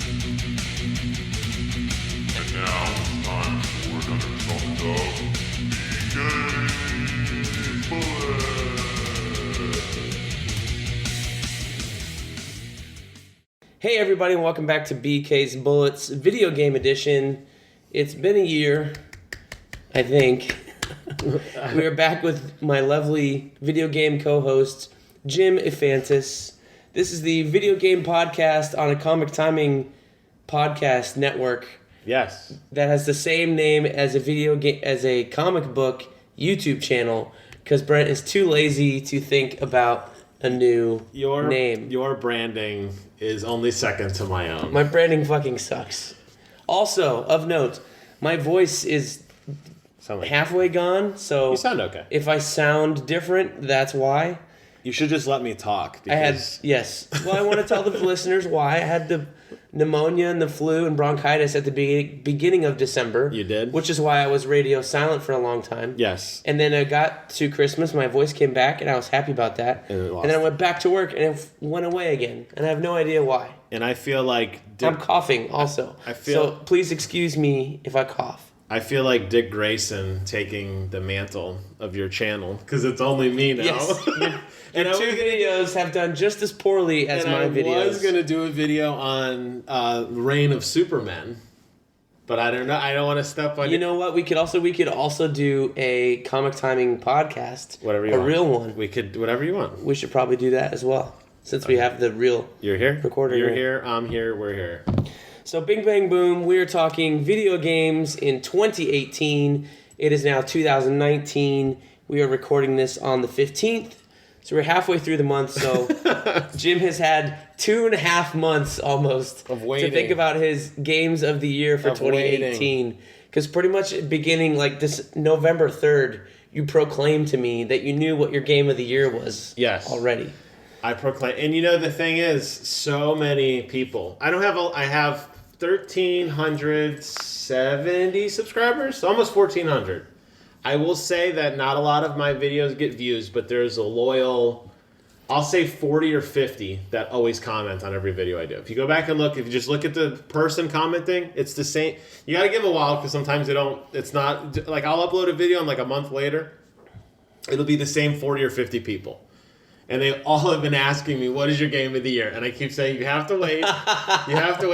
And now it's time for another installment of BK Bullet. Hey everybody, and welcome back to BK's Bullets Video Game Edition. It's been a year, I think. We are back with my lovely video game co-host, Jim Ifantis. This is the video game podcast on a Comic Timing podcast network. Yes. That has the same name as a video game, as a comic book YouTube channel, because Brent is too lazy to think about a new name. Your branding is only second to my own. My branding fucking sucks. Also, of note, my voice is halfway gone, so You sound okay. if I sound different, that's why. You should just let me talk. Yes. Well, I want to tell the listeners why. I had the pneumonia and the flu and bronchitis at the beginning of December. You did? Which is why I was radio silent for a long time. Yes. And then I got to Christmas, my voice came back, and I was happy about that. And then I went back to work, and it went away again. And I have no idea why. And I feel like I'm coughing also. So please excuse me if I cough. I feel like Dick Grayson taking the mantle of your channel because it's only me now. Yes. And Your two videos have done just as poorly as my videos. I was gonna do a video on Reign of Supermen, but I don't know. I don't want to step on. You know what? We could also do a Comic Timing podcast. Whatever you want. A real one. We could whatever you want. We should probably do that as well, since we have the real. You're here. Recorder. You're here. I'm here. We're here. So Bing Bang Boom, we're talking video games in 2018. It is now 2019. We are recording this on the 15th. So we're halfway through the month. So Jim has had 2.5 months almost of waiting to think about his games of the year for 2018. Because pretty much beginning like this November 3rd, you proclaimed to me that you knew what your game of the year was. Yes. Already. I proclaim, and you know the thing is, so many people. I have 1,370 subscribers, almost 1,400. I will say that not a lot of my videos get views, but there's a loyal, I'll say 40 or 50 that always comment on every video I do. If you go back and look, if you just look at the person commenting, it's the same. You got to give them a while because sometimes it's not, like I'll upload a video and like a month later, it'll be the same 40 or 50 people. And they all have been asking me, what is your game of the year? And I keep saying, you have to wait. You have to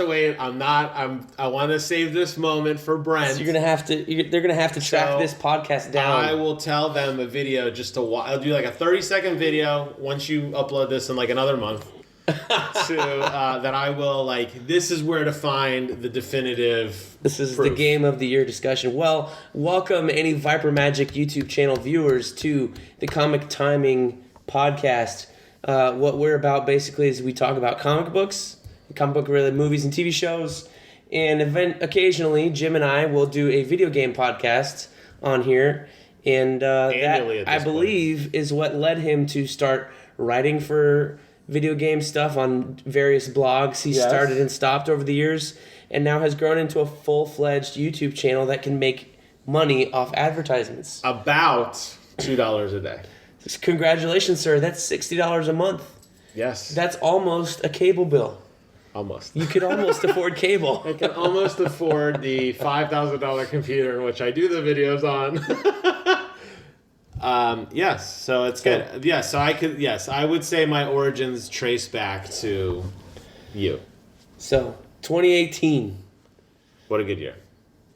wait. I want to save this moment for Brent. So they're going to have to track this podcast down. I will tell them a video I'll do like a 30-second video once you upload this in like another month. That I will this is where to find the definitive This is proof. the game of the year discussion. Well, welcome any Viper Magic YouTube channel viewers to the Comic Timing podcast. What we're about basically is we talk about comic books, comic book related movies and TV shows, and occasionally Jim and I will do a video game podcast on here, and that I believe is what led him to start writing for video game stuff on various blogs he started and stopped over the years, and now has grown into a full-fledged YouTube channel that can make money off advertisements. About $2 a day. Congratulations, sir. That's $60 a month. Yes. That's almost a cable bill. Almost. You could almost afford cable. I can almost afford the $5,000 computer in which I do the videos on. Yes, so it's good. Yes, so I would say my origins trace back to you. So, 2018. What a good year.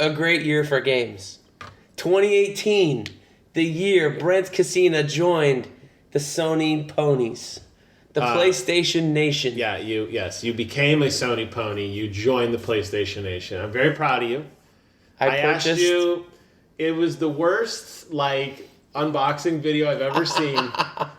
A great year for games. 2018. The year Brent Casina joined the Sony Ponies, the PlayStation Nation. Yeah, you became a Sony pony. You joined the PlayStation Nation. I'm very proud of you. I asked you. It was the worst unboxing video I've ever seen.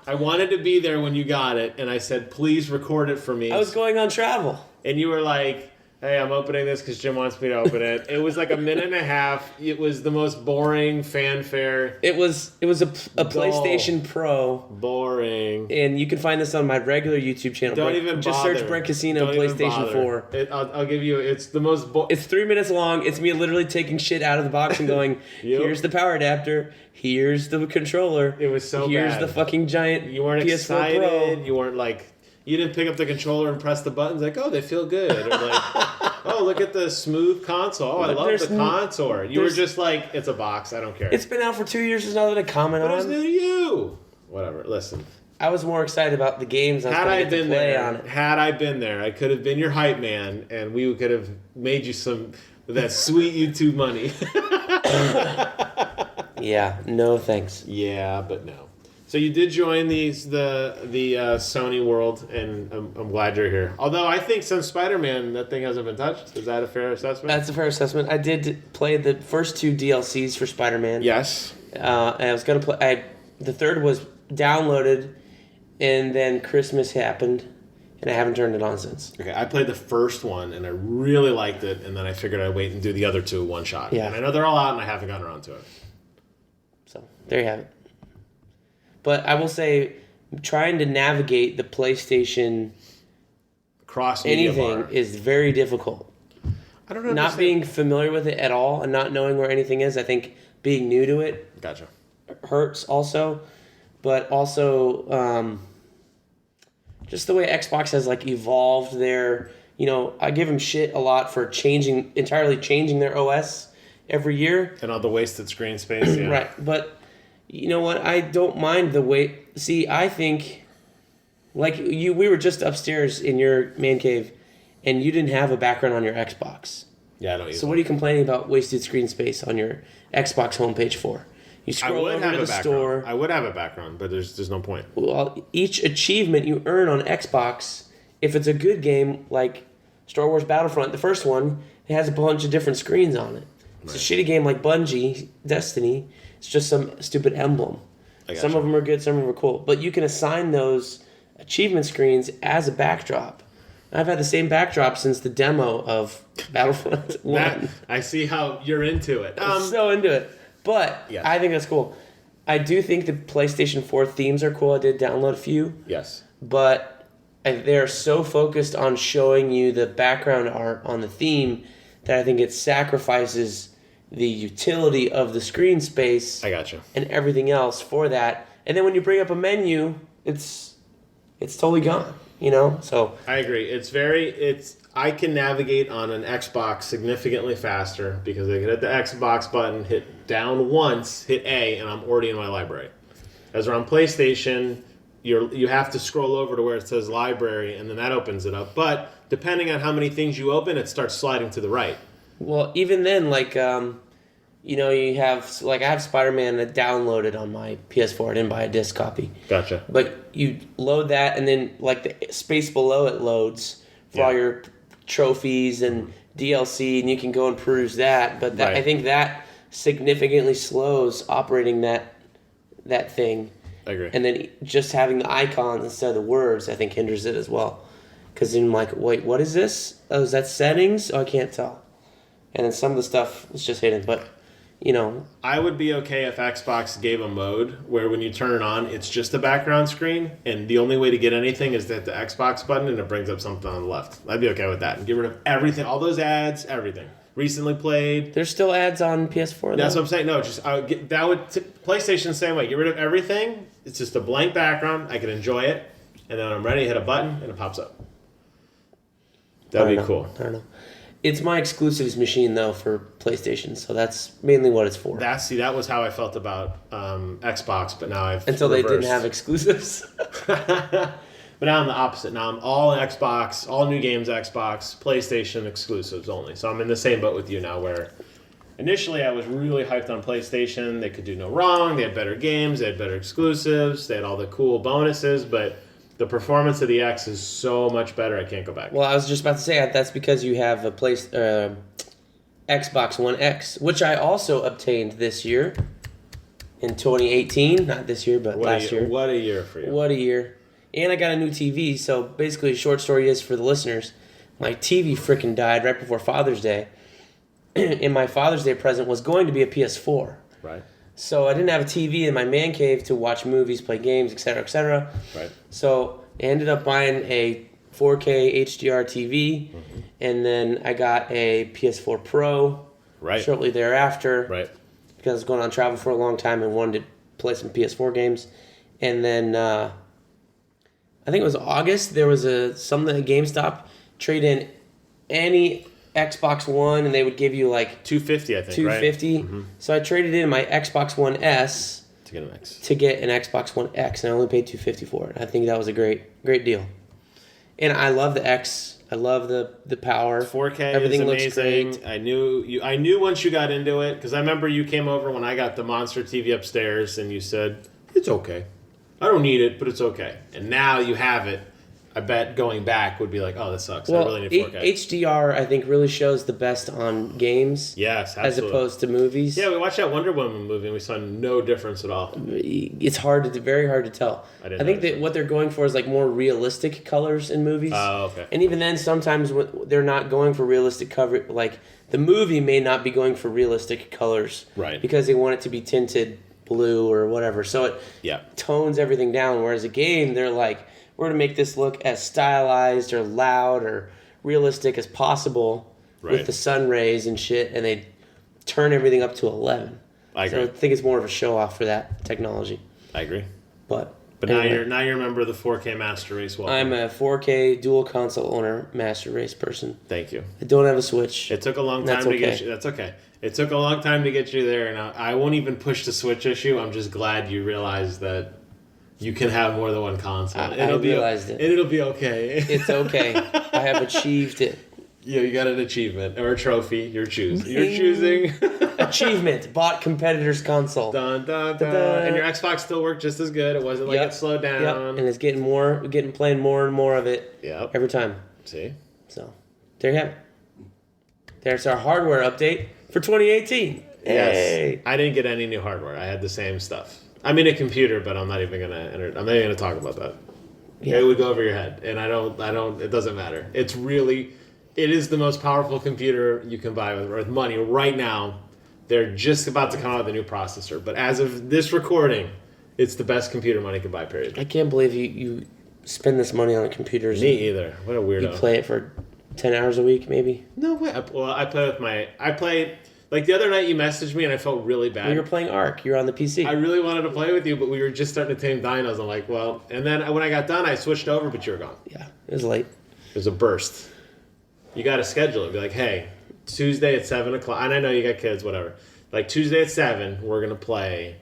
I wanted to be there when you got it, and I said, "Please record it for me." I was going on travel, and you were like, "Hey, I'm opening this because Jim wants me to open it." It was like a minute and a half. It was the most boring fanfare. It was a PlayStation Pro. Boring. And you can find this on my regular YouTube channel. Don't even just bother. Search Brent Casino PlayStation 4. I'll give you. It's the most. It's 3 minutes long. It's me literally taking shit out of the box and going, "Here's the power adapter. Here's the controller. It was so Here's bad. the fucking giant. You weren't PS4 excited. Pro. You weren't You didn't pick up the controller and press the buttons like, oh, they feel good. Or like, oh, look at the smooth console. Oh, I But love there's the console. You were there's- just like, it's a box. I don't care. It's been out for 2 years. There's nothing to comment But it's on. new to you. Whatever. Listen. I was more excited about the games I was Had going I to get to been play there, on it. I could have been your hype man, and we could have made you some of that sweet YouTube money. Yeah, no thanks. Yeah, but no. So you did join the Sony world, and I'm glad you're here. Although I think since Spider-Man, that thing hasn't been touched. Is that a fair assessment? That's a fair assessment. I did play the first 2 DLCs for Spider-Man. Yes. And I was gonna play. The third was downloaded, and then Christmas happened, and I haven't turned it on since. Okay, I played the first one, and I really liked it, and then I figured I'd wait and do the other 2 one shot. Yeah. And I know they're all out, and I haven't gotten around to it. So there you have it. But I will say, trying to navigate the PlayStation Cross media anything bar. is very difficult. I don't know. Not being familiar with it at all and not knowing where anything is, I think being new to it Gotcha. hurts also. But also, just the way Xbox has like evolved their, I give them shit a lot for entirely changing their OS every year. And all the wasted screen space. Yeah. Right, but you know what? I don't mind the way. See, I think, like we were just upstairs in your man cave, and you didn't have a background on your Xbox. Yeah, I don't use So what are you complaining about wasted screen space on your Xbox homepage for? You I scroll would over have to a the background. store. I would have a background, but there's no point. Well, each achievement you earn on Xbox, if it's a good game like Star Wars Battlefront, the first one, it has a bunch of different screens on it. It's a shitty game like Bungie, Destiny. It's just some stupid emblem. Some gotcha. of them are good, some of them are cool. But you can assign those achievement screens as a backdrop. I've had the same backdrop since the demo of Battlefront 1. That, I see how you're into it. I'm so into it. But Yes. I think that's cool. I do think the PlayStation 4 themes are cool. I did download a few. Yes. But they're so focused on showing you the background art on the theme that I think it sacrifices the utility of the screen space I gotcha. and everything else for that. And then when you bring up a menu, it's totally gone, So I agree. I can navigate on an Xbox significantly faster because I can hit the Xbox button, hit down once, hit A, and I'm already in my library. As we're on PlayStation, you have to scroll over to where it says library, and then that opens it up. But depending on how many things you open, it starts sliding to the right. well, even then, like you have I have Spider-Man downloaded on my PS4. I didn't buy a disc copy. Gotcha. But you load that, and then like the space below it loads for all Yeah. your trophies and DLC, and you can go and peruse that. But Right. I think that significantly slows operating that thing. I agree. And then just having the icons instead of the words, I think hinders it as well. Because then I'm like, wait, what is this? Oh, is that settings? Oh, I can't tell. And then some of the stuff is just hidden. But, I would be okay if Xbox gave a mode where when you turn it on, it's just a background screen, and the only way to get anything is to hit the Xbox button, and it brings up something on the left. I'd be okay with that. And get rid of everything, all those ads, everything. Recently played. there's still ads on PS4, though. That's what I'm saying. No, just PlayStation the same way. Get rid of everything. It's just a blank background. I can enjoy it, and then when I'm ready, hit a button, and it pops up. That'd be cool. I don't know. It's my exclusives machine, though, for PlayStation, so that's mainly what it's for. That was how I felt about Xbox, but now I've Until they didn't reversed. have exclusives. But now I'm the opposite. Now I'm all Xbox, all new games Xbox, PlayStation exclusives only. So I'm in the same boat with you now where initially I was really hyped on PlayStation. They could do no wrong. They had better games. They had better exclusives. They had all the cool bonuses. But the performance of the X is so much better. I can't go back. Well, I was just about to say that's because you have a Xbox One X, which I also obtained this year in 2018. Not this year, but last year. What a year for you. What a year. And I got a new TV, so basically the short story is for the listeners, my TV freaking died right before Father's Day. And my Father's Day present was going to be a PS4. Right. So I didn't have a TV in my man cave to watch movies, play games, etc., etc. Right. So I ended up buying a 4K HDR TV, and then I got a PS4 Pro Right. shortly thereafter Right. because I was going on travel for a long time and wanted to play some PS4 games. And then I think it was August. There was something at GameStop, trade in any Xbox One, and they would give you like $250, I think. $250. Right? So I traded in my Xbox One S To get an X. to get an Xbox One X, and I only paid $250 for it. I think that was a great deal. And I love the X. I love the power. 4K Everything is looks amazing. great. I knew once you got into it, because I remember you came over when I got the monster TV upstairs, and you said it's okay. I don't need it, but it's okay. And now you have it. I bet going back would be like, oh, this sucks. I really need 4K. HDR I think really shows the best on games. Yes, as absolutely. opposed to movies. Yeah, we watched that Wonder Woman movie and we saw no difference at all. It's very hard to tell. I didn't I think notice that it. what they're going for is like more realistic colors in movies. Oh, okay. And even then, sometimes they're not going for realistic cover. Like the movie may not be going for realistic colors, Right. Because they want it to be tinted blue or whatever. So it tones everything down. Whereas a game, they're like, we're going to make this look as stylized or loud or realistic as possible with the sun rays and shit, and they turn everything up to 11. I agree. So I think it's more of a show off for that technology. I agree. But Now you're a member of the 4K Master Race. Welcome. I'm a 4K dual console owner, Master Race person. Thank you. I don't have a Switch. It took a long time to get you. That's okay. It took a long time to get you there, and I won't even push the Switch issue. I'm just glad you realized that you can have more than one console. I realized it. It'll be okay. It's okay. I have achieved it. Yeah, you got an achievement or a trophy. You're choosing. Achievement. Bought competitor's console. Dun, dun, dun. Da-da. And your Xbox still worked just as good. It wasn't like it slowed down. Yep. And it's playing more and more of it Yep. every time. See? So, there you have it. There's our hardware update for 2018. Yes. Hey. I didn't get any new hardware. I had the same stuff. I mean, a computer, but I'm not even gonna talk about that. Yeah. It would go over your head, and I don't. It doesn't matter. It is the most powerful computer you can buy with money right now. They're just about to come out with a new processor, but as of this recording, it's the best computer money can buy. Period. I can't believe you spend this money on computers. Me either. What a weirdo. You play it for 10 hours a week, maybe? No way. I play like the other night. You messaged me, and I felt really bad. We were playing Ark. You're on the PC. I really wanted to play with you, but we were just starting to tame dinos. I'm like, well, and then when I got done, I switched over, but you were gone. Yeah, it was late. It was a burst. You got to schedule it. Be like, hey, Tuesday at 7 o'clock. And I know you got kids, whatever. Like Tuesday at 7, we're gonna play.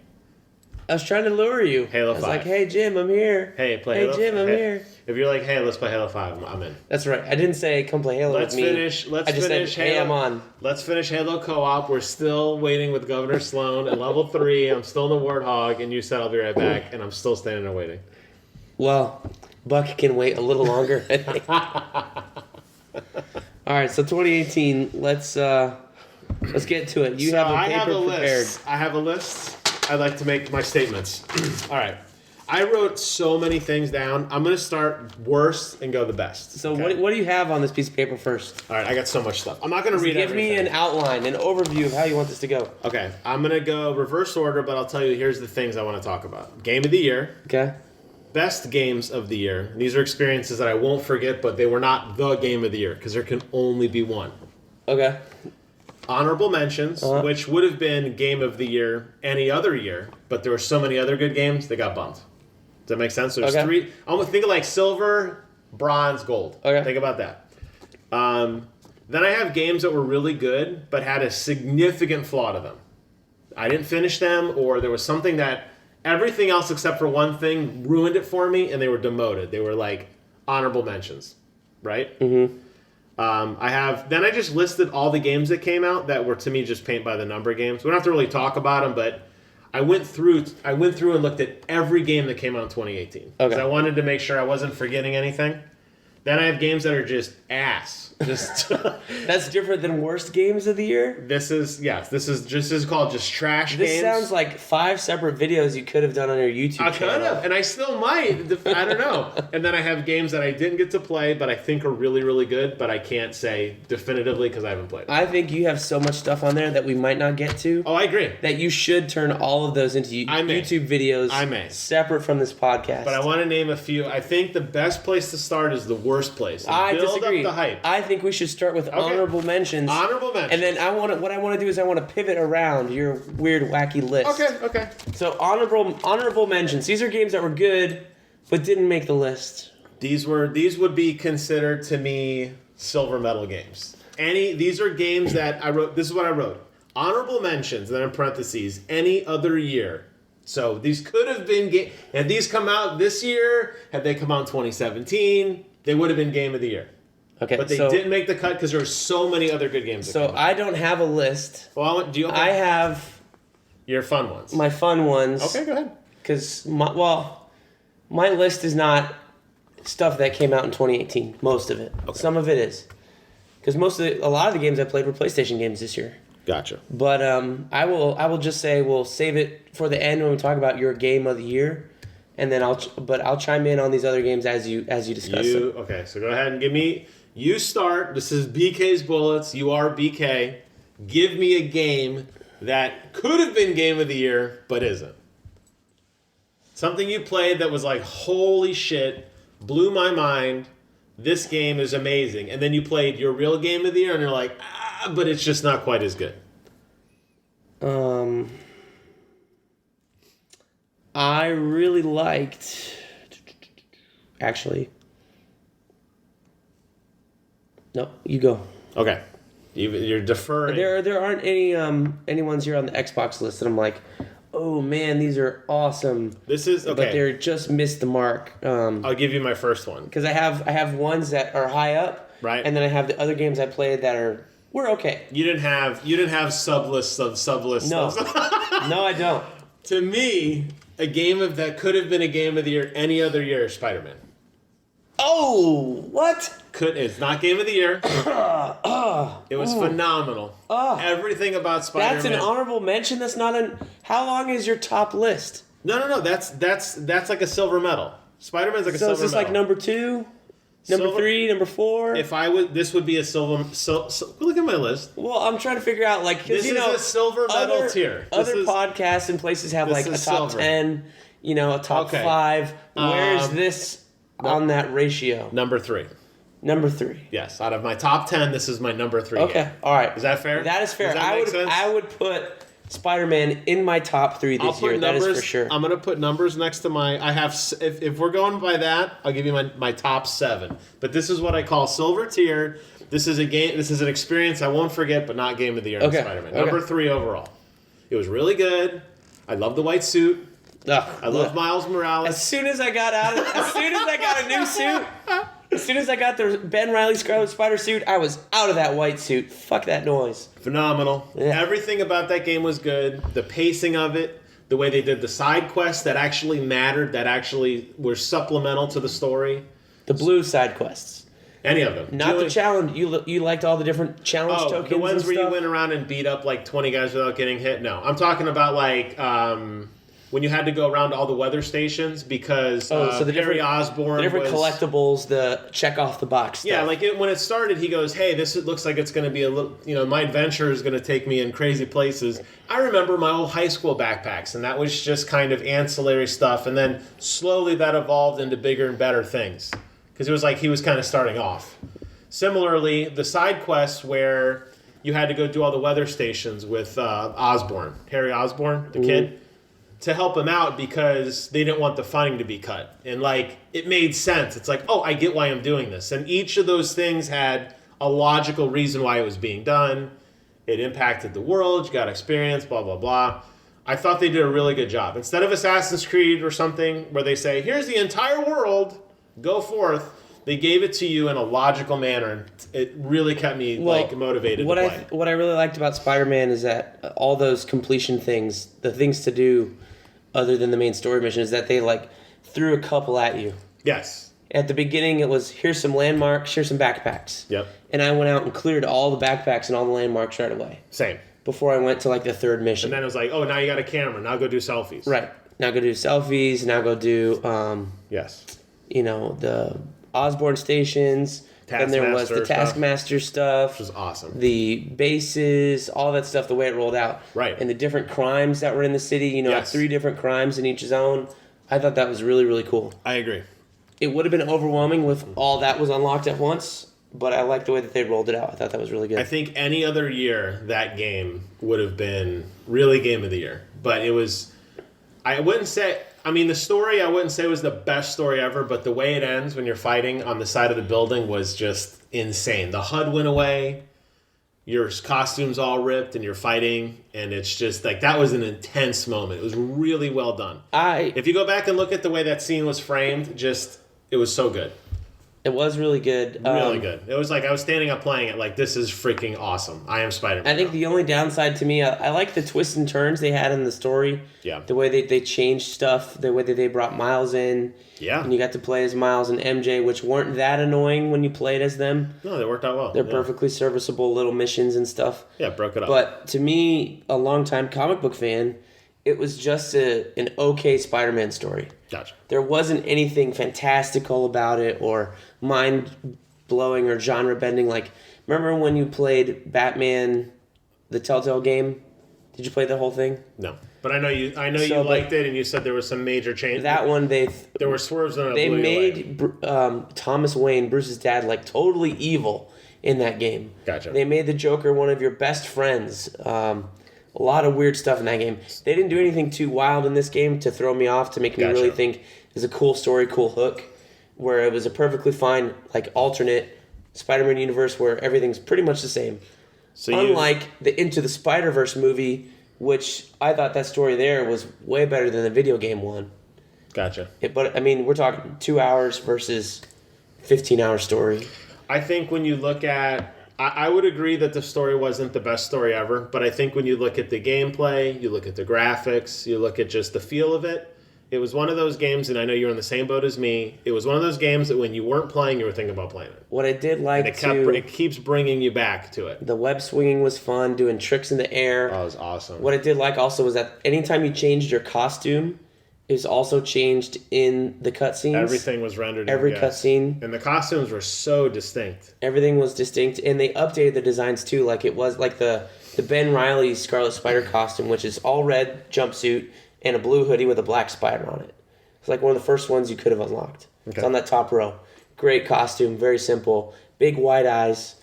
I was trying to lure you. Halo I was 5. like, hey, Jim, I'm here. Hey, play Hey, Halo. Jim, I'm hey. here. If you're like, hey, let's play Halo 5, I'm in. That's right. I didn't say come play Halo Let's with me. finish. Let's I just finish said, Halo. hey, I'm on. Let's finish Halo co-op. We're still waiting with Governor Sloan at level 3. I'm still in the Warthog, and you said I'll be right back, and I'm still standing there waiting. Well, Buck can wait a little longer. All right, so 2018. Let's get to it. You have a paper prepared. I have a list. I'd like to make my statements. All right. I wrote so many things down. I'm going to start worst and go the best. So okay? what do you have on this piece of paper first? All right, I got so much stuff. I'm not going to read Give everything. me an outline, an overview of how you want this to go. Okay, I'm going to go reverse order, but I'll tell you, here's the things I want to talk about. Game of the year. Okay. Best games of the year. These are experiences that I won't forget, but they were not the game of the year because there can only be one. Okay. Honorable mentions, which would have been game of the year any other year, but there were so many other good games, they got bumped. Does that make sense? So there's three. I'm gonna think of like silver, bronze, gold. Okay. Think about that. Then I have games that were really good, but had a significant flaw to them. I didn't finish them, or there was something that everything else except for one thing ruined it for me, and they were demoted. They were like honorable mentions, right? Mm-hmm. Then I just listed all the games that came out that were to me just paint by the number games. We don't have to really talk about them, but I went through and looked at every game that came out in 2018. Okay. I wanted to make sure I wasn't forgetting anything. Then I have games that are just ass. Just That's different than worst games of the year? this is called just trash This games. sounds like 5 separate videos you could have done on your YouTube I channel. could have, and I still might. I don't know. And then I have games that I didn't get to play, but I think are really, really good, but I can't say definitively because I haven't played. I think you have so much stuff on there that we might not get to. Oh, I agree. That you should turn all of those into YouTube videos I may. separate from this podcast. But I want to name a few. I think the best place to start is the worst place. And I build disagree. up the hype. I think we should start with honorable mentions. Honorable mentions. And then what I want to do is I want to pivot around your weird, wacky list. Okay. So honorable mentions. These are games that were good, but didn't make the list. These would be considered to me silver medal games. These are games that I wrote. This is what I wrote. Honorable mentions, and then in parentheses, any other year. So these could have been had these come out this year, had they come out in 2017, they would have been game of the year. Okay, But they didn't make the cut because there were so many other good games. So I don't have a list. Well, do you? I have your fun ones. my fun ones. Okay, go ahead. Because my list is not stuff that came out in 2018. Most of it. Okay. Some of it is. Because a lot of the games I played were PlayStation games this year. Gotcha. But I will just say we'll save it for the end when we talk about your game of the year, and then I'll chime in on these other games as you discuss them. Okay, so go ahead and give me. You start. This is BK's Bullets. You are BK. Give me a game that could have been game of the year but isn't. Something you played that was like, holy shit, blew my mind. This game is amazing. And then you played your real game of the year and you're like, but it's just not quite as good. I really liked. Actually, no, you go. Okay, you're deferring. There aren't any ones here on the Xbox list that I'm like, oh man, these are awesome. This is okay. But they're just missed the mark. I'll give you my first one Because I have ones that are high up, right, and then I have the other games I played that were okay. You didn't have sub lists of sub lists. No, no, I don't. To me, a game that could have been a game of the year any other year is Spider-Man. Oh, what? It's not game of the year. It was phenomenal. Everything about Spider-Man. That's an honorable mention. That's not an. How long is your top list? No. That's like a silver medal. Spider-Man's like a silver medal. So is this like number 2, number 3, number 4? If I would, this would be a silver. So look at my list. Well, I'm trying to figure out This is a silver medal tier. Other podcasts and places have like a top silver. 10, a top 5. Where's this on that ratio? Number 3. Number 3. Yes, out of my top 10, this is my number 3. Okay, game. all right. Is that fair? That is fair. Does that make sense? I would put Spider-Man in my top 3 this year. That is for sure. I'm gonna put numbers next to I have. If we're going by that, I'll give you my top 7. But this is what I call silver tier. This is a game. This is an experience I won't forget, but not game of the year. Okay. Spider-Man. Number 3 overall. It was really good. I love the white suit. I love Miles Morales. As soon as I got a new suit, as soon as I got the Ben Reilly Scarlet Spider suit, I was out of that white suit. Fuck that noise. Phenomenal. Yeah. Everything about that game was good. The pacing of it, the way they did the side quests that actually mattered, that actually were supplemental to the story. The blue side quests. Any of them. Not the challenge. You liked all the different challenge tokens. The ones and where stuff? you went around and beat up like 20 guys without getting hit? No. I'm talking about like when you had to go around to all the weather stations because so the Harry Osborn the different collectibles, the check off the box stuff. Yeah, like when it started, he goes, hey, this looks like it's going to be a little, my adventure is going to take me in crazy places. I remember my old high school backpacks, and that was just kind of ancillary stuff, and then slowly that evolved into bigger and better things. Because it was like he was kind of starting off. Similarly, the side quests where you had to go do all the weather stations with Osborn, Harry Osborn, the kid, to help him out because they didn't want the funding to be cut. And like, it made sense. It's like, oh, I get why I'm doing this. And each of those things had a logical reason why it was being done. It impacted the world, you got experience, blah, blah, blah. I thought they did a really good job. Instead of Assassin's Creed or something where they say, here's the entire world, go forth, they gave it to you in a logical manner. And it really kept me motivated to play. What I really liked about Spider-Man is that all those completion things, the things to do other than the main story mission, is that they threw a couple at you. Yes. At the beginning, it was, here's some landmarks, here's some backpacks. Yep. And I went out and cleared all the backpacks and all the landmarks right away. Same. Before I went to the third mission. And then it was like, oh, now you got a camera. Now go do selfies. Right. Now go do selfies. Now go do, yes. The Osborn stations. Then there was the Taskmaster stuff. Which was awesome. The bases, all that stuff, the way it rolled out. Right. And the different crimes that were in the city, yes. 3 different crimes in each zone. I thought that was really, really cool. I agree. It would have been overwhelming with all that was unlocked at once, but I like the way that they rolled it out. I thought that was really good. I think any other year, that game would have been really game of the year. But it was, I wouldn't say, I mean, the story I wouldn't say was the best story ever, but the way it ends when you're fighting on the side of the building was just insane. The HUD went away, your costume's all ripped, and you're fighting, and it's just like that was an intense moment. It was really well done. If you go back and look at the way that scene was framed, it was so good. It was really good. Really good. It was like I was standing up playing it like, this is freaking awesome. I am Spider-Man. I think the only downside to me, I like the twists and turns they had in the story. Yeah. The way they changed stuff, the way that they brought Miles in. Yeah. And you got to play as Miles and MJ, which weren't that annoying when you played as them. No, they worked out well. They're perfectly serviceable little missions and stuff. Yeah, broke it up. But to me, a longtime comic book fan, it was just an okay Spider-Man story. Gotcha. There wasn't anything fantastical about it or mind-blowing or genre-bending. Like, remember when you played Batman, the Telltale game? Did you play the whole thing? No. But I know you liked it, and you said there was some major change. That one, there were swerves on it. They made Thomas Wayne, Bruce's dad, like totally evil in that game. Gotcha. They made the Joker one of your best friends. A lot of weird stuff in that game. They didn't do anything too wild in this game to throw me off, to make me really think it's a cool story, cool hook, where it was a perfectly fine, like, alternate Spider-Man universe where everything's pretty much the same. Unlike the Into the Spider-Verse movie, which I thought that story there was way better than the video game one. Gotcha. But, I mean, we're talking 2 hours versus 15-hour story. I think when you look at... I would agree that the story wasn't the best story ever, but I think when you look at the gameplay, you look at the graphics, you look at just the feel of it, it was one of those games, and I know you're in the same boat as me, it was one of those games that when you weren't playing, you were thinking about playing it. What I did like, it keeps bringing you back to it. The web swinging was fun, doing tricks in the air. Oh, it was awesome. What I did like also was that anytime you changed your costume, it was also changed in the cutscenes. Everything was rendered. Every cutscene. And the costumes were so distinct. Everything was distinct, and they updated the designs too. Like it was like the Ben Reilly Scarlet Spider costume, which is all red jumpsuit and a blue hoodie with a black spider on it. It's like one of the first ones you could have unlocked. Okay. It's on that top row. Great costume, very simple. Big wide eyes.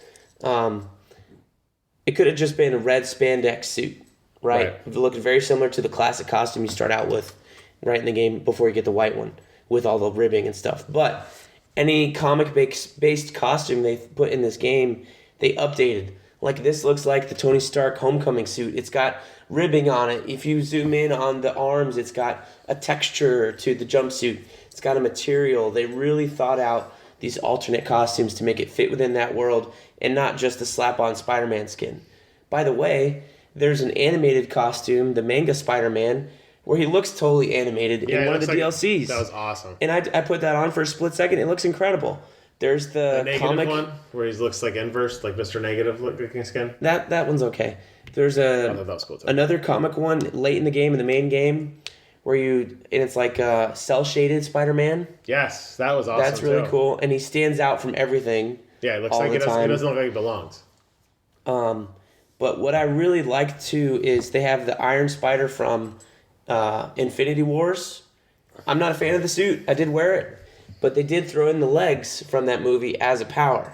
It could have just been a red spandex suit, right? It looked very similar to the classic costume you start out with right in the game before you get the white one with all the ribbing and stuff. But any comic-based costume they put in this game, they updated. Like this looks like the Tony Stark Homecoming suit. It's got ribbing on it. If you zoom in on the arms, it's got a texture to the jumpsuit. It's got a material. They really thought out these alternate costumes to make it fit within that world and not just a slap-on Spider-Man skin. By the way, there's an animated costume, the manga Spider-Man, where he looks totally animated in one of the DLCs. That was awesome. And I put that on for a split second. It looks incredible. There's the negative comic one where he looks like inverse, like Mr. Negative looking skin. That one's okay. There's that was cool too. Another comic one late in the game, in the main game, where it's like a cell shaded Spider-Man. Yes, that was awesome. That's really cool, and he stands out from everything. Yeah, it looks like it doesn't look like he belongs. But what I really like too is they have the Iron Spider from Infinity Wars. I'm not a fan of the suit. I did wear it, but they did throw in the legs from that movie as a power.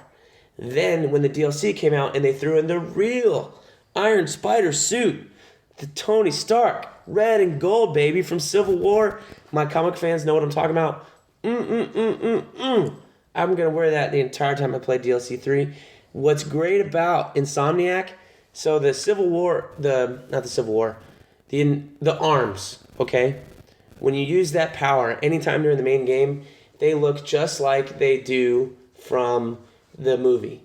Then when the DLC came out and they threw in the real Iron Spider suit, the Tony Stark, red and gold, baby, from Civil War. My comic fans know what I'm talking about. I'm going to wear that the entire time I play DLC 3. What's great about Insomniac, so the Civil War, not the Civil War, the arms, okay? When you use that power, anytime during the main game, they look just like they do from the movie.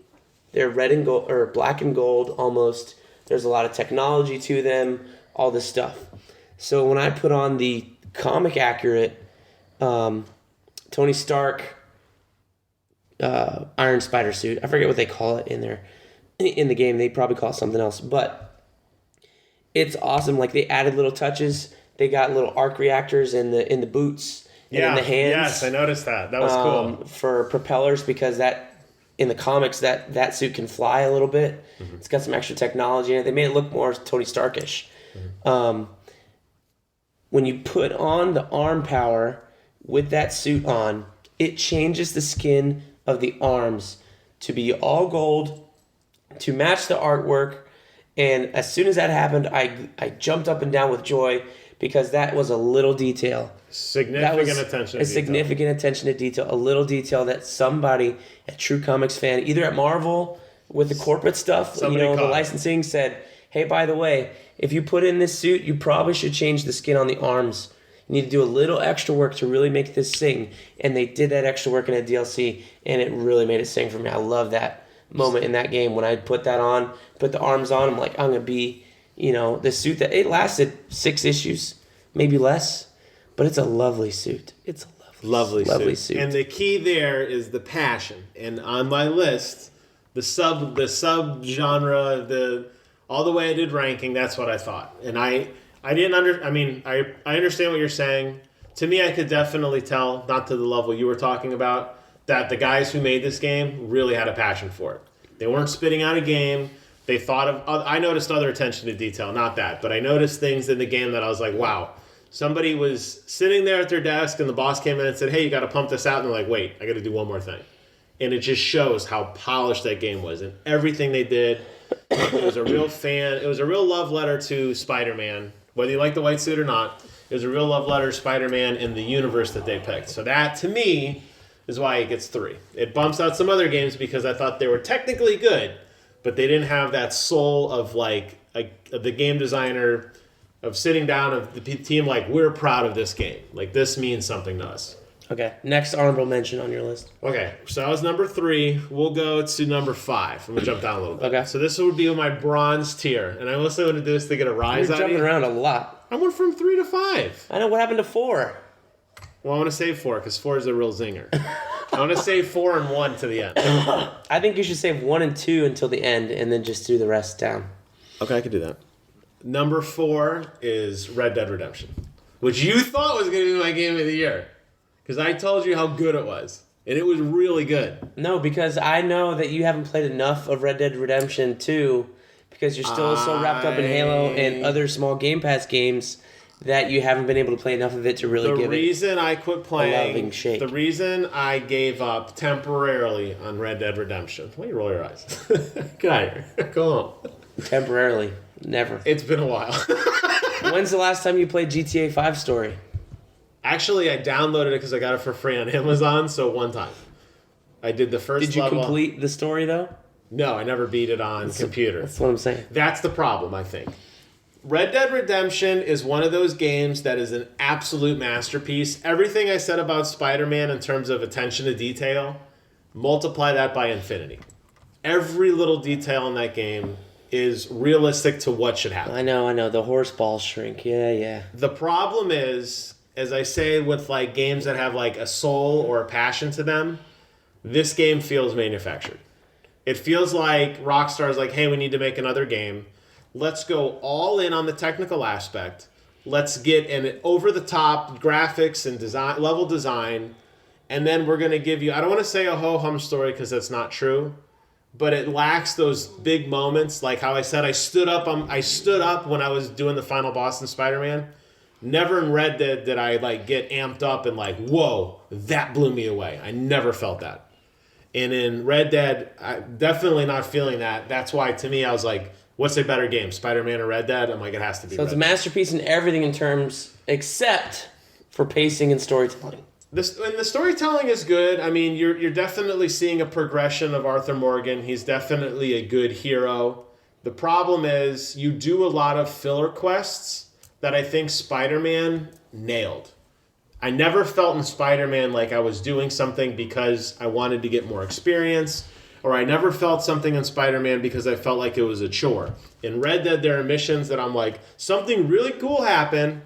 They're red and gold, or black and gold almost. There's a lot of technology to them, all this stuff. So when I put on the comic accurate Tony Stark Iron Spider suit, I forget what they call it in the game. They probably call it something else, but it's awesome. Like they added little touches. They got little arc reactors in the boots and in the hands. Yes, I noticed that. That was cool. For propellers, because in the comics that suit can fly a little bit. Mm-hmm. It's got some extra technology in it. They made it look more Tony Starkish. Mm-hmm. When you put on the arm power with that suit on, it changes the skin of the arms to be all gold to match the artwork. And as soon as that happened, I jumped up and down with joy because that was a little detail. Significant attention to detail. Significant attention to detail. A little detail that somebody, a true comics fan, either at Marvel with the corporate stuff, Somebody the caught it. licensing said, hey, by the way, if you put in this suit, you probably should change the skin on the arms. You need to do a little extra work to really make this sing. And they did that extra work in a DLC, and it really made it sing for me. I love that moment in that game when I put that on, put the arms on. I'm like, I'm going to be, the suit that it lasted 6 issues, maybe less, but it's a lovely suit. It's a lovely suit. And the key there is the passion. And on my list, the sub genre, all the way I did ranking, that's what I thought. And I understand what you're saying. To me, I could definitely tell, not to the level you were talking about, that the guys who made this game really had a passion for it. They weren't spitting out a game. They thought of, I noticed other attention to detail, not that, but I noticed things in the game that I was like, wow. Somebody was sitting there at their desk and the boss came in and said, hey, you got to pump this out. And they're like, wait, I got to do one more thing. And it just shows how polished that game was. And everything they did, it was a real fan. It was a real love letter to Spider-Man. Whether you like the white suit or not, it was a real love letter to Spider-Man in the universe that they picked. So that, to me, is why it gets 3. It bumps out some other games because I thought they were technically good, but they didn't have that soul of the game designer, of sitting down of the team like, we're proud of this game. Like, this means something to us. Okay, next honorable mention on your list. Okay, so that was number 3. We'll go to number 5. I'm going to jump down a little bit. Okay. So this would be my bronze tier. And I also want to do this to get a rise You're out of jumping you. around a lot. I went from 3 to 5. I know, what happened to 4? Well, I want to save 4 because 4 is a real zinger. I want to save 4 and 1 to the end. I think you should save 1 and 2 until the end and then just do the rest down. Okay, I could do that. Number 4 is Red Dead Redemption, which you thought was going to be my game of the year because I told you how good it was, and it was really good. No, because I know that you haven't played enough of Red Dead Redemption 2 because you're still so wrapped up in Halo and other small Game Pass games that you haven't been able to play enough of it to really give it. The reason I quit playing, loving shake. the reason I gave up temporarily on Red Dead Redemption. Why do you roll your eyes? Get out of here. Go on. Temporarily. Never. It's been a while. When's the last time you played GTA 5 Story? Actually, I downloaded it because I got it for free on Amazon, so one time. I did the first Did you level. complete the story, though? No, I never beat it on computer. That's what I'm saying. That's the problem, I think. Red Dead Redemption is one of those games that is an absolute masterpiece. Everything I said about Spider-Man in terms of attention to detail, multiply that by infinity. Every little detail in that game is realistic to what should happen. I know. The horse balls shrink. Yeah. The problem is, as I say with like games that have like a soul or a passion to them, this game feels manufactured. It feels like Rockstar is like, hey, we need to make another game. Let's go all in on the technical aspect. Let's get an over-the-top graphics and design level design, and then we're going to give you, I don't want to say a ho-hum story because that's not true, but it lacks those big moments, like how I said I stood up when I was doing the final boss in Spider-Man. Never in Red Dead did I like get amped up and like, whoa, that blew me away. I never felt that. And in Red Dead, I'm definitely not feeling that. That's why, to me, I was like, what's a better game, Spider-Man or Red Dead? I'm like, it has to be So it's a Red Dead. masterpiece in everything in terms, except for pacing and storytelling. And the storytelling is good. I mean, you're definitely seeing a progression of Arthur Morgan. He's definitely a good hero. The problem is you do a lot of filler quests that I think Spider-Man nailed. I never felt in Spider-Man like I was doing something because I wanted to get more experience, or I never felt something in Spider-Man because I felt like it was a chore. In Red Dead, there are missions that I'm like, something really cool happened,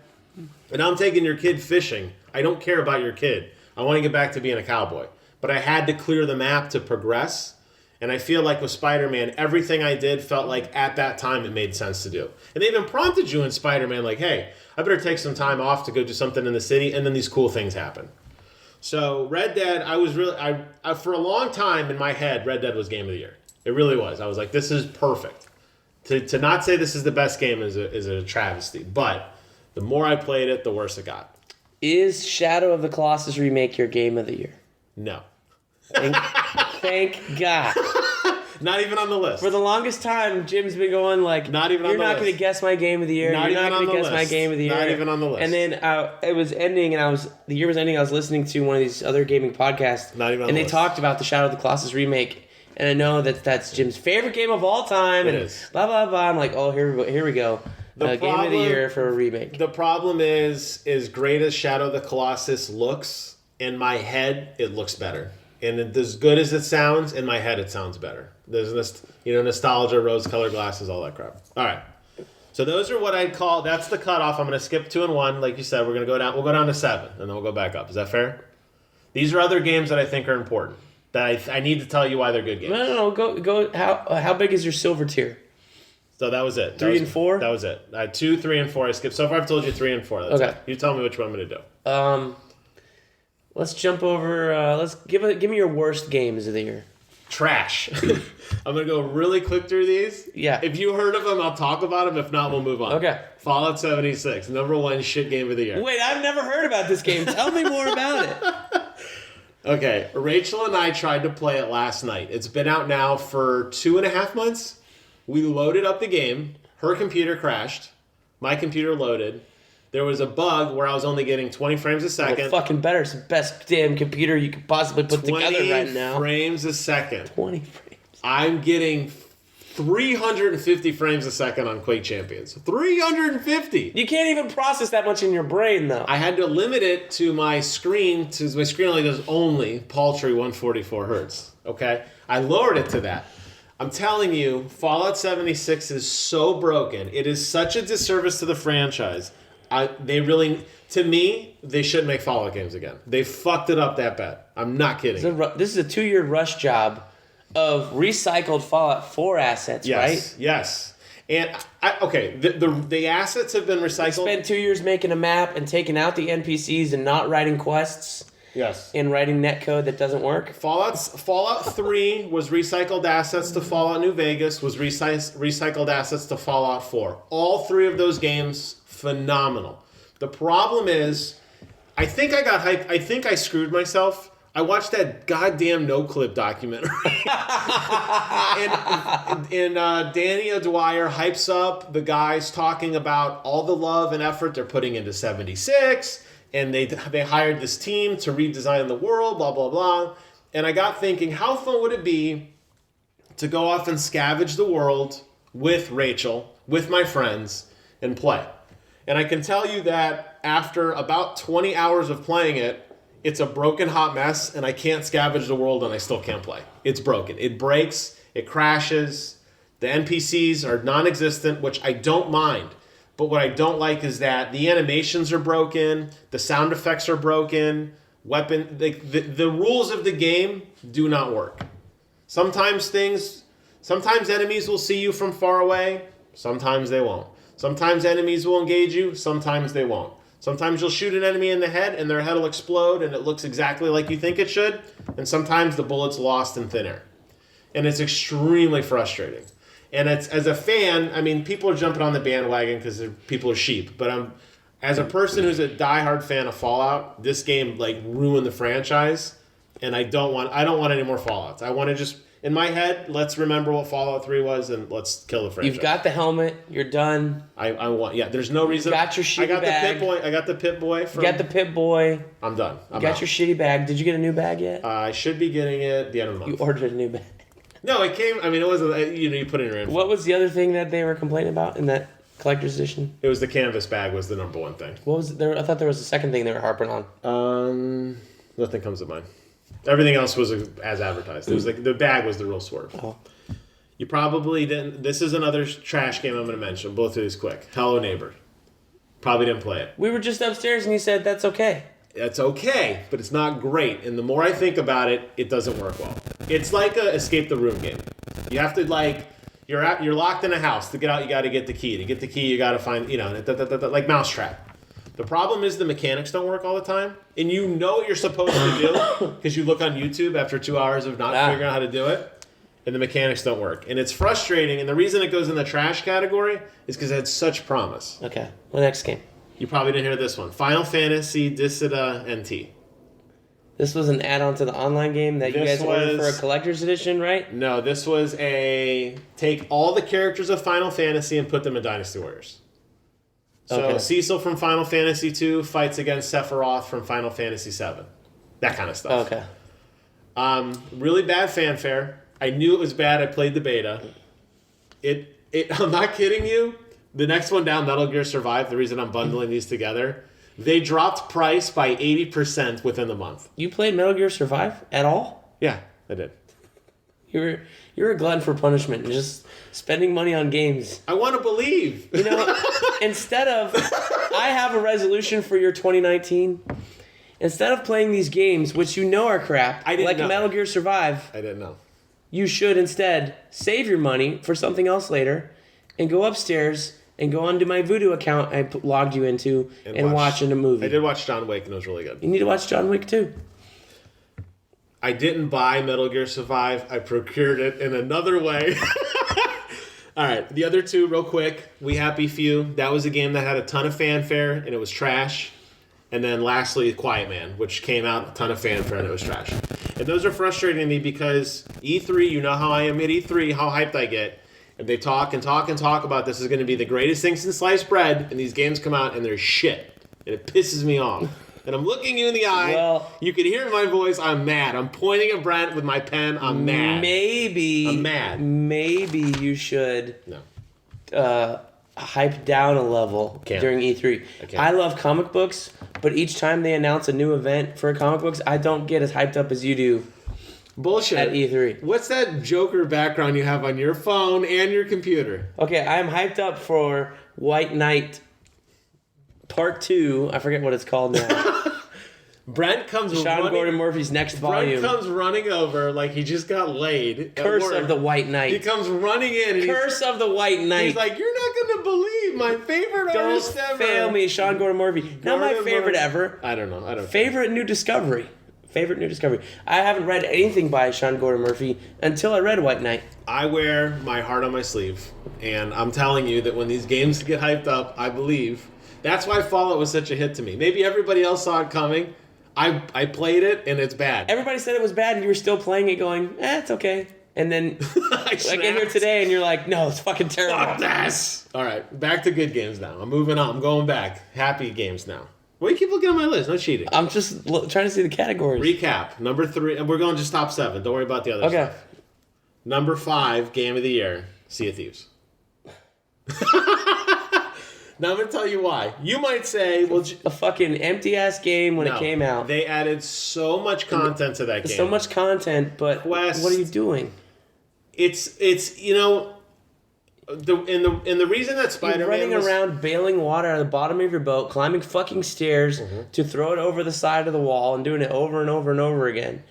and I'm taking your kid fishing. I don't care about your kid. I want to get back to being a cowboy. But I had to clear the map to progress. And I feel like with Spider-Man, everything I did felt like at that time it made sense to do. And they even prompted you in Spider-Man like, hey, I better take some time off to go do something in the city, and then these cool things happen. So Red Dead, I was really, I for a long time in my head, Red Dead was game of the year. It really was. I was like, this is perfect. To not say this is the best game is a travesty. But the more I played it, the worse it got. Is Shadow of the Colossus remake your game of the year? No. Thank God. Not even on the list. For the longest time, Jim's been going like, Not even on you're the not list. going to guess my game of the year. Not You're even not on going to the guess my list. game of the year. Not even on the list. And then it was ending, and the year was ending. I was listening to one of these other gaming podcasts. Not even on and the they list. talked about the Shadow of the Colossus remake. And I know that's Jim's favorite game of all time. It and is. blah, blah, blah. I'm like, oh, here we go. Game of the problem- year for a remake. The problem is great as Shadow of the Colossus looks, in my head, it looks better. And as good as it sounds, in my head, it sounds better. There's nostalgia, rose-colored glasses, all that crap. All right. So those are what I'd call, that's the cutoff. I'm going to skip 2 and 1. Like you said, we'll go down to 7, and then we'll go back up. Is that fair? These are other games that I think are important. That I need to tell you why they're good games. No. Go. How big is your silver tier? So that was it. 3 and 4? That was it. I had 2, 3, and 4. I skipped. So far, I've told you 3 and 4. That's Okay. it. You tell me which one I'm going to do. Let's jump over. Let's give me your worst games of the year. Trash. I'm going to go really quick through these. Yeah. If you heard of them, I'll talk about them. If not, we'll move on. Okay. Fallout 76, number 1 shit game of the year. Wait, I've never heard about this game. Tell me more about it. Okay, Rachel and I tried to play it last night. It's been out now for 2.5 months. We loaded up the game. Her computer crashed. My computer loaded. There was a bug where I was only getting 20 frames a second. Well, fucking better. It's the best damn computer you could possibly put 20 together right now. frames a second. 20 frames. I'm getting 350 frames a second on Quake Champions. 350! You can't even process that much in your brain, though. I had to limit it to my screen, my screen only does only paltry 144 hertz. Okay? I lowered it to that. I'm telling you, Fallout 76 is so broken. It is such a disservice to the franchise. To me, they shouldn't make Fallout games again. They fucked it up that bad. I'm not kidding. This is a 2-year rush job of recycled Fallout 4 assets, right? Yes. And the assets have been recycled. Spent 2 years making a map and taking out the NPCs and not writing quests Yes. and writing netcode that doesn't work. Fallout 3 was recycled assets to Fallout New Vegas, was recycled assets to Fallout 4. All 3 of those games, phenomenal. The problem is, I think I got hyped. I think I screwed myself. I watched that goddamn NoClip documentary. and Danny O'Dwyer hypes up the guys talking about all the love and effort they're putting into 76, and they hired this team to redesign the world, blah, blah, blah. And I got thinking, how fun would it be to go off and scavenge the world with Rachel, with my friends, and play? And I can tell you that after about 20 hours of playing it, it's a broken hot mess, and I can't scavenge the world, and I still can't play. It's broken. It breaks. It crashes. The NPCs are non-existent, which I don't mind. But what I don't like is that the animations are broken, the sound effects are broken, the rules of the game do not work. Sometimes enemies will see you from far away, sometimes they won't. Sometimes enemies will engage you, sometimes they won't. Sometimes you'll shoot an enemy in the head and their head will explode and it looks exactly like you think it should. And sometimes the bullet's lost in thin air. And it's extremely frustrating. And it's, as a fan, I mean, people are jumping on the bandwagon because people are sheep. But as a person who's a diehard fan of Fallout, this game like ruined the franchise. And I don't want any more Fallouts. I want to just, in my head, let's remember what Fallout 3 was and let's kill the franchise. You've got the helmet. You're done. I want, there's no reason. You got your shitty bag. I got the Pit Boy. You got the Pip-Boy. I'm done. You got your shitty bag. Did you get a new bag yet? I should be getting it at the end of the month. You ordered a new bag. No, it came, I mean, it wasn't, you put it in your info. What was the other thing that they were complaining about in that collector's edition? It was the canvas bag was the number one thing. What was there? I thought there was a second thing they were harping on. Nothing comes to mind. Everything else was as advertised. It was like the bag was the real swerve. Oh. You probably didn't. This is another trash game I'm going to mention. Both of these quick. Hello Neighbor. Probably didn't play it. We were just upstairs and you said that's okay. It's okay, but it's not great. And the more I think about it, it doesn't work well. It's like a escape the room game. You have to you're locked in a house. To get out, you got to get the key. To get the key, you got to find like Mousetrap. The problem is the mechanics don't work all the time, and you know what you're supposed to do because you look on YouTube after 2 hours of not figuring out how to do it, and the mechanics don't work, and it's frustrating. And the reason it goes in the trash category is because it had such promise. Okay. The next game. You probably didn't hear this one. Final Fantasy Dissidia NT. This was an add-on to the online game that you This guys ordered for a was- collector's edition, right? No, this was a take all the characters of Final Fantasy and put them in Dynasty Warriors. So Okay. Cecil from Final Fantasy 2 fights against Sephiroth from Final Fantasy 7. That kind of stuff. Okay. Really bad fanfare. I knew it was bad. I played the beta. I'm not kidding you. The next one down, Metal Gear Survive, the reason I'm bundling these together, they dropped price by 80% within the month. You played Metal Gear Survive at all? Yeah, I did. You're a glutton for punishment and just spending money on games. I want to believe. You know, instead of, I have a resolution for your 2019. Instead of playing these games, which you know are crap, I didn't like know. Metal Gear Survive, I didn't know. you should instead save your money for something else later and go upstairs and go onto my Voodoo account I logged you into and watch a movie. I did watch John Wick and it was really good. You need to watch John Wick too. I didn't buy Metal Gear Survive. I procured it in another way. All right, the other two, real quick. We Happy Few. That was a game that had a ton of fanfare and it was trash. And then lastly, Quiet Man, which came out a ton of fanfare and it was trash. And those are frustrating me because E3, you know how I am at E3, how hyped I get. And they talk and talk and talk about this is going to be the greatest thing since sliced bread, and these games come out and they're shit. And it pisses me off. And I'm looking you in the eye. Well- You can hear in my voice, I'm mad. I'm pointing at Brent with my pen. I'm mad. Maybe I'm mad. Maybe you should No. hype down a level Can't. during E3. I can't. I love comic books, but each time they announce a new event for comic books, I don't get as hyped up as you do Bullshit. at E3. What's that Joker background you have on your phone and your computer? Okay, I am hyped up for White Knight Part 2. I forget what it's called now. Brent comes Sean running. Gordon Murphy's next Brent volume. comes running over like he just got laid. at Curse work. of the White He Knight. comes running in and Curse of the White Knight. he's like, "You're not gonna believe my favorite Don't artist ever." fail me, Sean Gordon Murphy. Not my Gordon favorite Murphy. ever. I don't know. I don't. Favorite new discovery. Favorite new discovery. I haven't read anything by Sean Gordon Murphy until I read White Knight. I wear my heart on my sleeve, and I'm telling you that when these games get hyped up, I believe. That's why Fallout was such a hit to me. Maybe everybody else saw it coming. I played it, and it's bad. Everybody said it was bad, and you were still playing it, going, "It's okay." And then I I get here snapped. today, and you're like, "No, it's fucking terrible." Fuck this! All right, back to good games now. I'm moving on. I'm going back. Happy games now. Why do you keep looking at my list? No cheating. I'm just trying to see the categories. Recap. Number 3, and we're going just top 7. Don't worry about the other Okay. stuff. Number 5, game of the year, Sea of Thieves. Now I'm going to tell you why. You might say, well, A fucking empty ass game when no, it came out. They added so much content to that game. So much content, but Quest. what are you doing? It's you know, the reason that You're Spider-Man running was, around bailing water out of the bottom of your boat, climbing fucking stairs to throw it over the side of the wall, and doing it over and over and over again.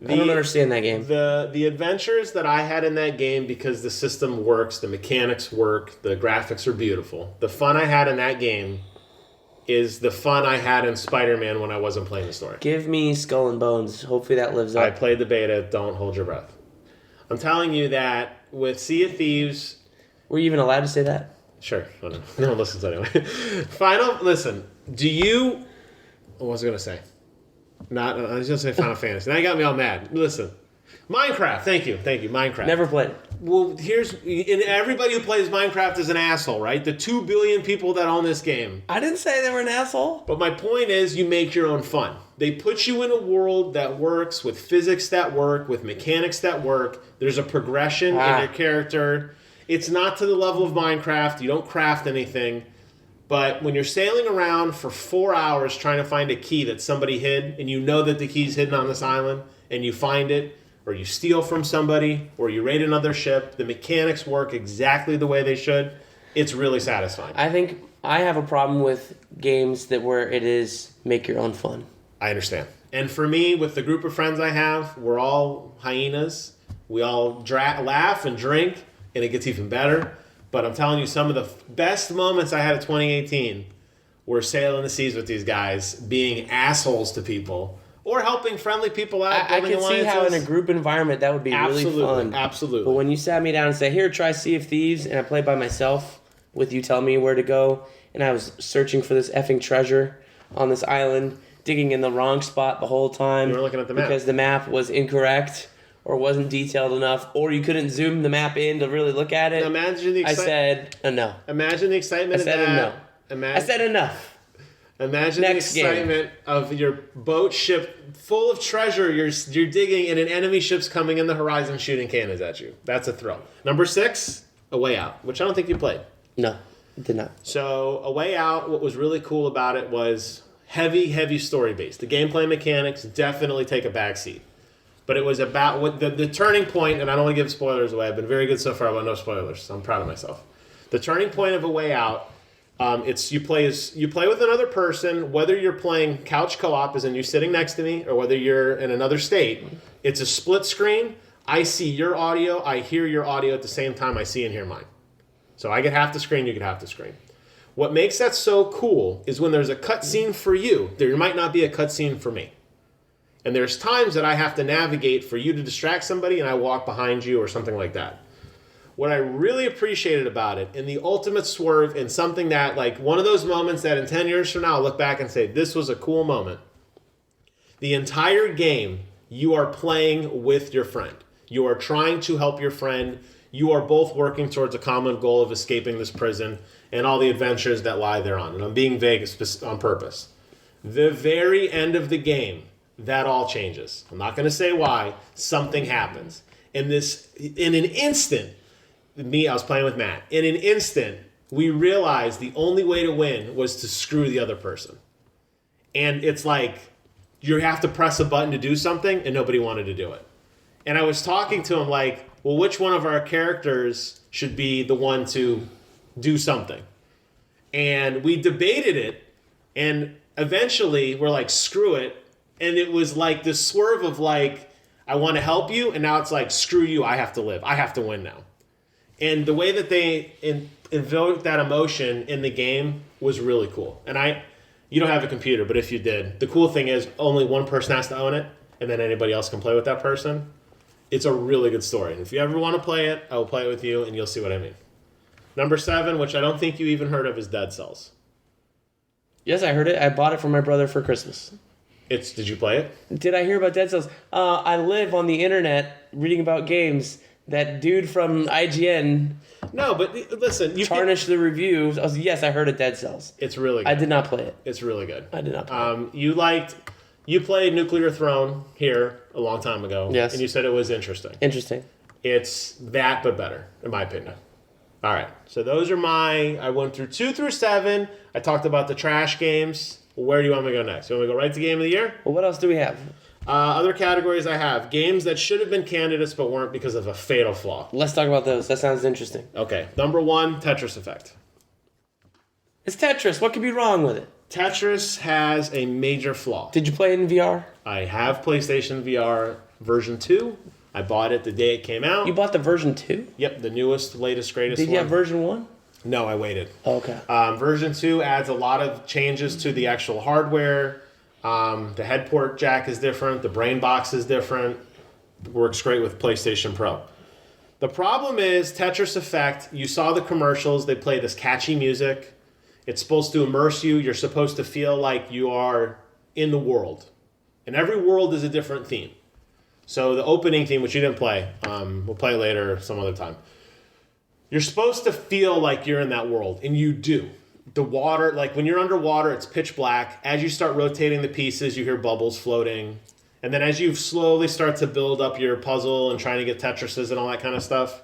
I don't understand that game. The adventures that I had in that game, because the system works, the mechanics work, the graphics are beautiful. The fun I had in that game is the fun I had in Spider-Man when I wasn't playing the story. Give me Skull and Bones. Hopefully that lives I up. played the beta. Don't hold your breath. I'm telling you that with Sea of Thieves. Were you even allowed to say that? Sure. I don't know. No one listens anyway. Listen, do you... What was I going to say? I was going to say Final Fantasy. Now you got me all mad. Listen. Minecraft. Thank you. Minecraft. Never played it. Well, and everybody who plays Minecraft is an asshole, right? The 2 billion people that own this game. I didn't say they were an asshole. But my point is, you make your own fun. They put you in a world that works with physics that work, with mechanics that work. There's a progression in your character. It's not to the level of Minecraft. You don't craft anything. But when you're sailing around for 4 hours trying to find a key that somebody hid, and you know that the key's hidden on this island, and you find it, or you steal from somebody, or you raid another ship, the mechanics work exactly the way they should. It's really satisfying. I think I have a problem with games where it is make your own fun. I understand. And for me, with the group of friends I have, we're all hyenas. We all laugh and drink, and it gets even better. But I'm telling you, some of the best moments I had of 2018 were sailing the seas with these guys, being assholes to people, or helping friendly people out. I building can see how in a alliances. group environment that would be Absolutely, really fun. absolutely. But when you sat me down and said, "Here, try Sea of Thieves," and I played by myself with you telling me where to go, and I was searching for this effing treasure on this island, digging in the wrong spot the whole time. You were looking at the map. Because the map was incorrect or wasn't detailed enough, or you couldn't zoom the map in to really look at it. Imagine the I said no. Imagine the excitement I said of that. no. Imagine, I said enough. Imagine Next the excitement of your boat ship full of treasure. You're digging, and an enemy ship's coming in the horizon shooting cannons at you. That's a thrill. Number 6, A Way Out, which I don't think you played. No, I did not. So A Way Out, what was really cool about it was heavy story based. The gameplay mechanics definitely take a backseat. But it was about what the turning point, and I don't want to give spoilers away. I've been very good so far, but no spoilers. So I'm proud of myself. The turning point of A Way Out, it's you play with another person, whether you're playing couch co-op, as in you sitting next to me, or whether you're in another state. It's a split screen. I see your audio, I hear your audio at the same time I see and hear mine. So I get half the screen, you get half the screen. What makes that so cool is when there's a cutscene for you, there might not be a cutscene for me. And there's times that I have to navigate for you to distract somebody and I walk behind you or something like that. What I really appreciated about it, and the ultimate swerve, and something that, like, one of those moments that in 10 years from now I'll look back and say, this was a cool moment. The entire game, you are playing with your friend. You are trying to help your friend. You are both working towards a common goal of escaping this prison and all the adventures that lie thereon. And I'm being vague on purpose. The very end of the game, that all changes. I'm not going to say why. Something happens. In an instant, I was playing with Matt. In an instant, we realized the only way to win was to screw the other person. And it's like, you have to press a button to do something, and nobody wanted to do it. And I was talking to him like, well, which one of our characters should be the one to do something? And we debated it, and eventually we're like, screw it. And it was like this swerve of like, I want to help you, and now it's like, screw you, I have to live. I have to win now. And the way that they invoked that emotion in the game was really cool. And you don't have a computer, but if you did, the cool thing is only one person has to own it, and then anybody else can play with that person. It's a really good story. And if you ever want to play it, I will play it with you, and you'll see what I mean. Number 7, which I don't think you even heard of, is Dead Cells. Yes, I heard it. I bought it for my brother for Christmas. Did you play it? Did I hear about Dead Cells? I live on the internet reading about games. That dude from IGN No, but listen, you tarnished the reviews. Yes, I heard of Dead Cells. It's really good. I did not play it. It's really good. I did not play it. You played Nuclear Throne here a long time ago. Yes. And you said it was interesting. Interesting. It's that, but better, in my opinion. All right. So those are I went through 2 through 7. I talked about the trash games. Where do you want me to go next? You want me to go right to Game of the Year? Well, what else do we have? Other categories I have. Games that should have been candidates but weren't because of a fatal flaw. Let's talk about those. That sounds interesting. Okay. Number 1, Tetris Effect. It's Tetris. What could be wrong with it? Tetris has a major flaw. Did you play it in VR? I have PlayStation VR version 2. I bought it the day it came out. You bought the version 2? Yep, the newest, latest, greatest Did one. you have version 1? No, I waited. Oh, okay. Version 2 adds a lot of changes to the actual hardware. The head port jack is different. The brain box is different. Works great with PlayStation Pro. The problem is Tetris Effect. You saw the commercials. They play this catchy music. It's supposed to immerse you. You're supposed to feel like you are in the world. And every world is a different theme. So the opening theme, which you didn't play, we'll play later some other time. You're supposed to feel like you're in that world, and you do. The water, like when you're underwater, it's pitch black. As you start rotating the pieces, you hear bubbles floating. And then as you slowly start to build up your puzzle and trying to get Tetrises and all that kind of stuff,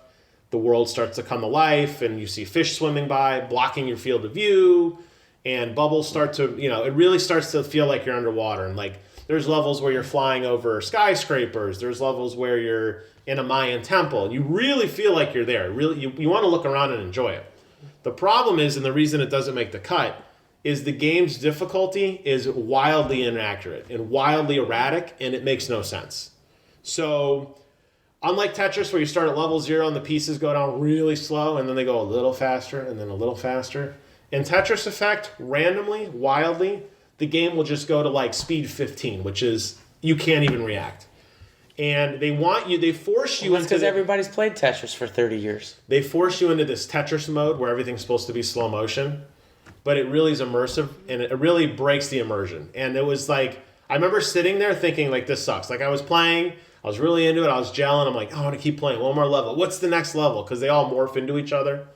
the world starts to come to life, and you see fish swimming by, blocking your field of view, and bubbles start to, it really starts to feel like you're underwater. And like, there's levels where you're flying over skyscrapers. There's levels where you're in a Mayan temple. You really feel like you're there. Really, you want to look around and enjoy it. The problem is, and the reason it doesn't make the cut, is the game's difficulty is wildly inaccurate and wildly erratic, and it makes no sense. So, unlike Tetris, where you start at level 0 and the pieces go down really slow, and then they go a little faster and then a little faster, in Tetris Effect, randomly, wildly, the game will just go to like speed 15, which is, you can't even react. And they force you into... because everybody's played Tetris for 30 years. They force you into this Tetris mode where everything's supposed to be slow motion. but it really is immersive, and it really breaks the immersion. And it was like, I remember sitting there thinking, like, this sucks. Like, I was playing, I was really into it, I was gelling, I'm like, oh, I want to keep playing, one more level. What's the next level? Because they all morph into each other.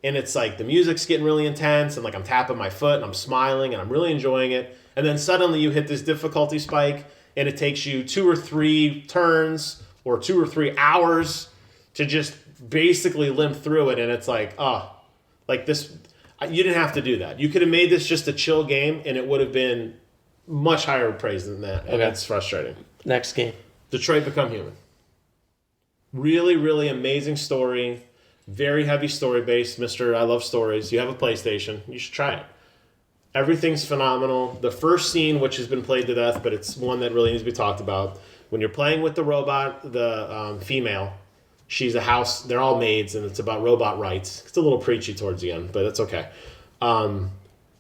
And it's like, the music's getting really intense, and like, I'm tapping my foot, and I'm smiling, and I'm really enjoying it. And then suddenly you hit this difficulty spike, and it takes you 2 or 3 turns, or 2 or 3 hours to just basically limp through it. And it's like, oh, like this, you didn't have to do that. You could have made this just a chill game, and it would have been much higher praise than that. And that's frustrating. Next game. Detroit Become Human. Really, really amazing story. Very heavy story based. Mr. I love stories. You have a PlayStation. You should try it. Everything's phenomenal. The first scene, which has been played to death, but it's one that really needs to be talked about. When you're playing with the robot, the female, she's a house. They're all maids, and it's about robot rights. It's a little preachy towards the end, but that's okay.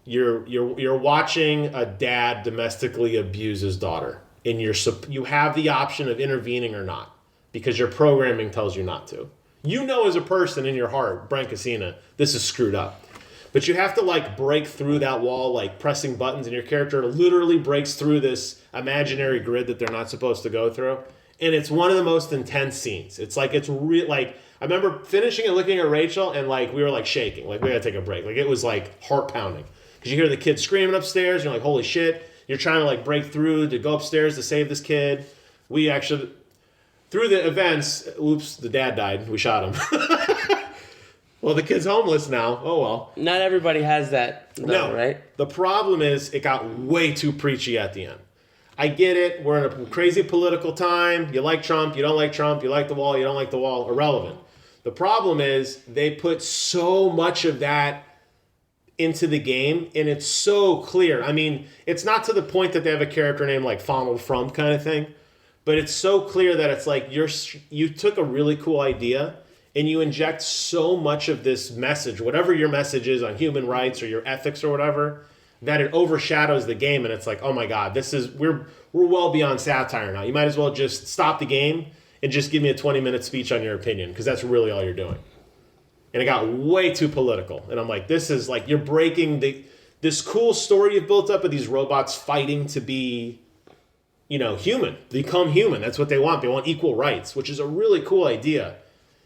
You're watching a dad domestically abuse his daughter, and you have the option of intervening or not, because your programming tells you not to. You know, as a person in your heart, Brent Cassina, this is screwed up. But you have to, like, break through that wall, like, pressing buttons, and your character literally breaks through this imaginary grid that they're not supposed to go through. And it's one of the most intense scenes. It's like, it's real, like, I remember finishing and looking at Rachel, and, like, we were, like, shaking. Like, we gotta take a break. Like, it was, like, heart-pounding. Because you hear the kid screaming upstairs, and you're like, holy shit. You're trying to, like, break through to go upstairs to save this kid. We actually, through the events, oops, the dad died. We shot him. Well, the kid's homeless now. Oh, well. Not everybody has that, though, No, right? The problem is it got way too preachy at the end. I get it. We're in a crazy political time. You like Trump. You don't like Trump. You like the wall. You don't like the wall. Irrelevant. The problem is they put so much of that into the game, and it's so clear. I mean, it's not to the point that they have a character named like Donald Trump kind of thing, but it's so clear that it's like you took a really cool idea and you inject so much of this message, whatever your message is on human rights or your ethics or whatever, that it overshadows the game. And it's like, oh my God, we're well beyond satire now. You might as well just stop the game and just give me a 20-minute speech on your opinion, because that's really all you're doing. And it got way too political. And I'm like, this is like, you're breaking this cool story you've built up of these robots fighting to be, human, become human. That's what they want. They want equal rights, which is a really cool idea.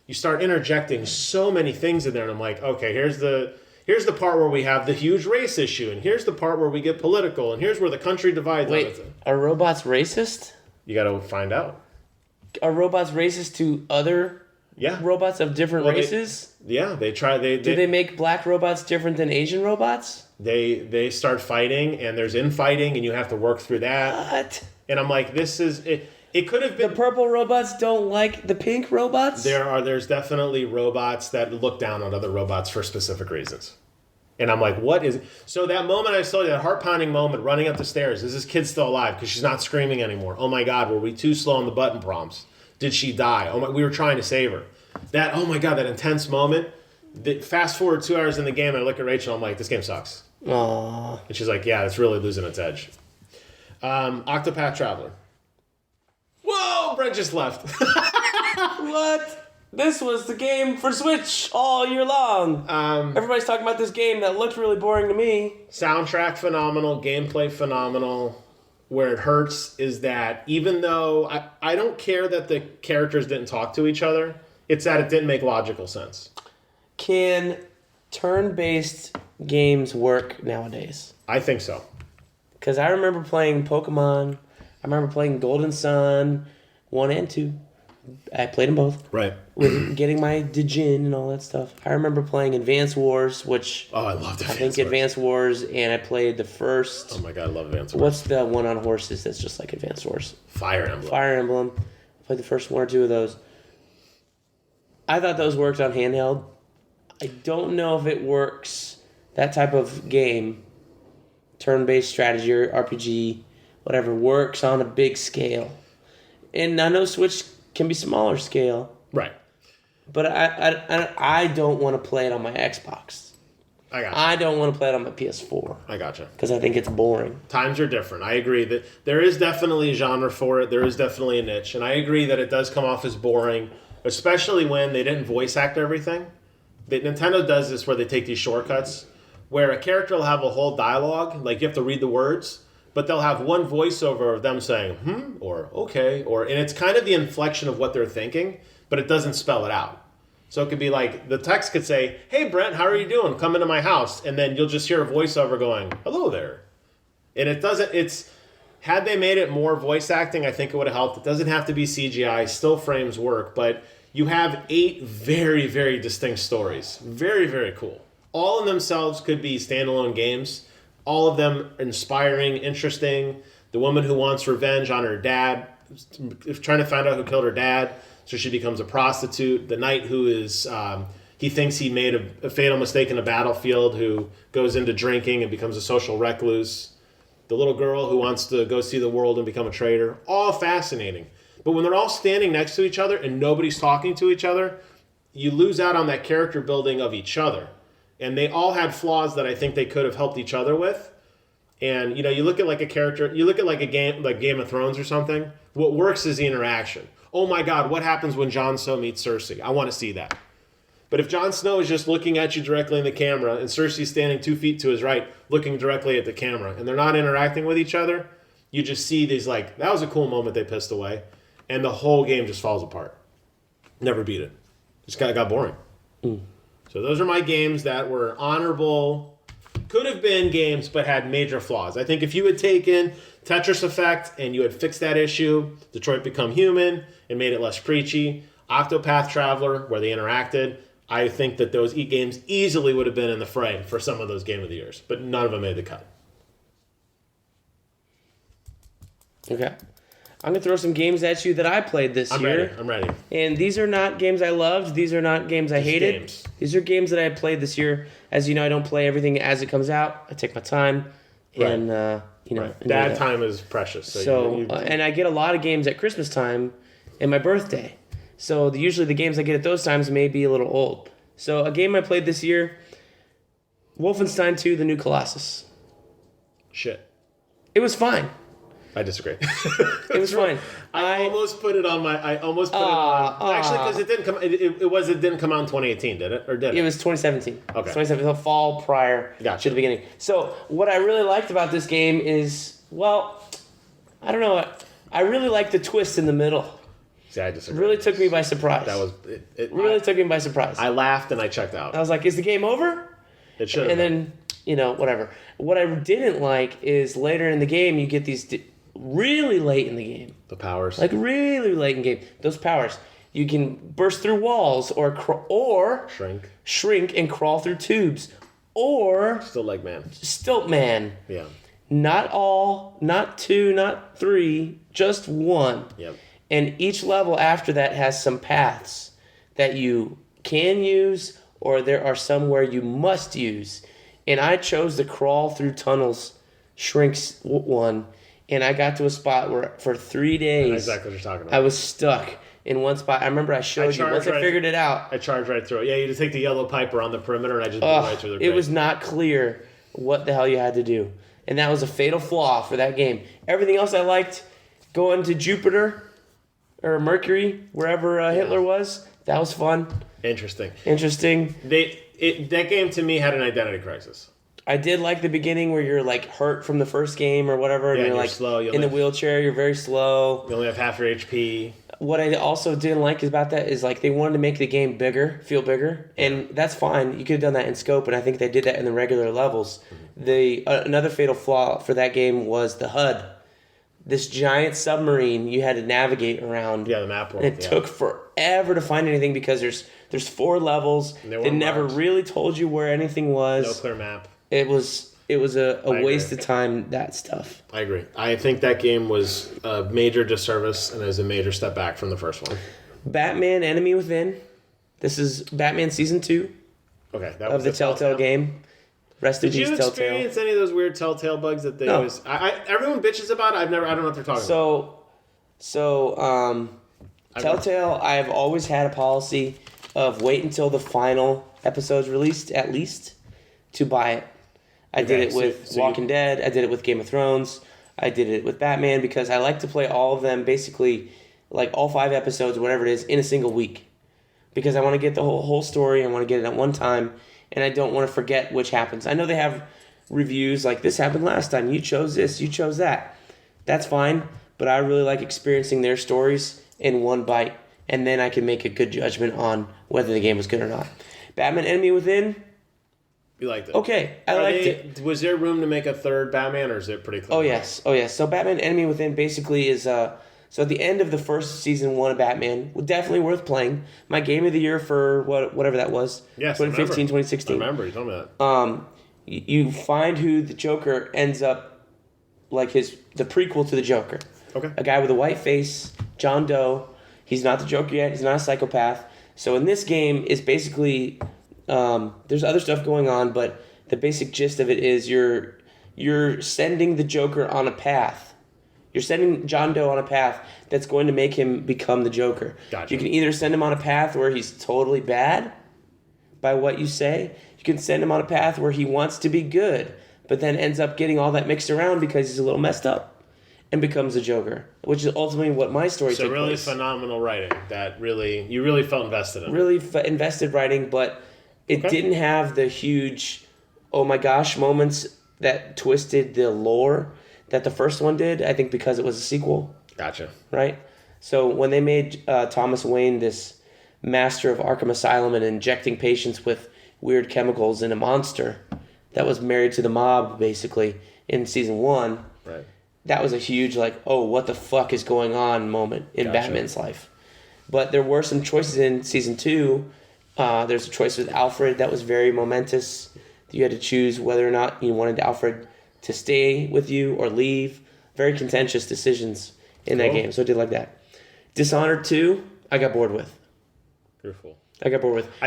You start interjecting so many things in there, and I'm like, okay, here's the part where we have the huge race issue, and here's the part where we get political, and here's where the country divides. Wait, are robots racist? You got to find out. Are robots racist to other robots of different races? They try. Do they make black robots different than Asian robots? They start fighting, and there's infighting, and you have to work through that. What? And I'm like, this is it. It could have been. The purple robots don't like the pink robots? There's definitely robots that look down on other robots for specific reasons. And I'm like, what is... So that moment I saw, that heart-pounding moment running up the stairs, is this kid still alive? Because she's not screaming anymore. Oh my God, were we too slow on the button prompts? Did she die? Oh my, we were trying to save her. That, oh my God, that intense moment. Fast forward 2 hours in the game, and I look at Rachel, I'm like, this game sucks. Aww. And she's like, yeah, it's really losing its edge. Octopath Traveler. Whoa, Brent just left. What? This was the game for Switch all year long. Everybody's talking about this game that looked really boring to me. Soundtrack phenomenal, gameplay phenomenal. Where it hurts is that even though I don't care that the characters didn't talk to each other, it's that it didn't make logical sense. Can turn-based games work nowadays? I think so. Because I remember playing Pokemon. I remember playing Golden Sun 1 and 2. I played them both. Right. With getting my Dijin and all that stuff. I remember playing Advance Wars, which... Oh, I loved Advance Wars. Advance Wars, and I played the first... Oh my God, I love Advance Wars. What's the one on horses that's just like Advance Wars? Fire Emblem. Fire Emblem. I played the first 1 or 2 of those. I thought those worked on handheld. I don't know if it works, that type of game, turn-based strategy or RPG, whatever, works on a big scale. And I know Switch can be smaller scale. Right. But I don't want to play it on my Xbox. I gotcha. I don't want to play it on my PS4. I gotcha. Because I think it's boring. Times are different. I agree that there is definitely a genre for it. There is definitely a niche. And I agree that it does come off as boring, especially when they didn't voice act everything. Nintendo does this where they take these shortcuts. where a character will have a whole dialogue, like you have to read the words, but they'll have one voiceover of them saying, or okay, and it's kind of the inflection of what they're thinking, but it doesn't spell it out. So it could be like, the text could say, hey Brent, how are you doing? Come into my house. And then you'll just hear a voiceover going, hello there. And had they made it more voice acting, I think it would have helped. It doesn't have to be CGI, still frames work, but you have 8 very, very distinct stories. Very, very cool. All of themselves could be standalone games. All of them inspiring, interesting. The woman who wants revenge on her dad, trying to find out who killed her dad, so she becomes a prostitute. The knight who is, he thinks he made a fatal mistake in a battlefield, who goes into drinking and becomes a social recluse. The little girl who wants to go see the world and become a trader. All fascinating. But when they're all standing next to each other and nobody's talking to each other, you lose out on that character building of each other. And they all had flaws that I think they could have helped each other with. And, you look at like a character, you look at like a game, like Game of Thrones or something, what works is the interaction. Oh my God, what happens when Jon Snow meets Cersei? I want to see that. But if Jon Snow is just looking at you directly in the camera and Cersei's standing 2 feet to his right, looking directly at the camera, and they're not interacting with each other, you just see these like, that was a cool moment they pissed away. And the whole game just falls apart. Never beat it. Just kind of got boring. So those are my games that were honorable, could have been games, but had major flaws. I think if you had taken Tetris Effect and you had fixed that issue, Detroit Become Human, and made it less preachy, Octopath Traveler, where they interacted, I think that those games easily would have been in the fray for some of those Game of the Years, but none of them made the cut. Okay. I'm going to throw some games at you that I played this year. I'm ready. And these are not games I loved. These are not games I hated. Games. These are games that I played this year. As you know, I don't play everything as it comes out. I take my time. Right. And, Right. That time is precious. And I get a lot of games at Christmas time and my birthday. So usually the games I get at those times may be a little old. So a game I played this year, Wolfenstein 2, The New Colossus. Shit. It was fine. I disagree. It was fine. I almost put it on my. Actually, because it didn't come. It didn't come out in 2018, did it? Or did it? It was 2017. Okay. 2017, the fall prior Gotcha. to the beginning. So what I really liked about this game is, well, I don't know. I really liked the twist in the middle. See, I disagree. It really took me by surprise. That was took me by surprise. I laughed and I checked out. I was like, is the game over? It should have. And then, whatever. What I didn't like is later in the game, you get these really late in the game. The powers. Like really late in the game. Those powers. You can burst through walls or shrink and crawl through tubes. Or Still Leg Man. Stilt Man. Yeah. Not all, not 2, not 3, just 1. Yep. And each level after that has some paths that you can use or there are some where you must use. And I chose the crawl through tunnels shrinks one. And I got to a spot where for 3 days, I know exactly what you're talking about. I was stuck in one spot. I remember I showed you. Once I figured it out. I charged right through it. Yeah, you just take the yellow pipe around the perimeter and I just blew right through the grate. It was not clear what the hell you had to do. And that was a fatal flaw for that game. Everything else I liked, going to Jupiter or Mercury, wherever Hitler was. That was fun. Interesting. That game to me had an identity crisis. I did like the beginning where you're like hurt from the first game or whatever, and you're like slow. in the wheelchair. You're very slow. You only have half your HP. What I also didn't like about that is like they wanted to make the game bigger, feel bigger, and that's fine. You could have done that in scope, and I think they did that in the regular levels. Another fatal flaw for that game was the HUD. This giant submarine you had to navigate around. Yeah, the map world. And it took forever to find anything because there's 4 levels. They never really told you where anything was. No clear map. It was a waste of time, that stuff. I agree. I think that game was a major disservice and is a major step back from the first one. Batman Enemy Within. This is Batman Season 2 of the Telltale game. Rest in peace, Telltale. Did you experience any of those weird Telltale bugs that they always... everyone bitches about it. I don't know what they're talking about. So, Telltale, I've always had a policy of wait until the final episode's released, at least, to buy it. I did it with Walking Dead. I did it with Game of Thrones. I did it with Batman because I like to play all of them basically, like all 5 episodes, whatever it is, in a single week. because I want to get the whole story. I want to get it at one time, and I don't want to forget which happens. I know they have reviews like this happened last time. You chose this. You chose that. That's fine, but I really like experiencing their stories in one bite, and then I can make a good judgment on whether the game was good or not. Batman Enemy Within. You liked it? Okay, I liked it. Was there room to make a third Batman, or is it pretty close? Oh yes. So Batman Enemy Within basically is so at the end of the first season 1 of Batman, definitely worth playing. My game of the year for whatever that was. Yes, 2015, 2016. I remember you told me that. You find who the Joker ends up like the prequel to the Joker. Okay. A guy with a white face, John Doe. He's not the Joker yet. He's not a psychopath. So in this game is basically there's other stuff going on, but the basic gist of it is you're sending the Joker on a path. You're sending John Doe on a path that's going to make him become the Joker. Gotcha. You can either send him on a path where he's totally bad by what you say. You can send him on a path where he wants to be good, but then ends up getting all that mixed around because he's a little messed up and becomes a Joker, which is ultimately what my story took So really place. phenomenal writing that you really felt invested in. Really invested writing, but it didn't have the huge, oh my gosh moments that twisted the lore that the first one did, I think because it was a sequel, Gotcha. right? So when they made Thomas Wayne this master of Arkham Asylum and injecting patients with weird chemicals in a monster that was married to the mob, basically, in season 1, Right. that was a huge, oh, what the fuck is going on moment in Gotcha. Batman's life. But there were some choices in season 2. There's a choice with Alfred that was very momentous. You had to choose whether or not you wanted Alfred to stay with you or leave. Very contentious decisions in that game, so I did like that. Dishonored 2, I got bored with. Beautiful. I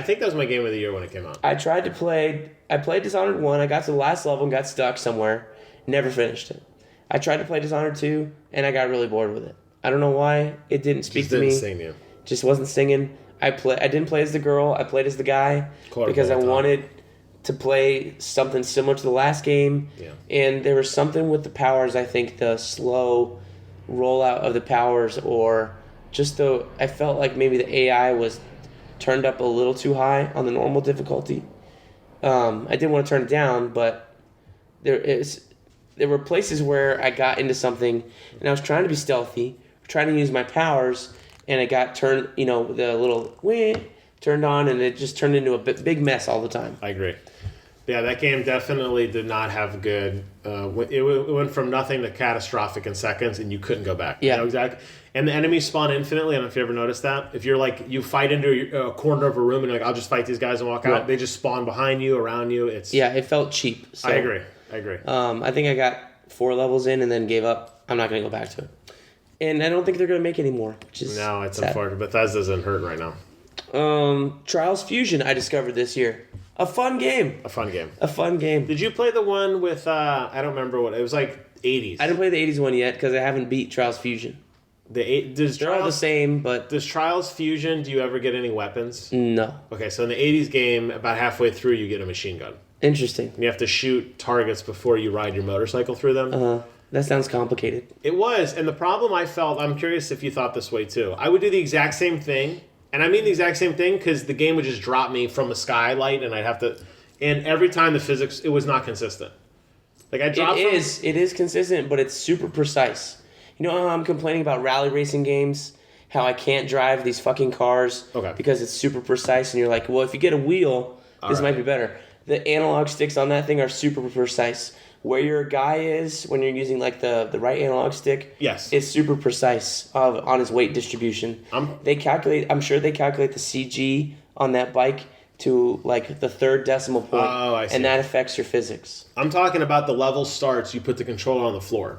think that was my game of the year when it came out. I played Dishonored 1, I got to the last level and got stuck somewhere, never finished it. I tried to play Dishonored 2, and I got really bored with it. I don't know why, it didn't speak to me. Just didn't sing you. Just wasn't singing. I didn't play as the girl, I played as the guy, because I wanted to play something similar to the last game. Yeah. And there was something with the powers, I think the slow rollout of the powers, or just I felt like maybe the AI was turned up a little too high on the normal difficulty. I didn't want to turn it down, but there were places where I got into something and I was trying to be stealthy, trying to use my powers, and it got turned, the little turned on, and it just turned into a big mess all the time. I agree. Yeah, that game definitely did not have good. It went from nothing to catastrophic in seconds, and you couldn't go back. Yeah, exactly. And the enemies spawn infinitely. I don't know if you ever noticed that. If you're you fight into a corner of a room and you're I'll just fight these guys and walk out. Right. They just spawn behind you, around you. It felt cheap. So, I agree. I think I got 4 levels in and then gave up. I'm not going to go back to it. And I don't think they're going to make any more, which is no, it's sad. unfortunate. Bethesda's hurting right now. Trials Fusion I discovered this year. A fun game. Did you play the one with I don't remember what it was, like 80s? I didn't play the 80s one yet because I haven't beat Trials Fusion. They're all the same, but does Trials Fusion, do you ever get any weapons? No. Okay, so in the 80s game, about halfway through, you get a machine gun. Interesting. And you have to shoot targets before you ride your motorcycle through them. That sounds complicated. It was, and the problem I felt, I'm curious if you thought this way too. I would do the exact same thing, and I mean the exact same thing because the game would just drop me from a skylight, and I'd have to. And every time the physics, it was not consistent. Like I dropped. It is consistent, but it's super precise. You know how I'm complaining about rally racing games? How I can't drive these fucking cars because it's super precise, and you're like, well, if you get a wheel, this might be better. The analog sticks on that thing are super precise. Where your guy is when you're using the right analog stick, is super precise on his weight distribution. I'm sure they calculate the CG on that bike to the third decimal point, and that affects your physics. I'm talking about the level starts. You put the controller on the floor,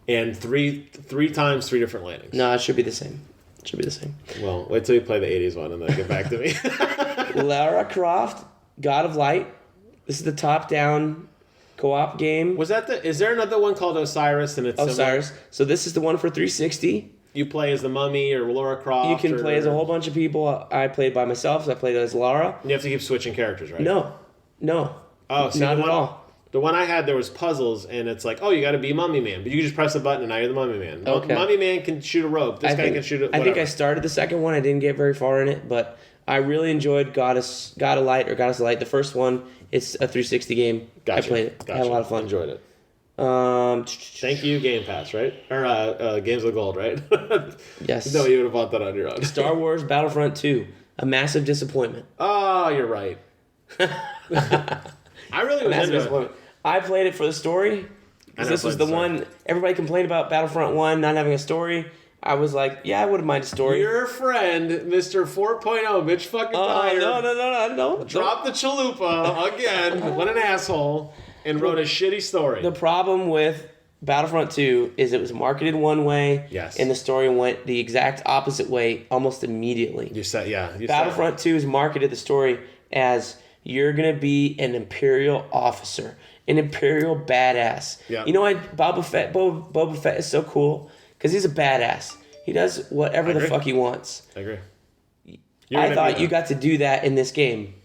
and three times 3 different landings. No, it should be the same. Well, wait till you play the 80s one and then get back to me. Lara Croft, God of Light. This is the top-down co-op game. Is there another one called Osiris? And it's Osiris. Similar? So this is the one for 360. You play as the Mummy or Lara Croft. You can play as a whole bunch of people. I played by myself, so I played as Lara. You have to keep switching characters, right? No. Oh, so not at all. The one I had, there was puzzles, and it's like, you got to be Mummy Man. But you can just press a button, and now you're the Mummy Man. Okay. Mummy Man can shoot a rope. This guy can shoot a whatever. I think I started the second one. I didn't get very far in it, but I really enjoyed God of Light or Goddess of Light. The first one, it's a 360 game. Gotcha. I played it. I had a lot of fun. Enjoyed it. Thank you, Game Pass, right? Or Games of Gold, right? Yes. No, you would have bought that on your own. Star Wars Battlefront 2, a massive disappointment. Oh, you're right. I really was Massive into it. disappointment. I played it for the story. Because this was the one everybody complained about Battlefront 1 not having a story. I was like, yeah, I wouldn't mind a story. Your friend, Mr. 4.0, Mitch fucking Dyer, No. dropped the chalupa again, what an asshole, and wrote a shitty story. The problem with Battlefront 2 is it was marketed one way, Yes. and the story went the exact opposite way almost immediately. You said. Battlefront 2 is marketed the story as you're going to be an Imperial officer, an Imperial badass. Yeah. You know why Boba Fett is so cool? Because he's a badass. He does whatever the fuck he wants. I agree. I thought you got to do that in this game.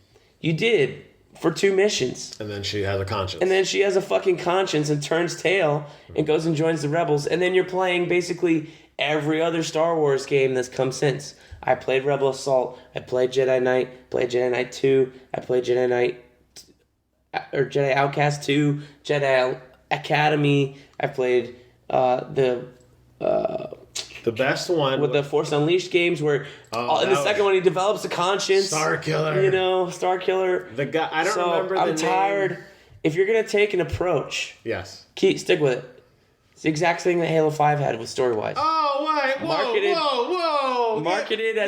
You did for 2 missions. And then she has a conscience. And then she has a fucking conscience and turns tail and goes and joins the rebels. And then you're playing basically every other Star Wars game that's come since. I played Rebel Assault. I played Jedi Knight. Played Jedi Knight 2. I played Jedi Knight or Jedi Outcast 2. Jedi Academy. I played the best one with the Force Unleashed games where in the second one he develops a conscience. Star Killer. You know, Star Killer. The guy I don't remember the I'm name. tired. If you're gonna take an approach, Yes. stick with it. It's the exact thing that Halo 5 had with story wise. Oh wait, whoa. Marketed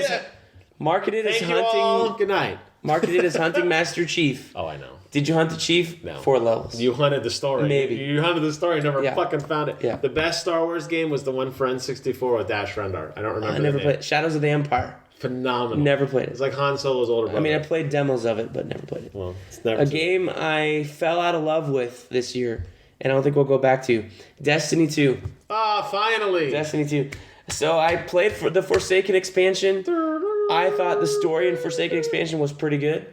as Thank you hunting. all. Good night. Marketed as hunting Master Chief. Oh, I know. Did you hunt the Chief? No. 4 levels. You hunted the story. Maybe. You hunted the story and never Yeah. fucking found it. Yeah. The best Star Wars game was the one for N64 with Dash Rendar. I don't remember I never the name. played Shadows of the Empire. Phenomenal. Never played it. It's like Han Solo's older brother. I mean, I played demos of it, but never played it. Well, it's never A game I fell out of love with this year, and I don't think we'll go back to. Destiny 2. Finally. Destiny 2. So I played for the Forsaken expansion. I thought the story in Forsaken expansion was pretty good.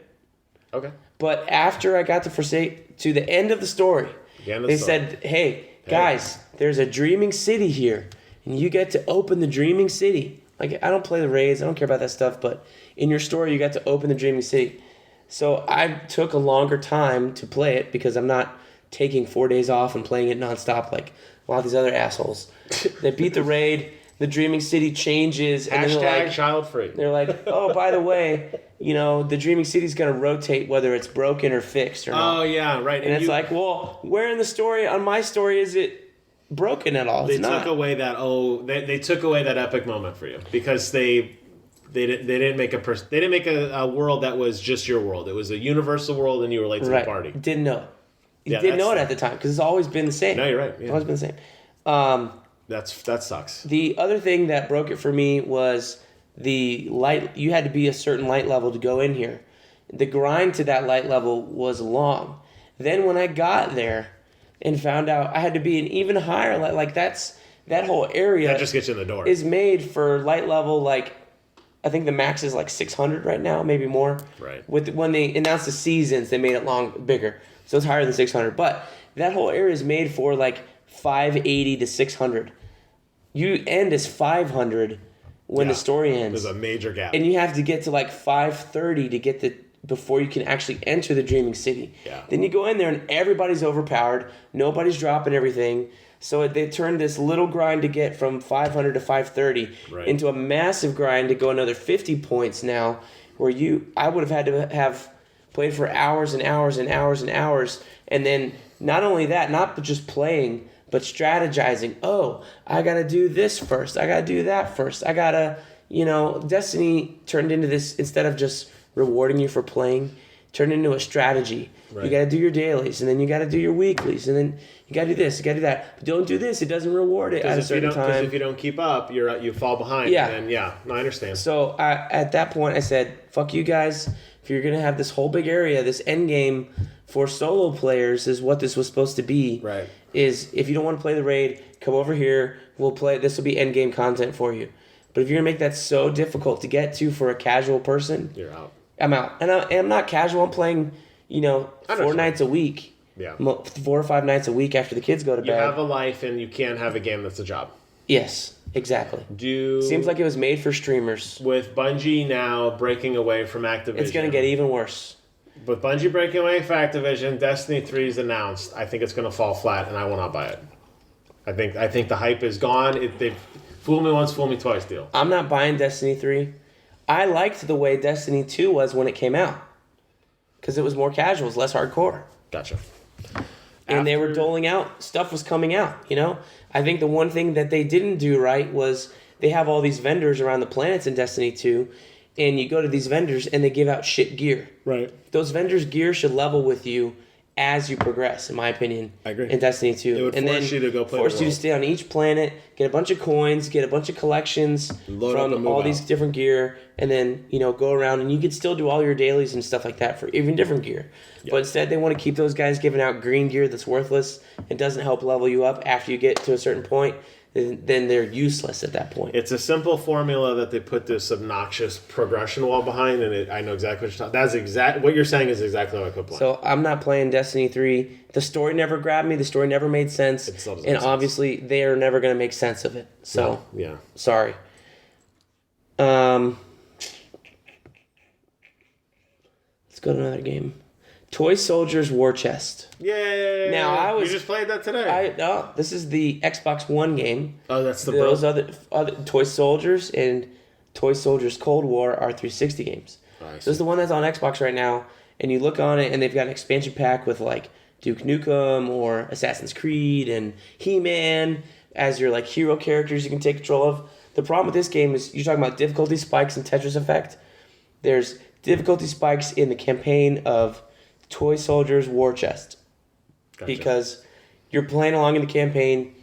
Okay. But after I got to the end of the story, they said, hey, guys, there's a dreaming city here, and you get to open the dreaming city. Like, I don't play the raids, I don't care about that stuff, but in your story, you got to open the dreaming city. So I took a longer time to play it because I'm not taking 4 days off and playing it nonstop like a lot of these other assholes. They beat the raid, the dreaming city changes, and then they're like, child free. they're like, oh, by the way, you know, the dreaming city's going to rotate whether it's broken or fixed or not. Oh, yeah, right. And it's like, well, where in the story, on my story, is it broken at all? They It's not. took away that they took away that epic moment for you because they didn't make a world that was just your world. It was a universal world, and you were late to the party. Didn't know it. Yeah, Didn't know it that's- at the time because it's always been the same. No, you're right. Yeah. It's always been the same. That sucks. The other thing that broke it for me was the light. You had to be a certain light level to go in here. The grind to that light level was long. Then when I got there and found out I had to be an even higher light, like that whole area That just gets you in the door. is made for light level, like I think the max is like 600 right now, maybe more. Right. When they announced the seasons, they made it bigger, so it's higher than 600. But that whole area is made for like 580 to 600. You end as 500 when the story ends. There's a major gap. And you have to get to like 530 to get before you can actually enter the dreaming city. Yeah. Then you go in there and everybody's overpowered. Nobody's dropping everything. So they turned this little grind to get from 500 to 530 Right. into a massive grind to go another 50 points now, where I would have had to have played for hours and hours and hours and hours, and then not only that, not just playing, but strategizing. Oh, I gotta do this first. I gotta do that first. I gotta, Destiny turned into this, instead of just rewarding you for playing, turned into a strategy. Right. You gotta do your dailies, and then you gotta do your weeklies, and then you gotta do this, you gotta do that. But don't do this; it doesn't reward it at a certain Because time. if you don't keep up, you fall behind. Yeah. And no, I understand. So at that point, I said, "Fuck you guys! If you're gonna have this whole big area, this end game for solo players is what this was supposed to be. Right. Is if you don't want to play the raid, come over here. We'll play. This will be end game content for you. But if you're gonna make that so difficult to get to for a casual person, You're out. I'm out. And I'm not casual. I'm playing, 4 nights a week. Yeah. 4 or 5 nights a week after the kids go to You bed. have a life, and you can't have a game that's a job. Yes, exactly. Do Seems like it was made for streamers. with Bungie now breaking away from Activision. It's going to get even worse. With Bungie breaking away from Activision, Destiny 3 is announced. I think it's going to fall flat, and I will not buy it. I think the hype is gone. They've fool me once, fool me twice deal. I'm not buying Destiny 3. I liked the way Destiny 2 was when it came out. Because it was more casual, it was less hardcore. Gotcha. And they were doling out, stuff was coming out, you know? I think the one thing that they didn't do right was they have all these vendors around the planets in Destiny 2, and you go to these vendors and they give out shit gear. Right. Those vendors' gear should level with you as you progress, in my opinion. I agree. In Destiny 2. It would force you to go play the force you to world. stay on each planet, get a bunch of coins, get a bunch of collections Load up and from move all out. these different gear, and then, you know, go around and you could still do all your dailies and stuff like that for even different gear. But instead they want to keep those guys giving out green gear that's worthless and doesn't help level you up after you get to a certain point. Then they're useless at that point. It's a simple formula that they put this obnoxious progression wall behind, and I know exactly what you're talking. What you're saying is exactly what I could play. So I'm not playing Destiny 3. The story never grabbed me. The story never made sense. It still doesn't And make sense. obviously they are never going to make sense of it. So yeah. sorry. Let's go to another game. Toy Soldiers War Chest. Yay! Now, I was- You just played that today. This is the Xbox One game. Oh, that's the Those bro. other Toy Soldiers and Toy Soldiers Cold War are 360 games. I So see. this is the one that's on Xbox right now, and you look on it, and they've got an expansion pack with like Duke Nukem or Assassin's Creed and He-Man as your like hero characters you can take control of. The problem with this game is you're talking about difficulty spikes and Tetris Effect. There's difficulty spikes in the campaign of Toy Soldiers War Chest. Gotcha. Because you're playing along in the campaign.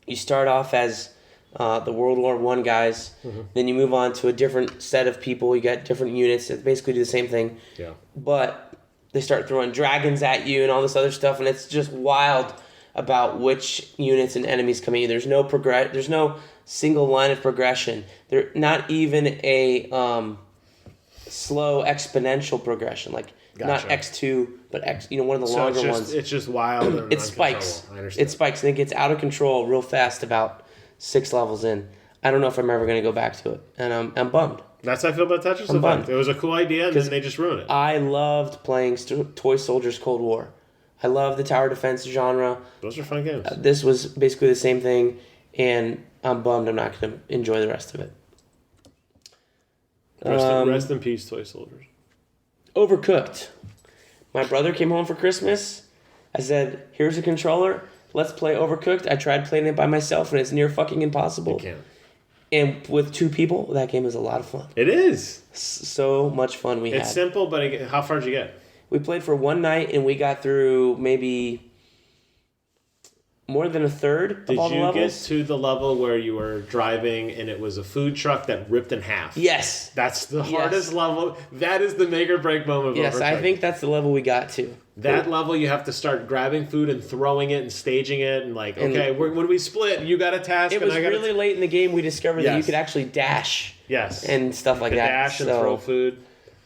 You start off as the World War I guys. Mm-hmm. Then you move on to a different set of people. You got different units that basically do the same thing. Yeah. But they start throwing dragons at you and all this other stuff, and it's just wild about which units and enemies come at you. There's no There's no single line of progression. There not even a slow exponential progression, like Gotcha. not X2, but X. You know, one of the So longer it's just, ones. it's just wild. And It spikes. uncontrollable. I understand. It spikes and it gets out of control real fast about 6 levels in. I don't know if I'm ever going to go back to it, and I'm bummed. That's how I feel about Tetris I'm Effect. bummed. It was a cool idea, and then they just ruined it. I loved playing Toy Soldiers Cold War. I love the tower defense genre. Those are fun games. This was basically the same thing, and I'm bummed I'm not going to enjoy the rest of it. Rest in peace, Toy Soldiers. Overcooked. My brother came home for Christmas. I said, here's a controller. Let's play Overcooked. I tried playing it by myself, and it's near fucking impossible. You can't. And with 2 people, that game is a lot of fun. It is. So much fun we It's had. simple, but how far did you get? We played for one night, and we got through maybe more than a third of Did all the you get levels. to the level where you were driving and it was a food truck that ripped in half? Yes. That's the hardest level. That is the make or break moment of Yes, I Overcooked. think that's the level we got to. That level, you have to start grabbing food and throwing it and staging it and like, okay, when we split, you got a task It and was I got really late in the game we discovered that you Yes. could actually dash Yes. and stuff like the that. dash and So, throw food.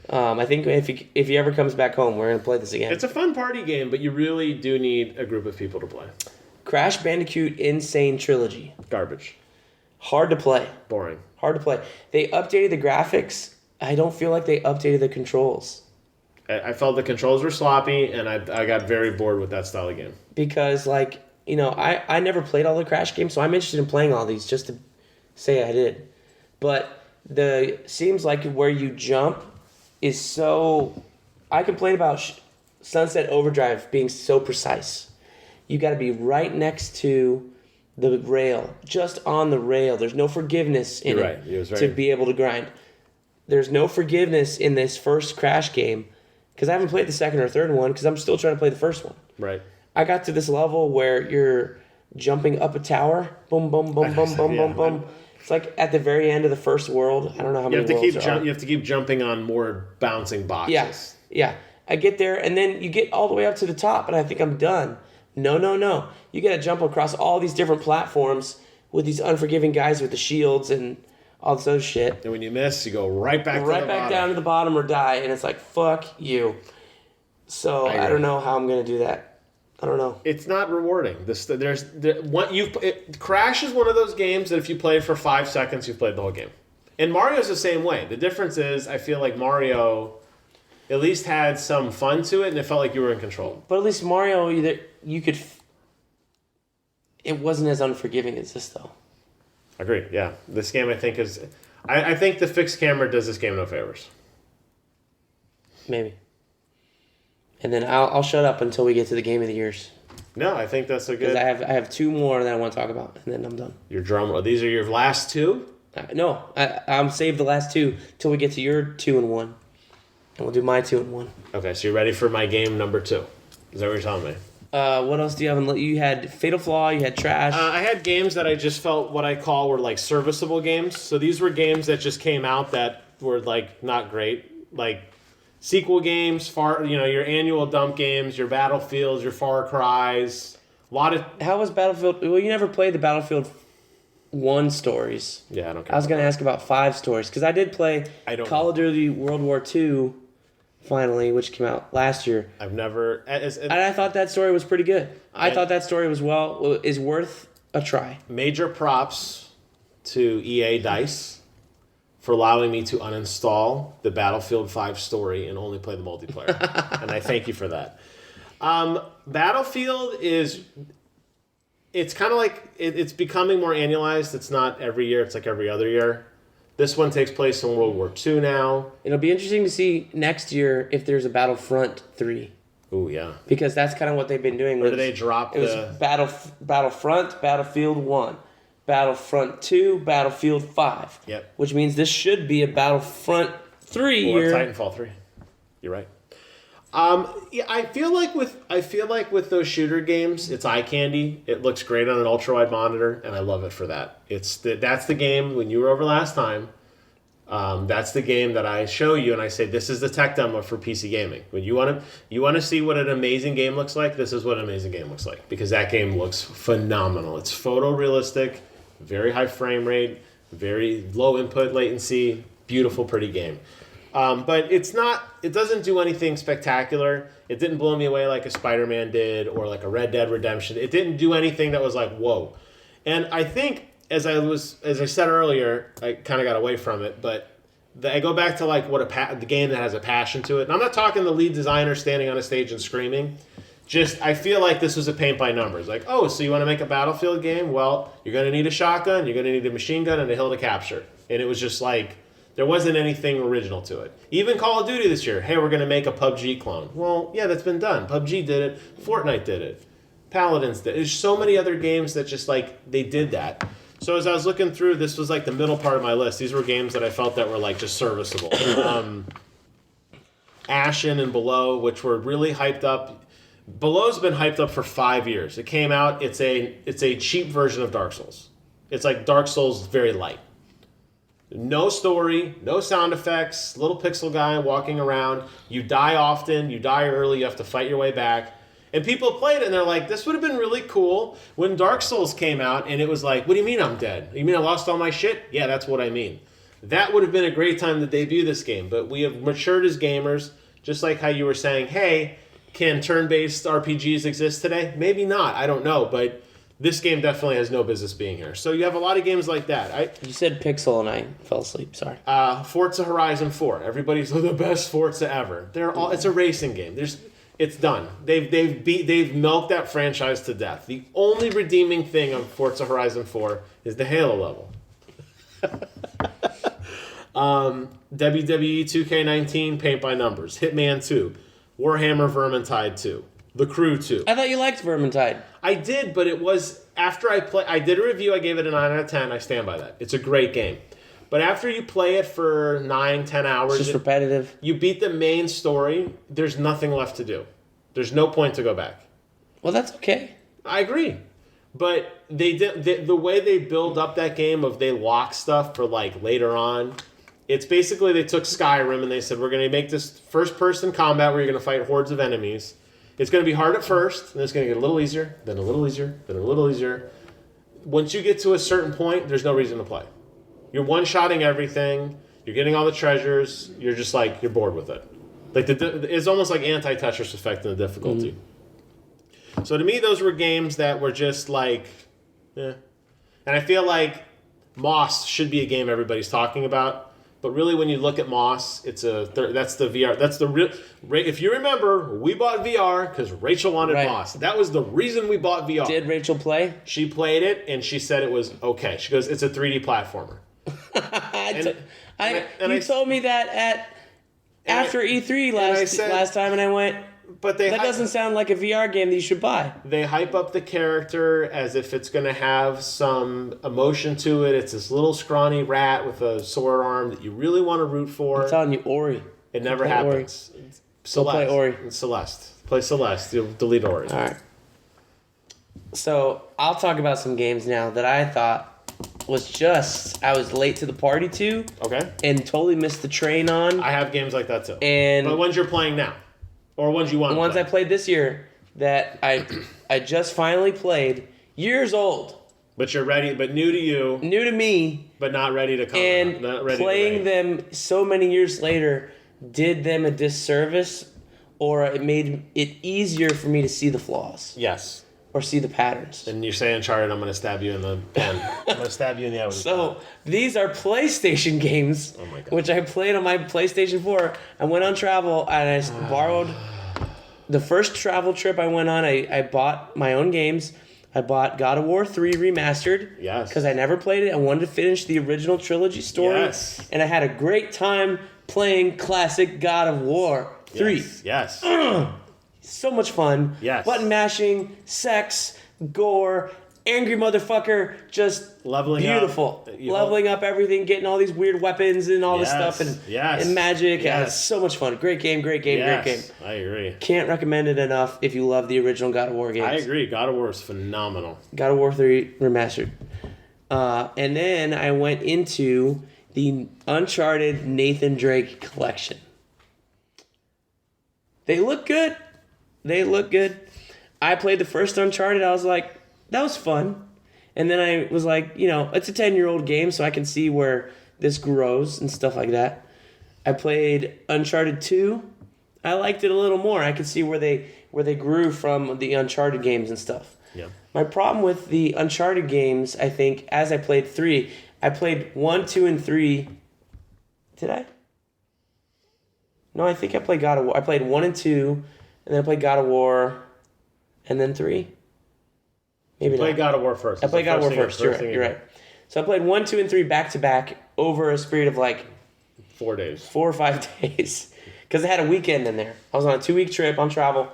I think if he ever comes back home, we're going to play this again. It's a fun party game, but you really do need a group of people to play. Crash Bandicoot Insane Trilogy. Garbage. Hard to play. Boring. Hard to play. They updated the graphics. I don't feel like they updated the controls. I felt the controls were sloppy, and I got very bored with that style of game. Because, like, you know, I never played all the Crash games, so I'm interested in playing all these just to say I did. But seems like where you jump is so... I complain about Sunset Overdrive being so precise. You got to be right next to the rail, just on the rail. There's no forgiveness in You're it right. It was to very- be able to grind. There's no forgiveness in this first Crash game because I haven't played the second or third one because I'm still trying to play the first one. Right. I got to this level where you're jumping up a tower. Boom, boom, boom, boom, boom, Yeah. boom, boom. It's like at the very end of the first world. I don't know how You many have to worlds keep there are. you have to keep jumping on more bouncing boxes. Yeah, yeah. I get there, and then you get all the way up to the top, and I think I'm done. No. You got to jump across all these different platforms with these unforgiving guys with the shields and all this other shit. And when you miss, you go right back Right to the back bottom. down to the bottom or die, and it's like, fuck you. So I agree. don't know how I'm going to do that. I don't know. It's not rewarding. Crash is one of those games that if you play it for 5 seconds, you've played the whole game. And Mario's the same way. The difference is, I feel like Mario at least had some fun to it, and it felt like you were in control. But at least Mario, you could. It wasn't as unforgiving as this, though. Agreed. Yeah, this game I think is. I think the fixed camera does this game no favors. Maybe. And then I'll shut up until we get to the game of the years. No, I think that's a good. Because I have 2 more that I want to talk about, and then I'm done. Your drum roll. These are your last 2? No, I'm saved the last 2 till we get to your 2 and 1, and we'll do my 2 and 1. Okay, so you're ready for my game number 2. Is that what you're telling me? What else do you have? You had Fatal Flaw, you had Trash. I had games that I just felt what I call were like serviceable games. So these were games that just came out that were like not great, like sequel games, your annual dump games, your Battlefields, your Far Cries. A lot of. How was Battlefield? Well, you never played the Battlefield 1 stories. Yeah, I don't care. I was going to ask about 5 stories because I did play Call of Duty World War II. Finally, which came out last year. I've never. And I thought that story was pretty good. I thought that story was is worth a try. Major props to EA DICE for allowing me to uninstall the Battlefield 5 story and only play the multiplayer. And I thank you for that. Battlefield is. It's kind of like it's becoming more annualized. It's not every year. It's like every other year. This one takes place in World War II now. It'll be interesting to see next year if there's a Battlefront 3. Ooh, yeah. Because that's kind of what they've been doing. Where do they drop It was Battlefront, Battlefield 1, Battlefront 2, Battlefield 5. Yep. Which means this should be a Battlefront 3 Or year. Titanfall 3. You're right. Yeah, I feel like with those shooter games, it's eye candy. It looks great on an ultra wide monitor, and I love it for that. That's the game when you were over last time. That's the game that I show you, and I say this is the tech demo for PC gaming. When you want to see what an amazing game looks like, this is what an amazing game looks like because that game looks phenomenal. It's photorealistic, very high frame rate, very low input latency, beautiful, pretty game. But it doesn't do anything spectacular. It didn't blow me away like a Spider-Man did or like a Red Dead Redemption. It didn't do anything that was like, whoa. And I think, as I said earlier, I kind of got away from it, but I go back to like the game that has a passion to it. And I'm not talking the lead designer standing on a stage and screaming. Just, I feel like this was a paint by numbers. Like, oh, so you want to make a Battlefield game? Well, you're going to need a shotgun, you're going to need a machine gun, and a hill to capture. And it was just like, there wasn't anything original to it. Even Call of Duty this year, hey, we're going to make a PUBG clone. Well, yeah, that's been done. PUBG did it. Fortnite did it. Paladins did it. There's so many other games that just, like, they did that. So as I was looking through, this was, like, the middle part of my list. These were games that I felt that were, like, just serviceable. Ashen and Below, which were really hyped up. Below's been hyped up for 5 years. It came out. It's a cheap version of Dark Souls. It's like Dark Souls very light. No story, no sound effects, little pixel guy walking around. You die often, you die early, you have to fight your way back. And people played it and they're like, this would have been really cool when Dark Souls came out and it was like, what do you mean I'm dead? You mean I lost all my shit? Yeah, that's what I mean. That would have been a great time to debut this game, but we have matured as gamers, just like how you were saying, hey, can turn-based RPGs exist today? Maybe not, I don't know, but this game definitely has no business being here. So you have a lot of games like that. You said Pixel and I fell asleep. Sorry. Forza Horizon 4. Everybody's the best Forza ever. It's a racing game. It's done. They've milked that franchise to death. The only redeeming thing of Forza Horizon 4 is the Halo level. WWE 2K19 paint by numbers. Hitman 2. Warhammer Vermintide 2. The Crew 2. I thought you liked Vermintide. I did, but it was after I did a review, I gave it a 9 out of 10. I stand by that. It's a great game. But after you play it for 9-10 hours, it's just repetitive. You beat the main story, there's nothing left to do. There's no point to go back. Well, that's okay. I agree. But the way they build up that game of they lock stuff for like later on, it's basically they took Skyrim and they said, we're going to make this first-person combat where you're going to fight hordes of enemies. It's going to be hard at first, and it's going to get a little easier, then a little easier, then a little easier. Once you get to a certain point, there's no reason to play. You're one-shotting everything. You're getting all the treasures. You're just like, you're bored with it. Like it's almost like anti-Tetris effect in the difficulty. So to me, those were games that were just like, eh. And I feel like Moss should be a game everybody's talking about. But really, when you look at Moss, that's the VR. That's the real. If you remember, we bought VR because Rachel wanted Right. Moss. That was the reason we bought VR. Did Rachel play? She played it and she said it was okay. She goes, "It's a 3D platformer." You told me that after E3 last time, and I went, But that doesn't sound like a VR game that you should buy. They hype up the character as if it's going to have some emotion to it. It's this little scrawny rat with a sword arm that you really want to root for. I'm telling you, Ori. It never Play Ori. happens. Celeste. play Ori. Celeste. Play Celeste. You'll delete Ori. All right. So I'll talk about some games now that I thought I was late to the party to Okay. and totally missed the train on. I have games like that too. And but ones you're playing now, or ones you want. the to ones play. I played this year that I just finally played, years old, But you're ready. But new to you. new to me, But not ready to come. and Not ready playing to them so many years later did them a disservice, or it made it easier for me to see the flaws Yes. or see the patterns. And you say Uncharted, I'm going to stab you in the pen. I'm going to stab you in the eye with a So these are PlayStation games, Oh my God. which I played on my PlayStation 4. I went on travel and I borrowed the first travel trip I went on. I bought my own games. I bought God of War 3 Remastered. Yes. Because I never played it. I wanted to finish the original trilogy story. Yes. And I had a great time playing classic God of War 3. Yes. So much fun. Yes. Button mashing, sex, gore, angry motherfucker, just Leveling beautiful. up. Leveling up everything, getting all these weird weapons and all this Yes. stuff and, Yes. and magic. Yes. It's so much fun. Great game, great game, great game. Yes. I agree. Can't recommend it enough if you love the original God of War games. I agree. God of War is phenomenal. God of War 3 Remastered. And then I went into the Uncharted Nathan Drake collection. They look good. They look good. I played the first Uncharted. I was like, that was fun. And then I was like, it's a 10-year-old game, so I can see where this grows and stuff like that. I played Uncharted 2. I liked it a little more. I could see where they grew from the Uncharted games and stuff. Yeah. My problem with the Uncharted games, I think, as I played 3, I played 1, 2, and 3. Did I? No, I think I played God of War. I played 1 and 2, and then I played God of War, and then 3. Maybe Play not. God of War first. I played God of War first. You're right. So I played 1, 2, and 3 back to back over a period of like 4 days. 4 or 5 days. Because I had a weekend in there. I was on a 2-week trip on travel.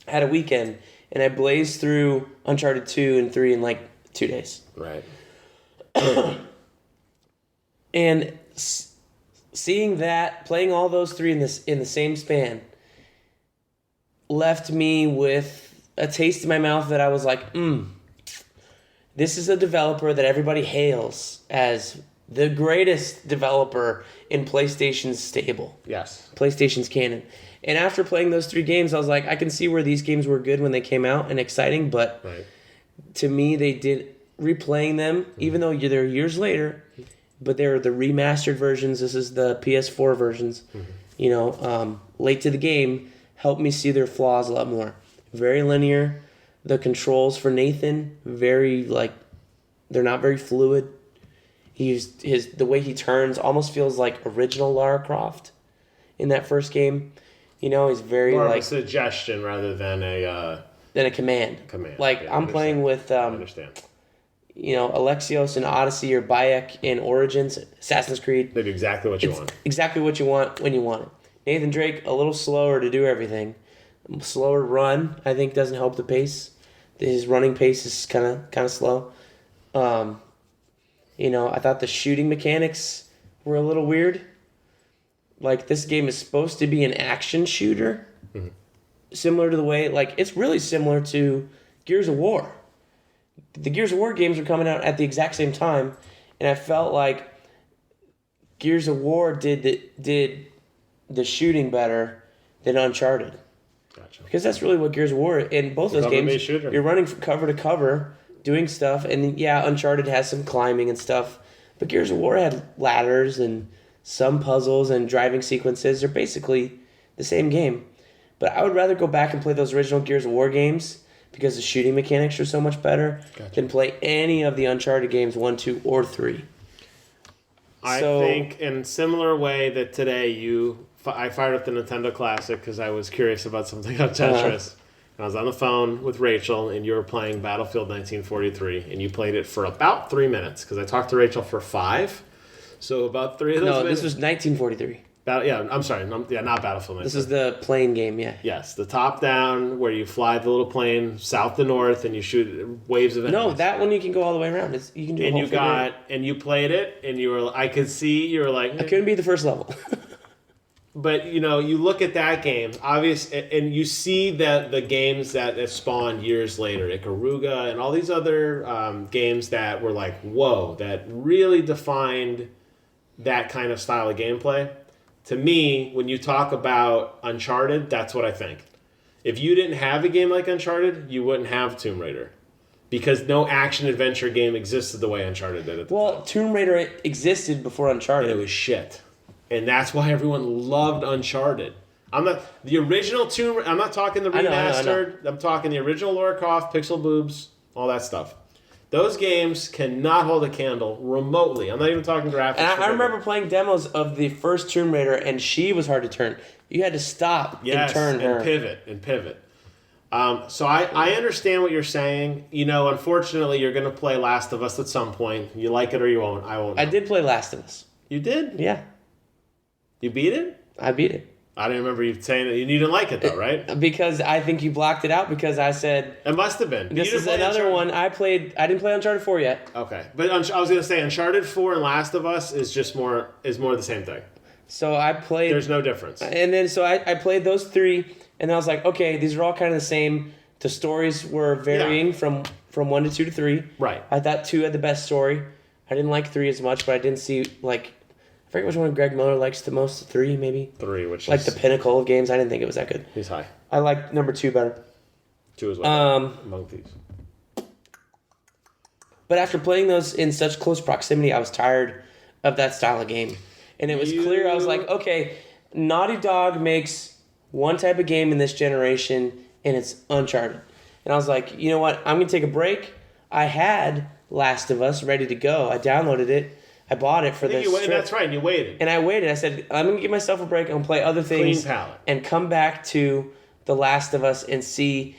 I had a weekend, and I blazed through Uncharted 2 and 3 in like 2 days. Right. And seeing that, playing all those 3 in the same span, left me with a taste in my mouth that I was like, this is a developer that everybody hails as the greatest developer in PlayStation's stable. Yes. PlayStation's canon. And after playing those 3 games, I was like, I can see where these games were good when they came out and exciting, but Right. to me, they did replaying them, even though they're years later, but they're the remastered versions. This is the PS4 versions. Late to the game, helped me see their flaws a lot more. Very linear. The controls for Nathan, they're not very fluid. The way he turns almost feels like original Lara Croft in that first game. He's very More of a suggestion rather than a than a command. command. Like Yeah, I I'm playing with I understand. Alexios in Odyssey or Bayek in Origins, Assassin's Creed. They do exactly what you It's want. exactly what you want when you want it. Nathan Drake, a little slower to do everything. Slower run, I think, doesn't help the pace. His running pace is kind of slow. I thought the shooting mechanics were a little weird. Like, this game is supposed to be an action shooter. Mm-hmm. Similar to the way, it's really similar to Gears of War. The Gears of War games were coming out at the exact same time, and I felt like Gears of War did the shooting better than Uncharted. Gotcha. Because that's really what Gears of War, in both those games, cover-based shooter. you're running from cover to cover, doing stuff, and yeah, Uncharted has some climbing and stuff, but Gears of War had ladders and some puzzles and driving sequences. They're basically the same game. But I would rather go back and play those original Gears of War games because the shooting mechanics are so much better than play any of the Uncharted games 1, 2, or 3. I think in similar way that today I fired up the Nintendo Classic because I was curious about something on Tetris. And I was on the phone with Rachel, and you were playing Battlefield 1943, and you played it for about 3 minutes because I talked to Rachel for 5. So about 3 of those minutes. No, this was 1943. I'm sorry. Not Battlefield. This is the plane game, yeah. Yes, the top down where you fly the little plane south to north and you shoot waves of enemies. No, that one you can go all the way around. You can do. And you played it, and you were. I could see you were like. I couldn't beat the first level. But you look at that game, and you see that the games that spawned years later, Ikaruga and all these other games that were like, whoa, that really defined that kind of style of gameplay. To me, when you talk about Uncharted, that's what I think. If you didn't have a game like Uncharted, you wouldn't have Tomb Raider. Because no action-adventure game existed the way Uncharted did at the time. Tomb Raider existed before Uncharted. And it was shit. And that's why everyone loved Uncharted. I'm not talking the remastered. I know. I'm talking the original Lara Croft, Pixel Boobs, all that stuff. Those games cannot hold a candle remotely. I'm not even talking graphics. And I remember playing demos of the first Tomb Raider, and she was hard to turn. You had to stop and turn her. And pivot. So I understand what you're saying. Unfortunately, you're going to play Last of Us at some point. You like it or you won't. I won't know. I did play Last of Us. You did? Yeah. You beat it? I beat it. I didn't remember you saying it. You didn't like it, though, right? Because I think you blocked it out because I said... It must have been. This is another one. I didn't play Uncharted 4 yet. Okay. But I was going to say Uncharted 4 and Last of Us is more the same thing. So I played... There's no difference. And then so I played those 3, and I was like, okay, these are all kind of the same. The stories were varying from 1 to 2 to 3. Right. I thought 2 had the best story. I didn't like 3 as much, but I didn't see, I forget which one Greg Miller likes the most. 3, maybe? 3, which is... the pinnacle of games. I didn't think it was that good. He's high. I like number 2 better. 2 as well. Among these. But after playing those in such close proximity, I was tired of that style of game. And it was clear, I was like, okay, Naughty Dog makes one type of game in this generation, and it's Uncharted. And I was like, you know what? I'm going to take a break. I had Last of Us ready to go. I downloaded it. I bought it for this trip. That's right, and you waited. And I waited. I said, I'm going to give myself a break. I'm going to play other things. Clean palette. And come back to The Last of Us and see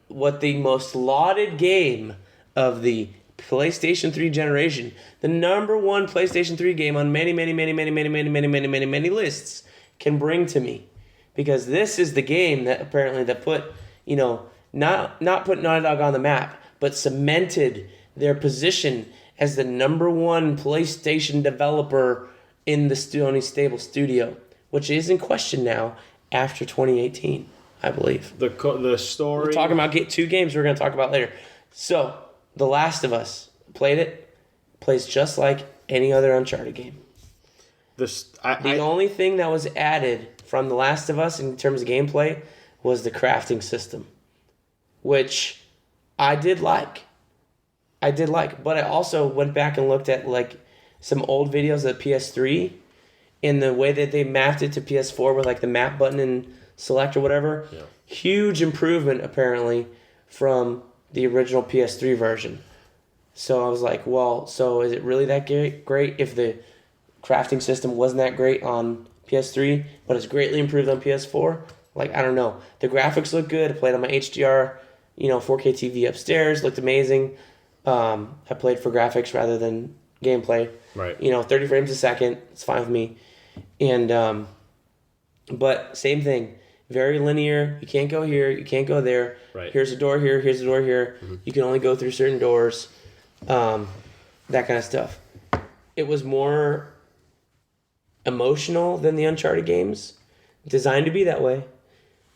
what the most lauded game of the PlayStation 3 generation, the number one PlayStation 3 game on many lists, can bring to me. Because this is the game that apparently put, not put Naughty Dog on the map, but cemented their position as the number one PlayStation developer in the Sony Stable Studio, which is in question now after 2018, I believe. The story... We're talking about 2 games we're going to talk about later. So, The Last of Us, played it, plays just like any other Uncharted game. The only thing that was added from The Last of Us in terms of gameplay was the crafting system, which I did like. But I also went back and looked at some old videos of PS3 in the way that they mapped it to PS4 with the map button and select or whatever. Yeah. Huge improvement apparently from the original PS3 version. So I was like, well, so is it really that great if the crafting system wasn't that great on PS3, but it's greatly improved on PS4? I don't know. The graphics look good. I played on my HDR, 4K TV upstairs. Looked amazing. I played for graphics rather than gameplay. Right. 30 frames a second. It's fine with me. And, but same thing. Very linear. You can't go here. You can't go there. Right. Here's a door here. Here's a door here. Mm-hmm. You can only go through certain doors. That kind of stuff. It was more emotional than the Uncharted games. Designed to be that way.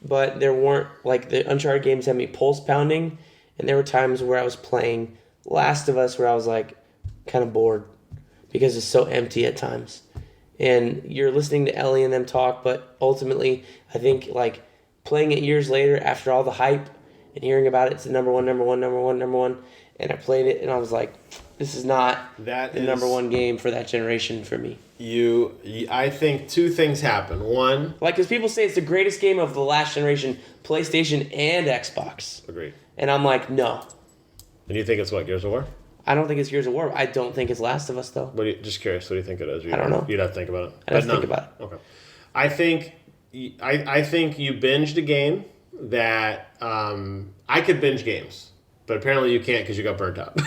But there weren't, the Uncharted games had me pulse pounding. And there were times where I was playing Last of Us where I was kind of bored because it's so empty at times. And you're listening to Ellie and them talk, but ultimately I think playing it years later after all the hype and hearing about it, it's the number one. And I played it and I was like, this is not the number one game for that generation for me. I think two things happen. One, Like, because people say it's the greatest game of the last generation, PlayStation and Xbox. agreed. And I'm like, no. And you think it's what, Gears of War? I don't think it's Gears of War. I don't think it's Last of Us, though. What do you, just curious, what do you think it is? I don't know. You'd have to think about it. I'd have to But think none. about it. Okay. I think you binged a game that I could binge games. But apparently you can't because you got burnt out.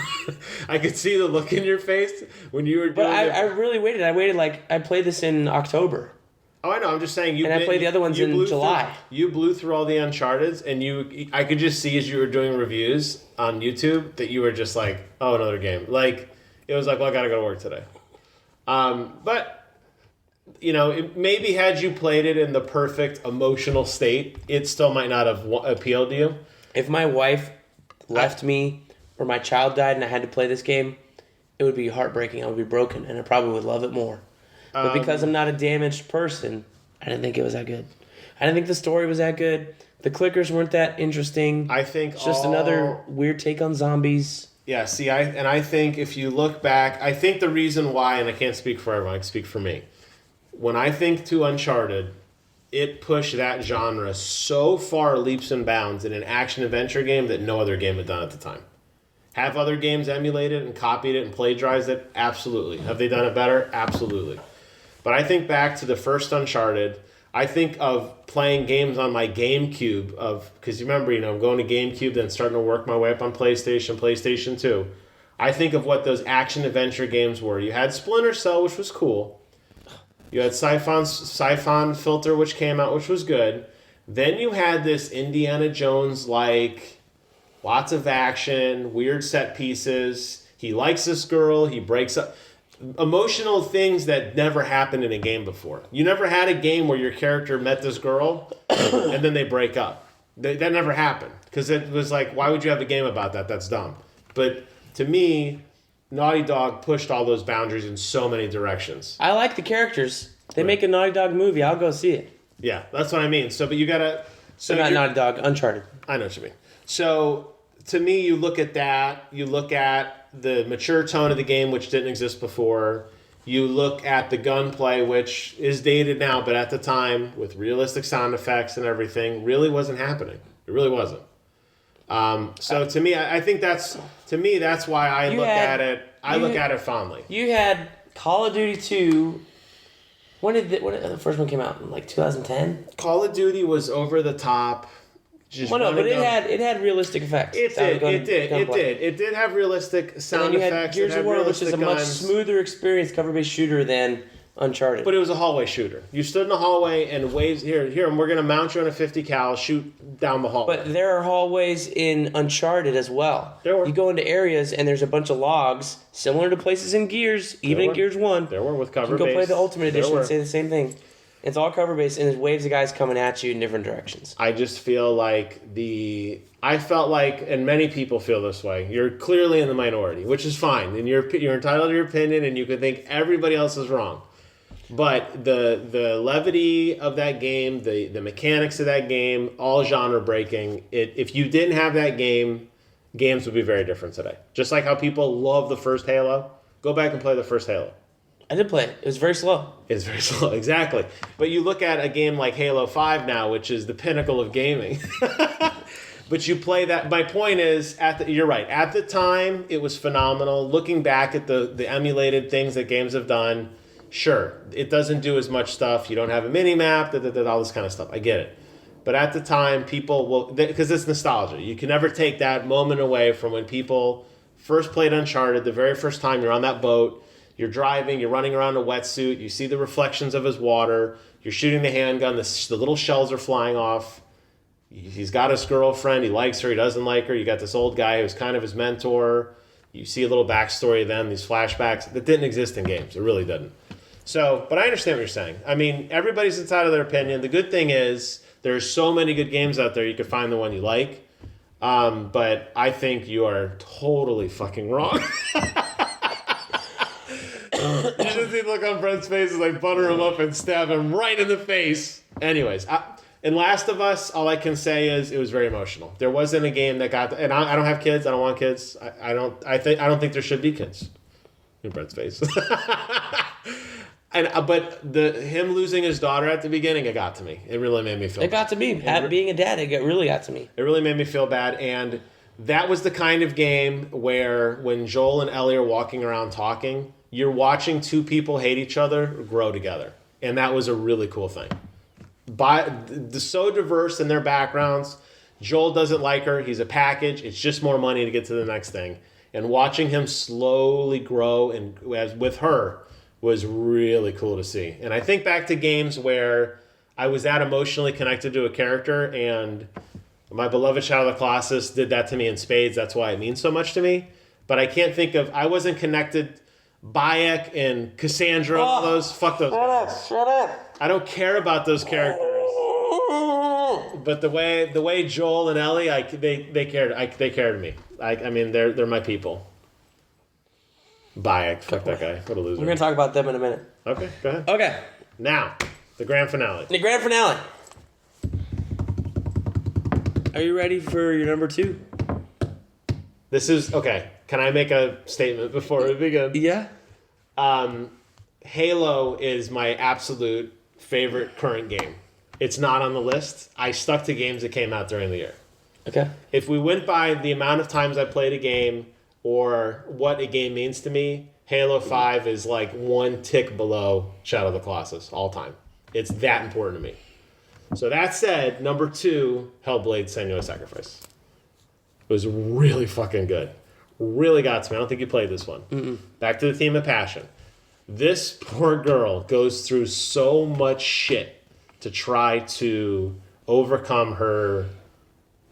I could see the look in your face when you were doing But it. I really waited. I played this in October. Oh, I know. I'm just saying you. And I played the other ones in blew July. You blew through all the Uncharted's, and I could just see as you were doing reviews on YouTube that you were just like, "Oh, another game." Like it was like, "Well, I gotta go to work today." But maybe had you played it in the perfect emotional state, it still might not have appealed to you. If my wife left me or my child died and I had to play this game, it would be heartbreaking. I would be broken, and I probably would love it more. But because I'm not a damaged person, I didn't think it was that good. I didn't think the story was that good. The clickers weren't that interesting. I think it's just another weird take on zombies. Yeah, see, I think if you look back, I think the reason why, and I can't speak for everyone, I can speak for me. When I think to Uncharted, it pushed that genre so far leaps and bounds in an action-adventure game that no other game had done at the time. Have other games emulated and copied it and plagiarized it? Absolutely. Have they done it better? Absolutely. But I think back to the first Uncharted. I think of playing games on my GameCube because you remember, I'm going to GameCube, then starting to work my way up on PlayStation 2. I think of what those action-adventure games were. You had Splinter Cell, which was cool. You had Siphon Filter, which came out, which was good. Then you had this Indiana Jones-like, lots of action, weird set pieces. He likes this girl. He breaks up. Emotional things that never happened in a game before. You never had a game where your character met this girl and then they break up. That never happened. Because it was like, why would you have a game about that? That's dumb. But to me, Naughty Dog pushed all those boundaries in so many directions. I like the characters. They make a Naughty Dog movie. I'll go see it. Yeah, that's what I mean. So, but you gotta. So not Naughty Dog, Uncharted. I know what you mean. So, to me, you look at that. You look at the mature tone of the game, which didn't exist before. You look at the gunplay, which is dated now, but at the time, with realistic sound effects and everything, really wasn't happening. It really wasn't. So to me, I think that's why I look at it fondly. You had Call of Duty 2. When did the first one came out? In like 2010? Call of Duty was over the top. Well, no, but it had realistic effects. It did have realistic sound and then you effects. Had Gears of War, which is a much smoother experience, cover-based shooter than Uncharted. But it was a hallway shooter. You stood in the hallway and waves here, and we're gonna mount you on a 50 cal, shoot down the hallway. But there are hallways in Uncharted as well. There were. You go into areas and there's a bunch of logs, similar to places in Gears, even in Gears 1. There were with cover You can base. go play the Ultimate Edition and say the same thing. It's all cover-based, and there's waves of guys coming at you in different directions. I just feel like I felt like, and many people feel this way, you're clearly in the minority, which is fine, and you're entitled to your opinion, and you can think everybody else is wrong. But the levity of that game, the mechanics of that game, all genre breaking. If you didn't have that game, games would be very different today. Just like how people love the first Halo, go back and play the first Halo. I did play it. It was very slow. It's very slow, exactly. But you look at a game like Halo 5 now, which is the pinnacle of gaming. But you play that. My point is, you're right. At the time, it was phenomenal. Looking back at the emulated things that games have done, sure, it doesn't do as much stuff. You don't have a mini-map, all this kind of stuff. I get it. But at the time, people will, because it's nostalgia. You can never take that moment away from when people first played Uncharted, the very first time you're on that boat. You're driving, you're running around in a wetsuit, you see the reflections of his water, you're shooting the handgun, the little shells are flying off. He's got his girlfriend, he likes her, he doesn't like her. You got this old guy who's kind of his mentor. You see a little backstory of them, these flashbacks that didn't exist in games. It really didn't. So, but I understand what you're saying. I mean, everybody's entitled to their opinion. The good thing is there's so many good games out there, you can find the one you like. But I think you are totally fucking wrong. You should see the look on Brent's face as I butter him up and stab him right in the face. Anyways, in Last of Us, all I can say is it was very emotional. There wasn't a game that got, and I don't have kids. I don't want kids. I don't think there should be kids. In Brent's face. And but him losing his daughter at the beginning, it got to me. It really made me feel. It got to me. Being a dad, really got to me. It really made me feel bad, and that was the kind of game where when Joel and Ellie are walking around talking, you're watching two people hate each other grow together, and that was a really cool thing. So diverse in their backgrounds. Joel doesn't like her. He's a package. It's just more money to get to the next thing. And watching him slowly grow and with her was really cool to see. And I think back to games where I was that emotionally connected to a character, and my beloved Shadow of the Colossus did that to me in spades. That's why it means so much to me. But I can't think of... I wasn't connected... Bayek and Cassandra, all those... Fuck those guys. Shut up. I don't care about those characters. But the way Joel and Ellie, they cared me. I mean, they're my people. Bayek, fuck that guy. What a loser. We're going to talk about them in a minute. Okay, go ahead. Okay. Now, the grand finale. The grand finale. Are you ready for your number 2? This is... Okay, can I make a statement before we begin? Yeah. Halo is my absolute favorite current game. It's not on the list. I stuck to games that came out during the year. Okay. If we went by the amount of times I played a game or what a game means to me, Halo 5 is like one tick below Shadow of the Colossus all time. It's that important to me. So that said, number 2, Hellblade: Senua's Sacrifice. It was really fucking good. Really got to me. I don't think you played this one. Mm-mm. Back to the theme of passion. This poor girl goes through so much shit to try to overcome her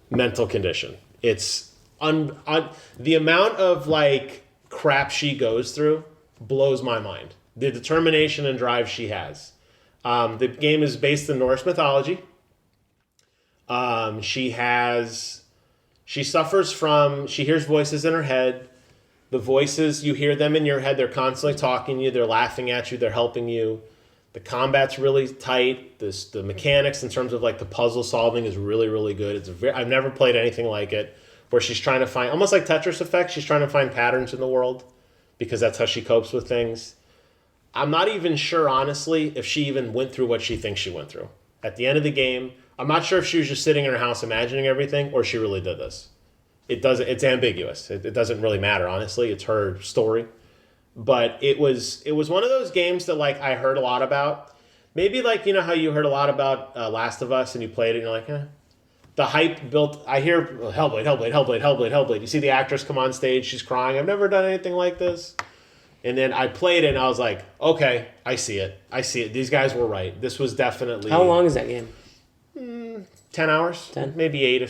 mental condition. It's the amount of like crap she goes through blows my mind. The determination and drive she has. The game is based in Norse mythology. She suffers from, she hears voices in her head. The voices, you hear them in your head. They're constantly talking to you. They're laughing at you. They're helping you. The combat's really tight. The mechanics in terms of like the puzzle solving is really, really good. I've never played anything like it, where she's trying to find, almost like Tetris Effect, she's trying to find patterns in the world because that's how she copes with things. I'm not even sure, honestly, if she even went through what she thinks she went through. At the end of the game, I'm not sure if she was just sitting in her house imagining everything or she really did this. It's ambiguous. It doesn't really matter, honestly. It's her story. But it was one of those games that like I heard a lot about. Maybe like, you know how you heard a lot about Last of Us and you played it and you're like, eh. The hype built, I hear Hellblade. You see the actress come on stage, she's crying. I've never done anything like this. And then I played it and I was like, okay, I see it. These guys were right. This was definitely... How long is that game? 10 hours. 10? Maybe 8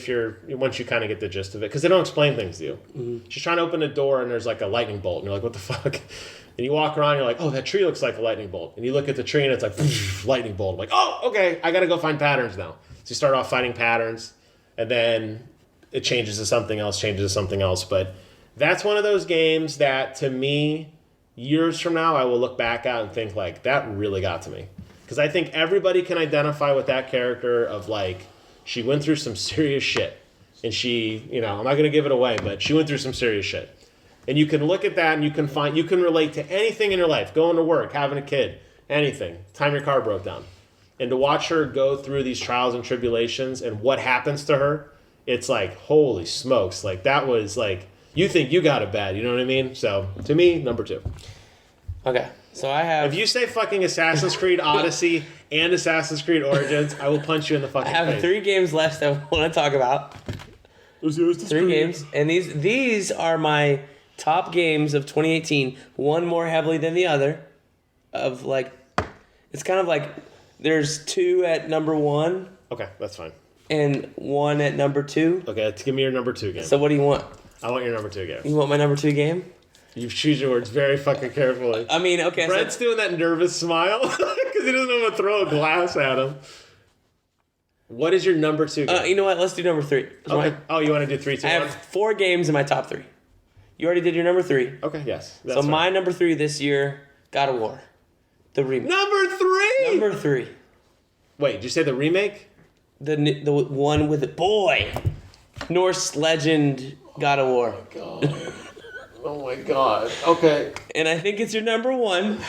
once you kind of get the gist of it. Because they don't explain things to you. Mm-hmm. She's trying to open a door and there's like a lightning bolt. And you're like, what the fuck? And you walk around and you're like, oh, that tree looks like a lightning bolt. And you look at the tree and it's like, lightning bolt. I'm like, oh, okay, I got to go find patterns now. So you start off finding patterns. And then it changes to something else. But that's one of those games that, to me, years from now, I will look back at and think, like, that really got to me. Because I think everybody can identify with that character of, like, she went through some serious shit. And she, you know, I'm not going to give it away, but she went through some serious shit. And you can look at that and you can relate to anything in your life. Going to work, having a kid, anything. Time your car broke down. And to watch her go through these trials and tribulations and what happens to her, it's like, holy smokes. Like, that was like, you think you got it bad, you know what I mean? So, to me, number 2. Okay, so I have... If you say fucking Assassin's Creed Odyssey and Assassin's Creed Origins, I will punch you in the fucking face. I have 3 games left I want to talk about. 3 games. And these are my top games of 2018. One more heavily than the other. Of like... It's kind of like... There's 2 at number 1. Okay, that's fine. And 1 at number 2. Okay, give me your number 2 game. So what do you want? I want your number 2 game. You want my number 2 game? You choose your words very fucking carefully. I mean, okay. Brent's doing that nervous smile because he doesn't know how to throw a glass at him. What is your number 2 game? You know what? Let's do number 3. Okay. Oh, you want to do 3, 2, 1? I have 4 games in my top 3. You already did your number 3. Okay, yes. So my number 3 this year, God of War. The remake. Number 3? Number 3. Wait, did you say the remake? The one with the boy. Norse legend God of War. Oh my god. Oh my god. Okay. And I think it's your number 1.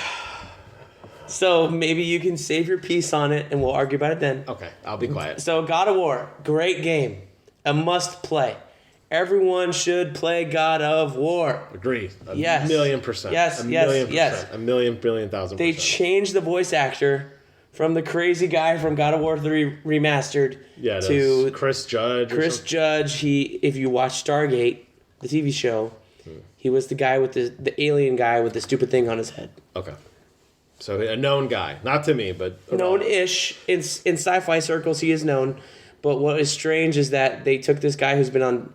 So maybe you can save your piece on it, and we'll argue about it then. Okay, I'll be quiet. So God of War, great game, a must play. Everyone should play God of War. Agree. Yes. 1,000,000%. Yes, A yes, million yes. percent. A million, billion, thousand They percent. changed the voice actor from the crazy guy from God of War 3 Remastered Yeah, to Chris Judge. or Chris something. Judge. If you watch Stargate, the TV show, he was the guy with the alien guy with the stupid thing on his head. Okay. So a known guy. Not to me, but... Known-ish. In sci-fi circles, he is known. But what is strange is that they took this guy who's been on,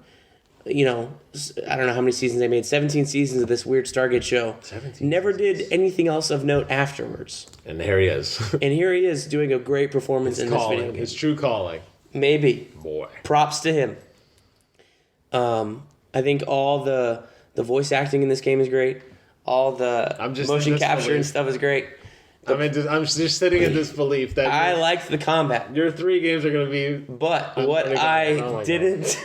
I don't know how many seasons they made. 17 seasons of this weird Stargate show. 17 Never did anything else of note afterwards. And here he is. And here he is doing a great performance in this video game. His true calling. Maybe. Boy. Props to him. I think all the voice acting in this game is great. All the I'm just motion in capture and disbelief. stuff is great. I'm just sitting in disbelief that I liked the combat. your 3 games are going to be... But what Oh my I God. didn't...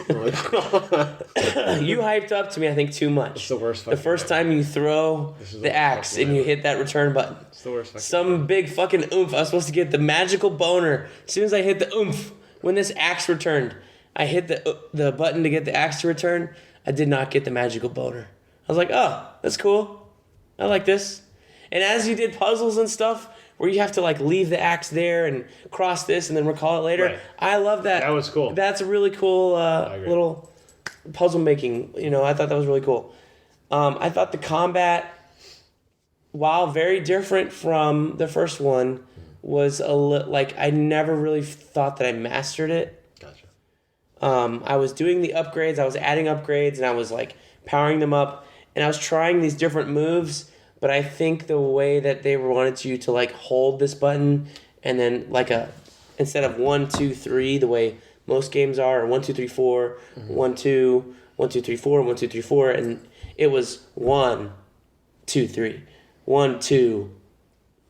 You hyped up to me, I think, too much. It's the worst The fucking first game. time you throw is the the worst axe fucking and you game. hit that return button. It's the worst fucking Some big fucking oomph. I was supposed to get the magical boner. As soon as I hit the oomph, when this axe returned, I hit the button to get the axe to return. I did not get the magical boner. I was like, oh, that's cool. I like this. And as you did puzzles and stuff, where you have to like leave the axe there and cross this and then recall it later, Right. I love that. That was cool. That's a really cool agree. little puzzle making. I thought that was really cool. I thought the combat, while very different from the first one, was like I never really thought that I mastered it. Gotcha. I was doing the upgrades, I was adding upgrades, and I was like powering them up, and I was trying these different moves, but I think the way that they wanted you to like hold this button and then like instead of 1, 2, 3, the way most games are, or 1, 2, 3, 4, 1, 2, 1, 2, 3, 4, 1, 2, 3, 4, and it was 1, 2, 3, 1, 2,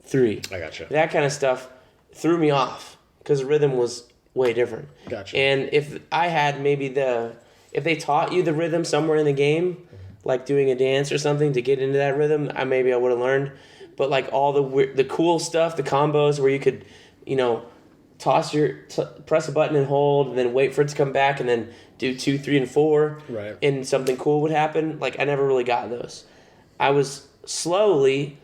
3. I gotcha. That kind of stuff threw me off because the rhythm was way different. Gotcha. And if I had if they taught you the rhythm somewhere in the game, like doing a dance or something to get into that rhythm, I would have learned. But like all the cool stuff, the combos where you could, press a button and hold, and then wait for it to come back, and then do 2, 3, and 4, Right. and something cool would happen. Like I never really got those. I was slowly,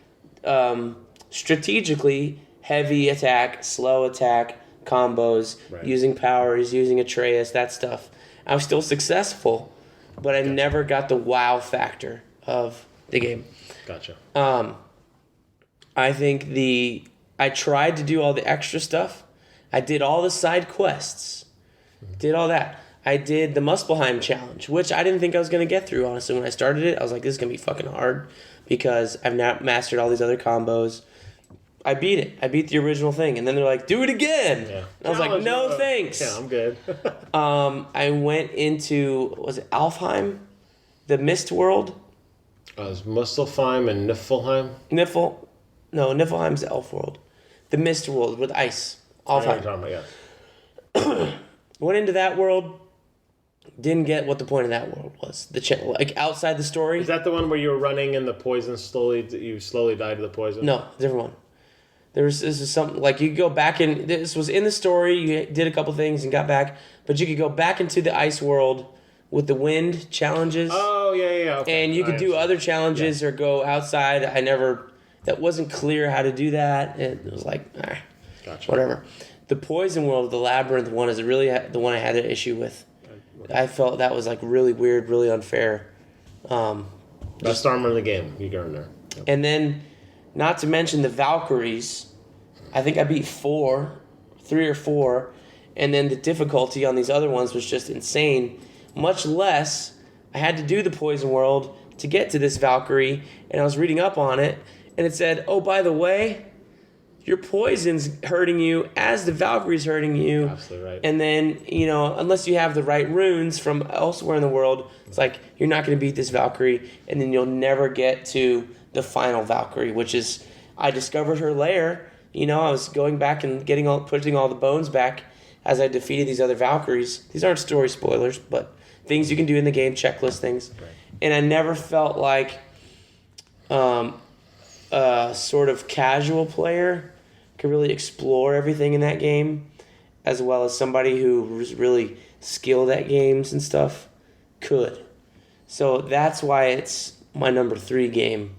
strategically heavy attack, slow attack combos, Right. using powers, using Atreus, that stuff. I was still successful, but I never got the wow factor of the game. Gotcha. I think I tried to do all the extra stuff. I did all the side quests. Did all that. I did the Muspelheim challenge, which I didn't think I was going to get through, honestly. When I started it, I was like, this is going to be fucking hard because I've now mastered all these other combos. I beat it. I beat the original thing. And then they're like, do it again. Yeah. And I was like, no thanks. Yeah, I'm good. I went into, was it Alfheim? The Mist World? It's Muspelheim and Niflheim. Niflheim's the Elf World. The Mist World with ice. I know what Alfheim. you're talking about, yeah. Went into that world. Didn't get what the point of that world was. Like outside the story. Is that the one where you were running and the poison you slowly died to the poison? No, different one. This is something like you could go back in. This was in the story. You did a couple things and got back, but you could go back into the ice world with the wind challenges, Oh, yeah. Okay. and you could I do understand. other challenges or go outside. That wasn't clear how to do that. It was like, Gotcha. whatever. The poison world, the labyrinth one, is really the one I had an issue with. I felt that was like really weird, really unfair. Best armor in the game. You go in there. Yep. And then, not to mention the Valkyries. I think I beat 3 or 4, and then the difficulty on these other ones was just insane. Much less, I had to do the Poison World to get to this Valkyrie, and I was reading up on it, and it said, oh, by the way, your poison's hurting you as the Valkyrie's hurting you. Absolutely right. And then, unless you have the right runes from elsewhere in the world, it's like, you're not going to beat this Valkyrie, and then you'll never get to the final Valkyrie, which is, I discovered her lair. I was going back and putting all the bones back as I defeated these other Valkyries. These aren't story spoilers, but things you can do in the game, checklist things. Right. And I never felt like a sort of casual player could really explore everything in that game, as well as somebody who was really skilled at games and stuff could. So that's why it's my number 3 game.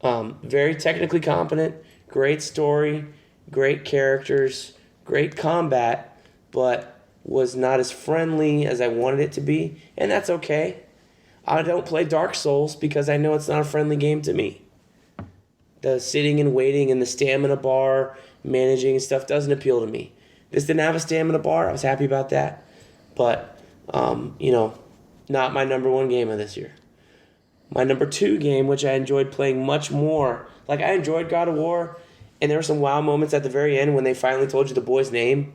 Very technically competent, great story, great characters, great combat, but was not as friendly as I wanted it to be, and that's okay. I don't play Dark Souls because I know it's not a friendly game to me. The sitting and waiting and the stamina bar, managing and stuff doesn't appeal to me. This didn't have a stamina bar. I was happy about that. But, not my number 1 game of this year. My number 2 game, which I enjoyed playing much more. Like, I enjoyed God of War, and there were some wow moments at the very end when they finally told you the boy's name.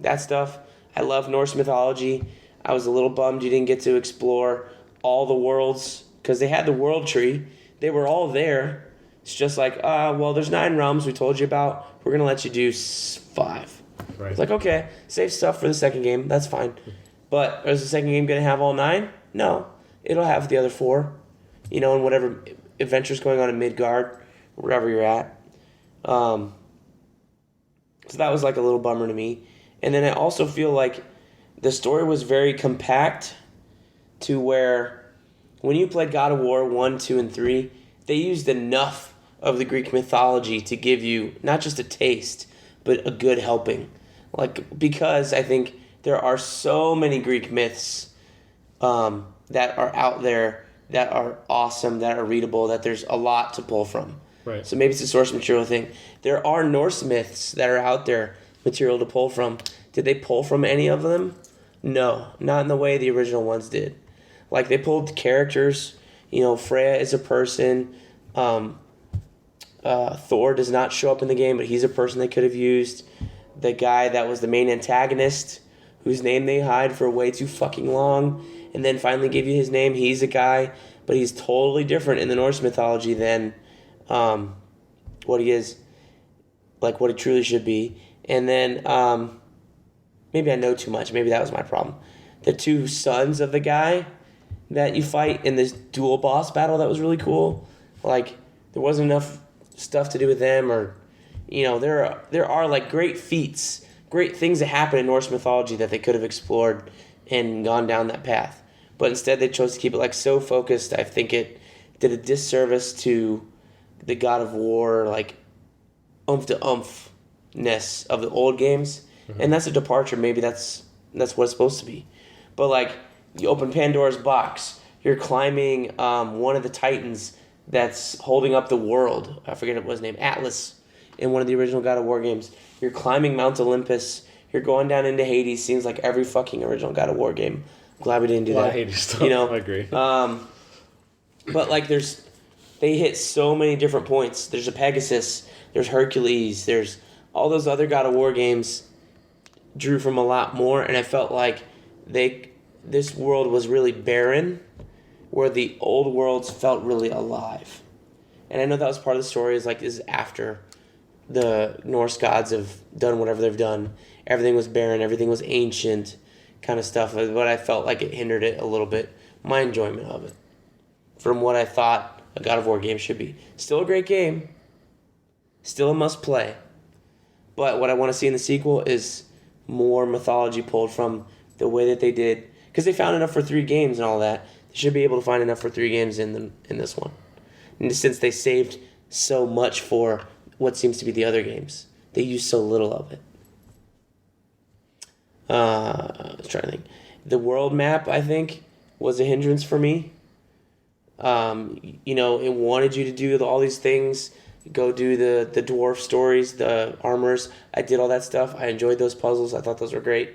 That stuff. I love Norse mythology. I was a little bummed you didn't get to explore all the worlds, because they had the world tree. They were all there. It's just like, there's 9 realms we told you about. We're going to let you do 5. Right. It's like, okay, save stuff for the second game. That's fine. But is the second game going to have all 9? No. It'll have the other 4. And whatever adventure's going on in Midgard, wherever you're at. So that was like a little bummer to me. And then I also feel like the story was very compact to where when you played God of War 1, 2, and 3, they used enough of the Greek mythology to give you not just a taste, but a good helping. Because I think there are so many Greek myths that are out there that are awesome, that are readable, that there's a lot to pull from. Right. So maybe it's a source material thing. There are Norse myths that are out there, material to pull from. Did they pull from any of them? No, not in the way the original ones did. Like, they pulled characters. Freya is a person. Thor does not show up in the game, but he's a person they could have used. The guy that was the main antagonist, whose name they hide for way too fucking long, and then finally give you his name, he's a guy, but he's totally different in the Norse mythology than what he is, like what he truly should be. And then, maybe I know too much, maybe that was my problem. The 2 sons of the guy that you fight in this dual boss battle that was really cool, like, there wasn't enough stuff to do with them, or, there are like great feats, great things that happen in Norse mythology that they could have explored and gone down that path. But instead they chose to keep it like so focused. I think it did a disservice to the God of War, like, oomph-to-oomph-ness of the old games. Mm-hmm. And that's a departure. Maybe that's what it's supposed to be. But, like, you open Pandora's box. You're climbing one of the titans that's holding up the world. I forget what his name. Atlas, in one of the original God of War games. You're climbing Mount Olympus. You're going down into Hades. Seems like every fucking original God of War game. I'm glad we didn't do that. Hades stuff. I agree. But, like, they hit so many different points. There's a Pegasus. There's Hercules. There's all those other God of War games drew from a lot more, and I felt like this world was really barren, where the old worlds felt really alive. And I know that was part of the story, is after the Norse gods have done whatever they've done. Everything was barren, everything was ancient kind of stuff, but I felt like it hindered it a little bit, my enjoyment of it, from what I thought a God of War game should be. Still a great game, still a must play, but what I want to see in the sequel is more mythology pulled from the way that they did, because they found enough for 3 games and all that. They should be able to find enough for 3 games in this one. And since they saved so much for what seems to be the other games, they used so little of it. I was trying to think. The world map, I think, was a hindrance for me. It wanted you to do all these things. Go do the dwarf stories, the armors. I did all that stuff. I enjoyed those puzzles. I thought those were great.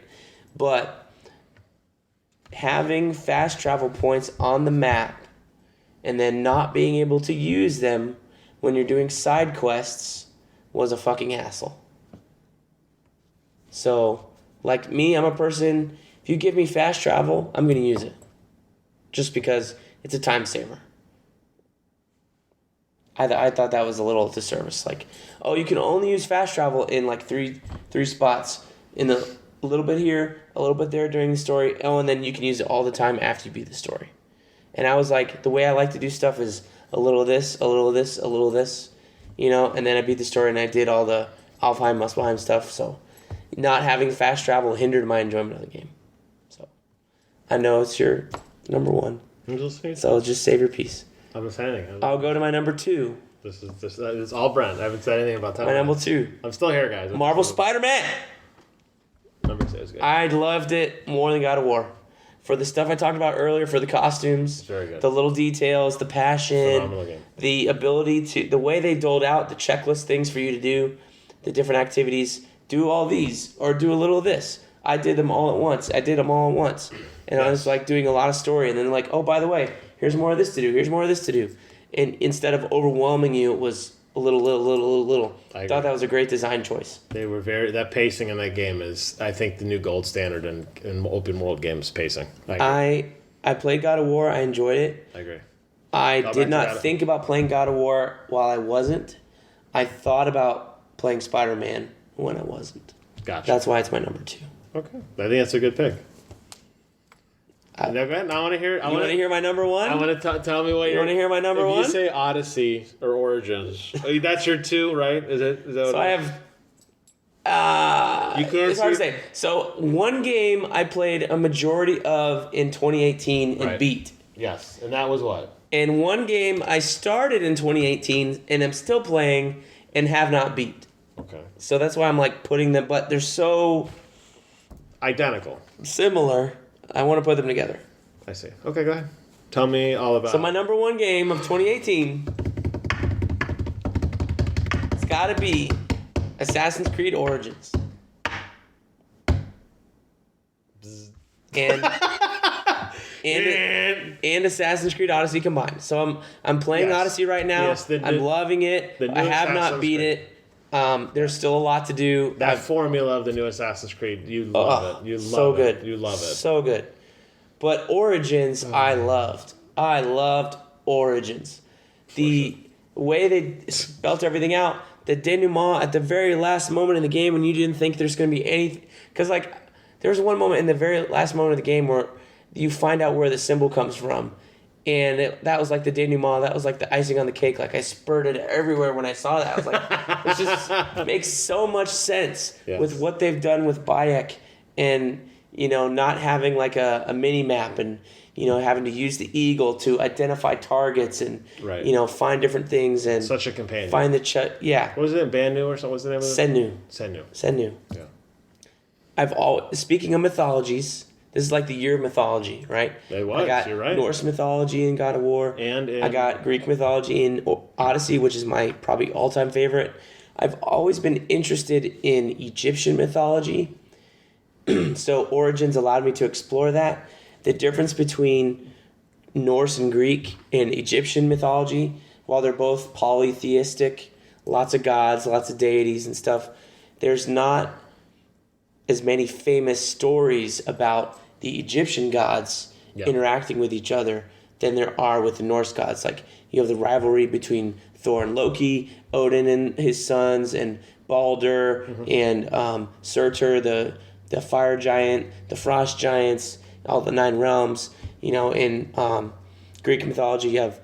But having fast travel points on the map and then not being able to use them when you're doing side quests was a fucking hassle. So, like me, I'm a person, if you give me fast travel, I'm going to use it. Just because it's a time saver. I thought that was a little disservice. Like, oh, you can only use fast travel in like three spots. A little bit here, a little bit there during the story. Oh, and then you can use it all the time after you beat the story. And I was like, the way I like to do stuff is a little of this, a little of this, a little of this, you know, and then I beat the story and I did all the Alfheim, Muspelheim stuff. So not having fast travel hindered my enjoyment of the game. So I know it's your number one. So just save your piece. I'm not saying anything. I'll go to my number 2. This is all Brent. I haven't said anything about that. My number 2. I'm still here, guys. Marvel Spider-Man. Number 2 is good. I loved it more than God of War. For the stuff I talked about earlier, for the costumes, Very good. the little details, the passion, Phenomenal game. the ability to, the way they doled out the checklist things for you to do, the different activities, do all these, or do a little of this. I did them all at once. And I was like doing a lot of story, and then like, oh, by the way, here's more of this to do, here's more of this to do. And instead of overwhelming you, it was a little. I thought that was a great design choice. They were that pacing in that game is, I think, the new gold standard in open world games pacing. I played God of War. I enjoyed it. I agree. I did not think about playing God of War while I wasn't. I thought about playing Spider-Man when I wasn't. Gotcha. That's why it's my number 2. Okay. I think that's a good pick. Now, go ahead. I want to hear. You want to hear my number 1? I want to tell me what you want to hear my number 1. If you say Odyssey or Origins, that's your 2, right? Is that so I have. You can't. It's hard to say. So one game I played a majority of in 2018 and beat. Yes, and that was what? And one game I started in 2018 and I'm still playing and have not beat. Okay. So that's why I'm like putting them, but they're so identical, similar. I want to put them together. I see. Okay, go ahead. Tell me all about. So my number 1 game of 2018, it's got to be Assassin's Creed Origins. And Assassin's Creed Odyssey combined. So I'm playing Odyssey right now. Yes, I'm loving it. I have not beat it. There's still a lot to do. That formula of the new Assassin's Creed, you love it. You love so it. Good. You love it. So good. But Origins, I loved. I loved Origins. The way they spelt everything out, the denouement at the very last moment in the game when you didn't think there's going to be anything. Because, like, there's one moment in the very last moment of the game where you find out where the symbol comes from. And that was like the denouement. That was like the icing on the cake. Like, I spurted everywhere when I saw that. I was like, it just makes so much sense with what they've done with Bayek and, you know, not having like a mini map and, you know, having to use the eagle to identify targets and, you know, find different things and such a companion. Find the What was it? Banu or something? What's the name of it? Sennu. Yeah. Speaking of mythologies, this is like the year of mythology, right? It was. I got You're right. Norse mythology in God of War, and I got Greek mythology in Odyssey, which is my probably all-time favorite. I've always been interested in Egyptian mythology. So Origins allowed me to explore that. The difference between Norse and Greek and Egyptian mythology, while they're both polytheistic, lots of gods, lots of deities and stuff, there's not as many famous stories about the Egyptian gods interacting with each other than there are with the Norse gods. Like, you have the rivalry between Thor and Loki, Odin and his sons, and Balder and Surtur, the fire giant, the frost giants, all the 9 realms. You know, in Greek mythology, you have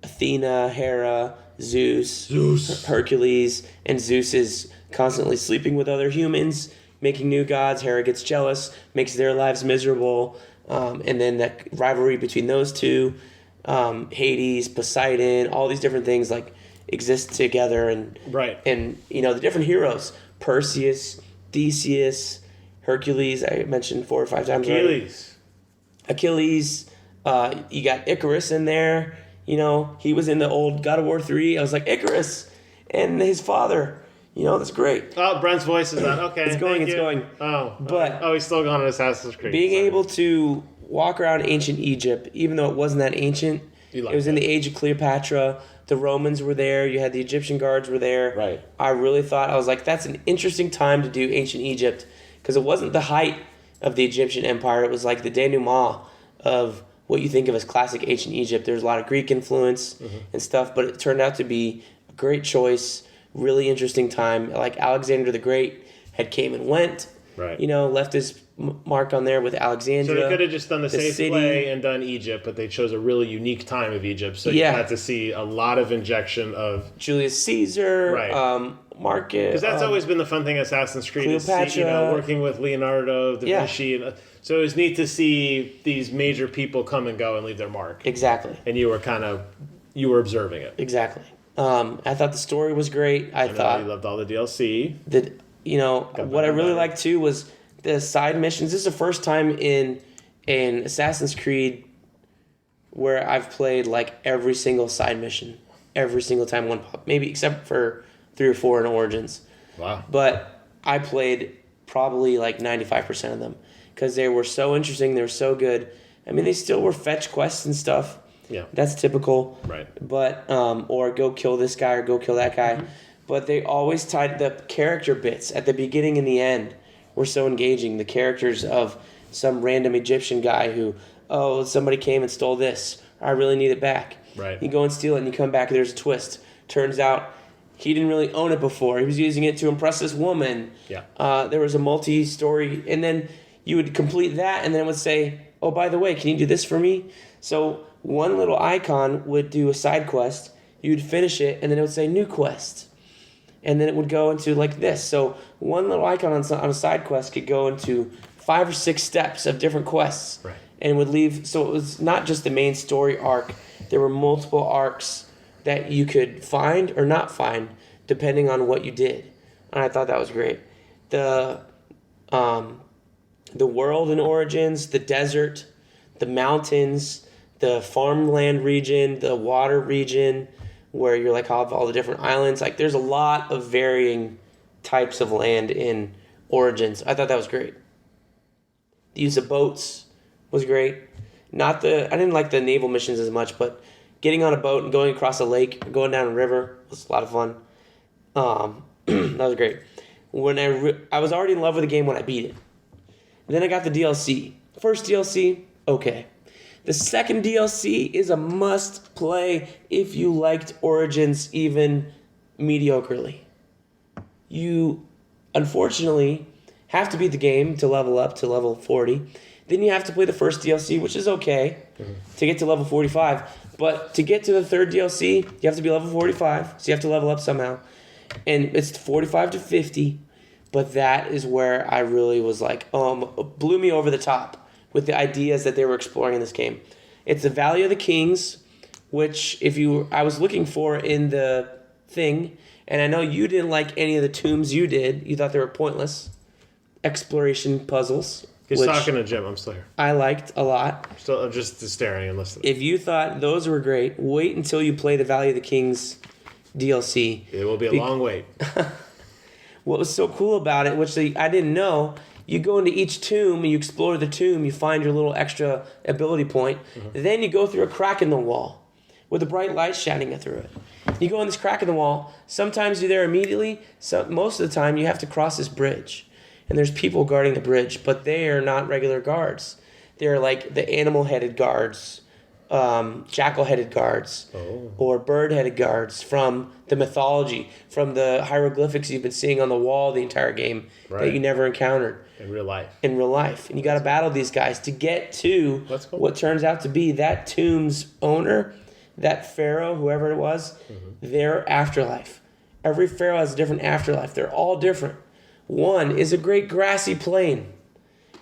Athena, Hera, Zeus, Hercules, and Zeus is constantly sleeping with other humans, making new gods. Hera gets jealous, makes their lives miserable, and then that rivalry between those two, Hades, Poseidon, all these different things like exist together, and you know, the different heroes, Perseus, Theseus, Hercules, I mentioned 4 or 5 times already. Achilles, you got Icarus in there. You know, he was in the old God of War 3. I was like, Icarus and his father. You know, that's great. Oh, Brent's voice is on. Okay, it's going. But he's still going on Assassin's Creed. Being able to walk around ancient Egypt, even though it wasn't that ancient, it was in the age of Cleopatra. The Romans were there. You had the Egyptian guards were there. Right. I really thought, I was like, that's an interesting time to do ancient Egypt, because it wasn't the height of the Egyptian Empire. It was like the denouement of what you think of as classic ancient Egypt. There's a lot of Greek influence and stuff, but it turned out to be a great choice, really interesting time. Like, Alexander the Great had came and went, you know, left his mark on there with So Alexandria. they could have just done the safe city. way and done Egypt, but they chose a really unique time of Egypt. So Yeah. you had to see a lot of injection of... Julius Caesar, Right. Marcus. Because that's always been the fun thing Assassin's Creed is see, Cleopatra. working with Leonardo, Da Yeah. Vinci. So it was neat to see these major people come and go and leave their mark. Exactly. And you were observing it. Exactly. I thought the story was great. I You thought loved all the DLC. that, what I really better. liked too was the side missions. This is the first time in Assassin's Creed where I've played like every single side mission, every single time one pop, maybe except for 3 or 4 in Origins. Wow. But I played probably like 95% of them because they were so interesting. They were so good. I mean, they still were fetch quests and stuff. Yeah. That's typical. Right. But or go kill this guy or go kill that guy. Mm-hmm. But they always tied the character bits at the beginning and the end were so engaging. The characters of some random Egyptian guy who, oh, somebody came and stole this. I really need it back. Right. You go and steal it and you come back and there's a twist. Turns out he didn't really own it before. He was using it to impress this woman. Yeah. There was a multi-story, and then you would complete that, and then it would say, oh, by the way, can you do this for me? So one little icon would do a side quest. You would finish it, and then it would say new quest. And then it would go into like this. So one little icon on a side quest could go into 5 or 6 steps of different quests. Right. And would leave, so it was not just the main story arc. There were multiple arcs that you could find or not find depending on what you did. And I thought that was great. The world in Origins, the desert, the mountains, the farmland region, the water region, where you're like have all the different islands. Like there's a lot of varying types of land in Origins. I thought that was great. The use of boats was great. I didn't like the naval missions as much, but getting on a boat and going across a lake, going down a river was a lot of fun. That was great. When I was already in love with the game when I beat it. Then I got the DLC. First DLC, okay. The second DLC is a must play if you liked Origins even mediocrely. You, unfortunately, have to beat the game to level up to level 40. Then you have to play the first DLC, which is okay, to get to level 45. But to get to the third DLC, you have to be level 45, so you have to level up somehow. And it's 45 to 50, but that is where I really was like, blew me over the top with the ideas that they were exploring in this game. It's the Valley of the Kings, which I was looking for in the thing, and I know you didn't like any of the tombs you did. You thought they were pointless exploration puzzles. He's which talking to Jim. I'm still here. I liked a lot. I'm just staring and listening. If you thought those were great, wait until you play the Valley of the Kings DLC. It will be a long wait. What was so cool about it, which I didn't know, you go into each tomb and you explore the tomb, you find your little extra ability point, then you go through a crack in the wall with a bright light shining through it. You go in this crack in the wall, sometimes you're there immediately, most of the time you have to cross this bridge. And there's people guarding the bridge, but they are not regular guards. They're like the animal-headed guards, jackal-headed guards, or bird-headed guards from the mythology, from the hieroglyphics you've been seeing on the wall the entire game that you never encountered In real life. And you got to battle these guys to get to That's cool. what turns out to be that tomb's owner, that pharaoh, whoever it was, their afterlife. Every pharaoh has a different afterlife. They're all different. One is a great grassy plain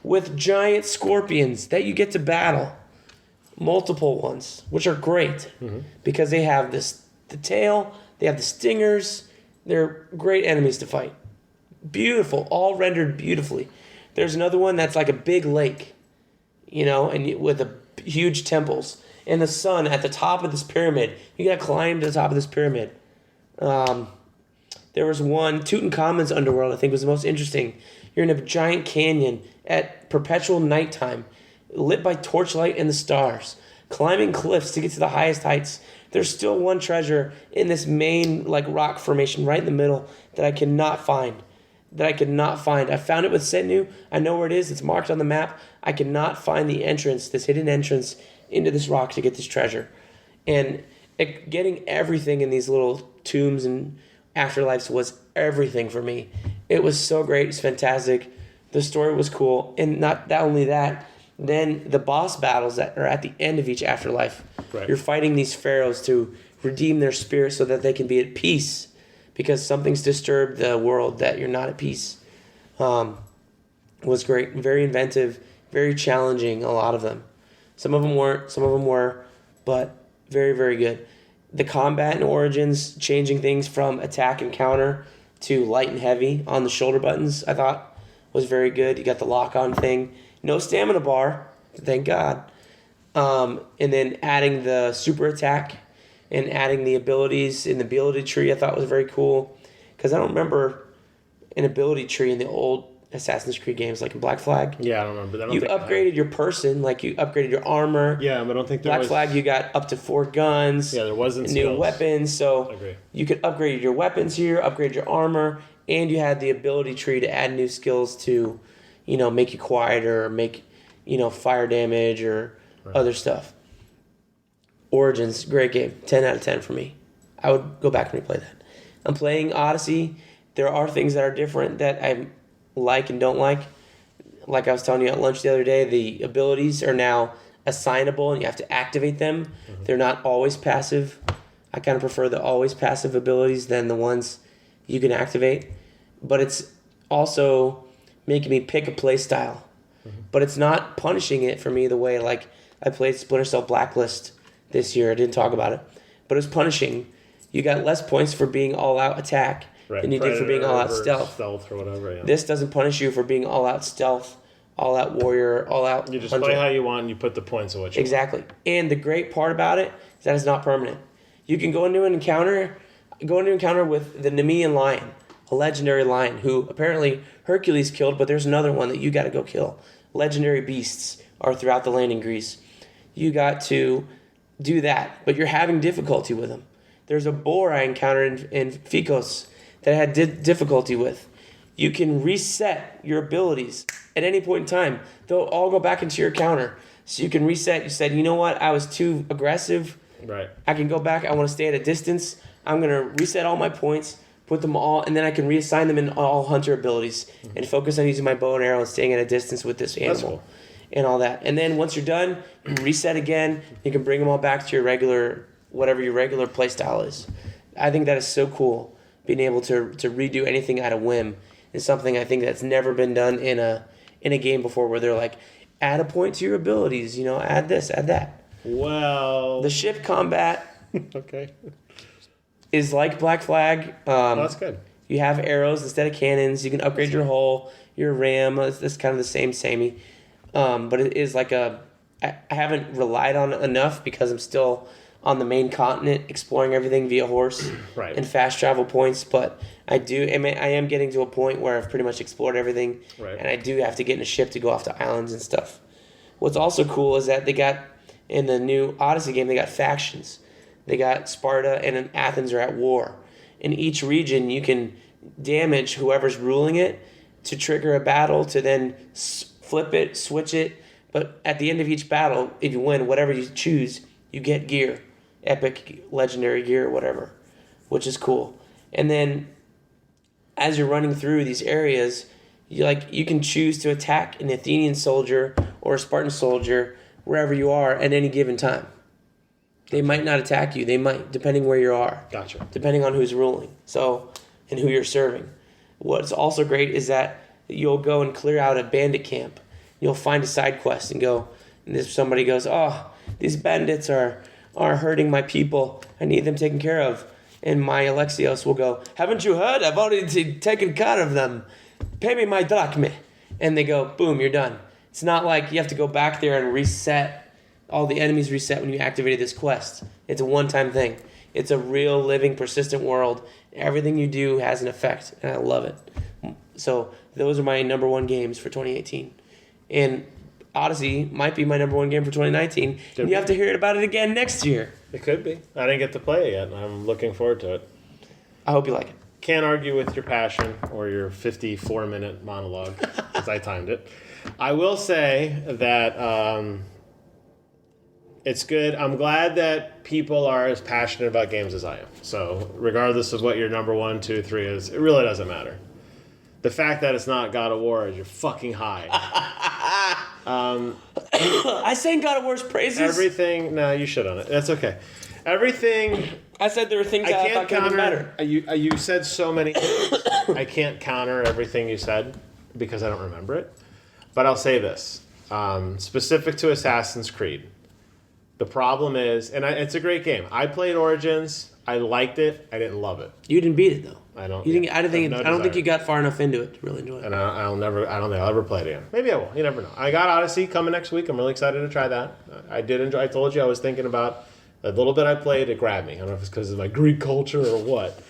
with giant scorpions that you get to battle. Multiple ones, which are great because they have the tail, they have the stingers. They're great enemies to fight. Beautiful, all rendered beautifully. There's another one that's like a big lake, and with huge temples. And the sun at the top of this pyramid. You got to climb to the top of this pyramid. There was one, Tutankhamun's underworld, I think was the most interesting. You're in a giant canyon at perpetual nighttime, lit by torchlight and the stars, climbing cliffs to get to the highest heights. There's still one treasure in this main rock formation right in the middle that I cannot find. I found it with Setnu. I know where it is. It's marked on the map. I cannot find the entrance, this hidden entrance into this rock to get this treasure. And getting everything in these little tombs and afterlives was everything for me. It was so great. It's fantastic. The story was cool, and not only that. Then the boss battles that are at the end of each afterlife. Right. You're fighting these pharaohs to redeem their spirit so that they can be at peace, because something's disturbed the world that you're not at peace. Was great, very inventive, very challenging. A lot of them. Some of them weren't. Some of them were, but very, very good. The combat in Origins, changing things from attack and counter to light and heavy on the shoulder buttons, I thought was very good. You got the lock-on thing. No stamina bar, thank God. And then adding the super attack and adding the abilities in the ability tree, I thought was very cool. Because I don't remember an ability tree in the old Assassin's Creed games, like in Black Flag. Yeah, I don't remember. I don't You think I have. upgraded your person, like you upgraded your armor. Yeah, but I don't think there Black was. Flag, you got up to 4 guns. Yeah, there wasn't new skills. weapons. So Agree. you could upgrade your weapons here, upgrade your armor, and you had the ability tree to add new skills to, make you quieter or make, fire damage or other stuff. Origins, great game. 10 out of 10 for me. I would go back and replay that. I'm playing Odyssey. There are things that are different that I like and don't like. Like I was telling you at lunch the other day, the abilities are now assignable and you have to activate them. Mm-hmm. They're not always passive. I kind of prefer the always passive abilities than the ones you can activate. But it's also making me pick a play style. Mm-hmm. But it's not punishing it for me the way like I played Splinter Cell Blacklist this year. I didn't talk about it. But it was punishing. You got less points for being all-out attack than you did for being all-out stealth. Stealth or whatever, yeah. This doesn't punish you for being all-out stealth, all-out warrior, all-out You just hunter. play how you want and you put the points of what you Exactly. And the great part about it is that it's not permanent. You can go into an encounter with the Nemean lion, a legendary lion who apparently Hercules killed, but there's another one that you got to go kill. Legendary beasts are throughout the land in Greece. You got to do that, but you're having difficulty with them. There's a boar I encountered in Ficos that I had difficulty with. You can reset your abilities at any point in time. They'll all go back into your counter. So you can reset. You said, you know what? I was too aggressive. Right. I can go back. I want to stay at a distance. I'm going to reset all my points, put them all, and then I can reassign them in all hunter abilities and focus on using my bow and arrow and staying at a distance with this animal. That's cool. And all that. And then once you're done, you can reset again. You can bring them all back to your regular, whatever your regular play style is. I think that is so cool. Being able to redo anything at a whim is something I think that's never been done in a game before, where they're like, add a point to your abilities, add this, add that. Well, The ship combat okay. is like Black Flag. That's good. You have arrows instead of cannons. You can upgrade your hull, your ram. It's kind of the samey. But it is like I haven't relied on it enough because I'm still on the main continent exploring everything via horse Right. and fast travel points. But I am getting to a point where I've pretty much explored everything. Right. And I do have to get in a ship to go off to islands and stuff. What's also cool is that they got, in the new Odyssey game, they got factions. They got Sparta and Athens are at war. In each region, you can damage whoever's ruling it to trigger a battle to then flip it, switch it. But at the end of each battle, if you win, whatever you choose, you get gear. Epic, legendary gear, whatever. Which is cool. And then, as you're running through these areas, you can choose to attack an Athenian soldier or a Spartan soldier wherever you are at any given time. They might not attack you. They might, depending where you are. Gotcha. Depending on who's ruling. And who you're serving. What's also great is that you'll go and clear out a bandit camp. You'll find a side quest and go, and if somebody goes, oh, these bandits are hurting my people. I need them taken care of. And my Alexios will go, haven't you heard? I've already taken care of them. Pay me my drachme. And they go, boom, you're done. It's not like you have to go back there and reset. All the enemies reset when you activated this quest. It's a one-time thing. It's a real, living, persistent world. Everything you do has an effect, and I love it. So those are my number one games for 2018. And Odyssey might be my number one game for 2019. And you have to hear about it again next year. It could be. I didn't get to play it yet, and I'm looking forward to it. I hope you like it. Can't argue with your passion or your 54-minute monologue, because I timed it. I will say that it's good. I'm glad that people are as passionate about games as I am. So regardless of what your number 1, 2, 3 is, it really doesn't matter. The fact that it's not God of War is you're fucking high. I sang God of War's praises. Everything. No, you should on it. That's okay. Everything. I said there were things I that I can't thought could have been counter. better. You said so many things. I can't counter everything you said because I don't remember it. But I'll say this. Specific to Assassin's Creed. The problem is, and it's a great game. I played Origins. I liked it. I didn't love it. You didn't beat it though. I don't. You didn't. I don't think. no I don't think desire. you got far enough into it to really enjoy it. And I'll never. I don't think I'll ever play it again. Maybe I will. You never know. I got Odyssey coming next week. I'm really excited to try that. I did enjoy. I told you I was thinking about a little bit. I played. It grabbed me. I don't know if it's because of my Greek culture or what.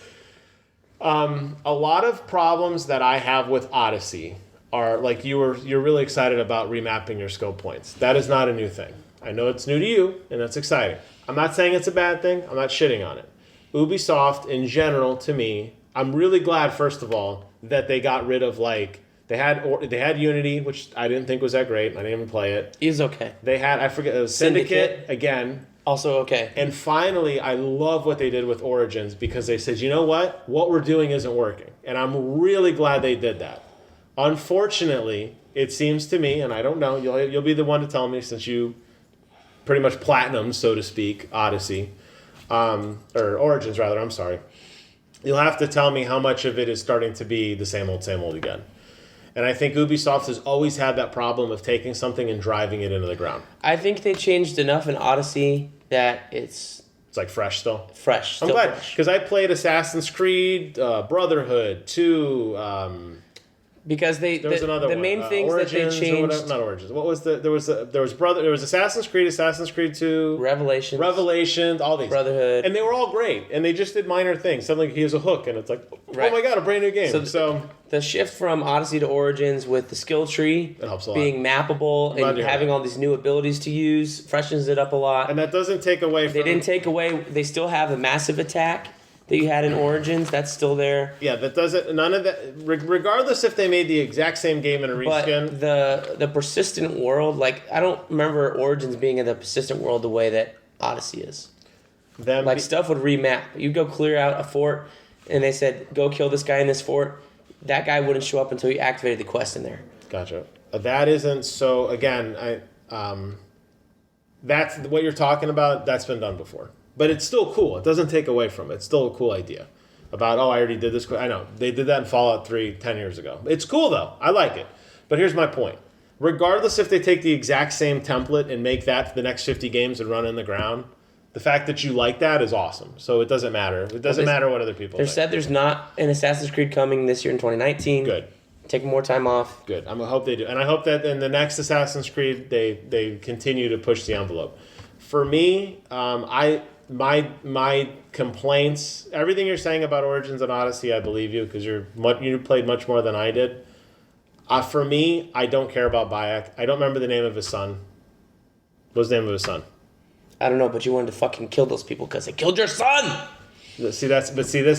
A lot of problems that I have with Odyssey are like you're really excited about remapping your skill points. That is not a new thing. I know it's new to you, and that's exciting. I'm not saying it's a bad thing. I'm not shitting on it. Ubisoft, in general, to me, I'm really glad, first of all, that they got rid of, like, they had Unity, which I didn't think was that great. I didn't even play it. He's okay. They had, I forget, it was Syndicate, again. Also okay. And finally, I love what they did with Origins because they said, you know what? What we're doing isn't working. And I'm really glad they did that. Unfortunately, it seems to me, and I don't know, you'll be the one to tell me since you pretty much platinum, so to speak, Odyssey. Or Origins, rather, I'm sorry. You'll have to tell me how much of it is starting to be the same old again. And I think Ubisoft has always had that problem of taking something and driving it into the ground. I think they changed enough in Odyssey that it's like fresh still. fresh. I'm Still glad fresh. because I played Assassin's Creed, Brotherhood 2. Because There was another the one. main things Origins that they or changed. whatever, not Origins. What was there was Assassin's Creed 2, Revelations. Revelations, all these. Brotherhood. And they were all great. And they just did minor things. Something like he has a hook and it's like, oh Right. my god, a brand new game. So the shift from Odyssey to Origins with the skill tree It helps a lot. being mappable Glad and to hear having that. all these new abilities to use freshens it up a lot. and that doesn't take away from They didn't take away. They still have the massive attack that you had in Origins. That's still there. Yeah, that doesn't none of that regardless if they made the exact same game in a But reskin. the persistent world, like I don't remember Origins being in the persistent world the way that Odyssey is. Them Like be- stuff would remap. You go clear out a fort, and they said go kill this guy in this fort. That guy wouldn't show up until you activated the quest in there. Gotcha. That isn't so. Again, that's what you're talking about. That's been done before, but it's still cool. It doesn't take away from it. It's still a cool idea. About I already did this. I know they did that in Fallout 3 10 years ago. It's cool though. I like it. But here's my point. Regardless if they take the exact same template and make that for the next 50 games and run in the ground, the fact that you like that is awesome. So it doesn't matter. It doesn't matter what other people They think. said there's not an Assassin's Creed coming this year in 2019. Good. Taking more time off. Good. I hope they do, and I hope that in the next Assassin's Creed they continue to push the envelope. For me, my complaints, everything you're saying about Origins and Odyssey, I believe you because you played much more than I did. For me, I don't care about Bayek. I don't remember the name of his son. What's the name of his son? I don't know, but you wanted to fucking kill those people because they killed your son. See this. That's you the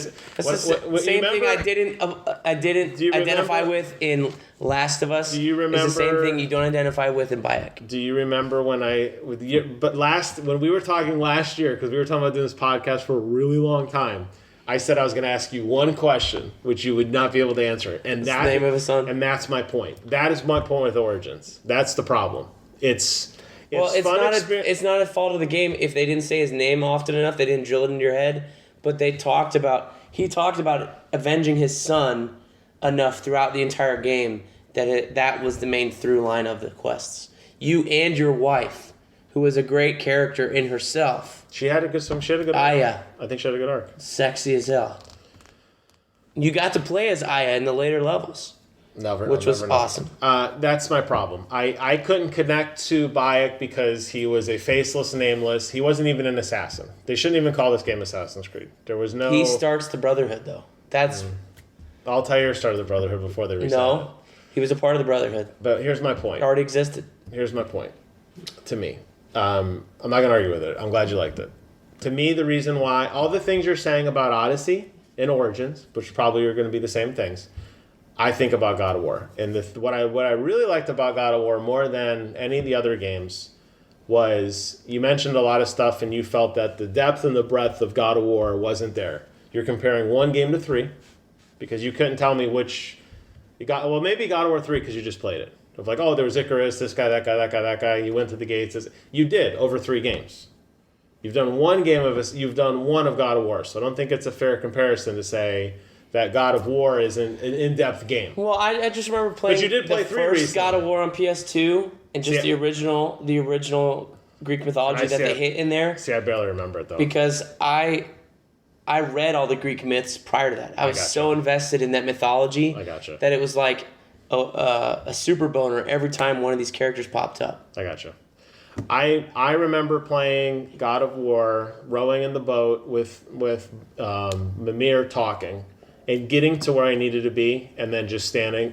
same thing remember- I didn't Do you identify remember- with in Last of Us. Do you It's the same remember- thing you don't identify with in Bayek. Do you remember when when we were talking last year, because we were talking about doing this podcast for a really long time, I said I was going to ask you one question, which you would not be able to answer, and What's the name of his son? And that's my point. That is my point with Origins. That's the problem. It's Well, it's fun not experience. it's not a fault of the game if they didn't say his name often enough. They didn't drill it into your head, but he talked about avenging his son enough throughout the entire game that was the main through line of the quests. You and your wife, who was a great character in herself, She had a good arc. Aya, I think she had a good arc. sexy as hell. You got to play as Aya in the later levels, which was awesome. That's my problem. I couldn't connect to Bayek because he was a faceless, nameless. He wasn't even an assassin. They shouldn't even call this game Assassin's Creed. There was no. He starts the Brotherhood though. That's Altair started the Brotherhood before they reset it. no, he was a part of the Brotherhood. But here's my point. It already existed. Here's my point. To me, I'm not gonna argue with it. I'm glad you liked it. To me, the reason why all the things you're saying about Odyssey and Origins, which probably are going to be the same things, I think about God of War. And what I really liked about God of War more than any of the other games was you mentioned a lot of stuff and you felt that the depth and the breadth of God of War wasn't there. You're comparing one game to 3 because you couldn't tell me which Maybe God of War 3 because you just played it. Of like, oh, there was Icarus, this guy, that guy, that guy, that guy. You went to the gates. You did over 3 games. You've done one game of us. You've done one of God of War. So I don't think it's a fair comparison to say that God of War is an in-depth game. Well, I just remember playing. But you did play the 3 first recently. God of War on PS2 and just the original Greek mythology that they hit in there. See, I barely remember it though. Because I read all the Greek myths prior to that. I was so invested in that mythology that it was like a super boner every time one of these characters popped up. I gotcha. I remember playing God of War, rowing in the boat with Mimir talking, and getting to where I needed to be, and then just sitting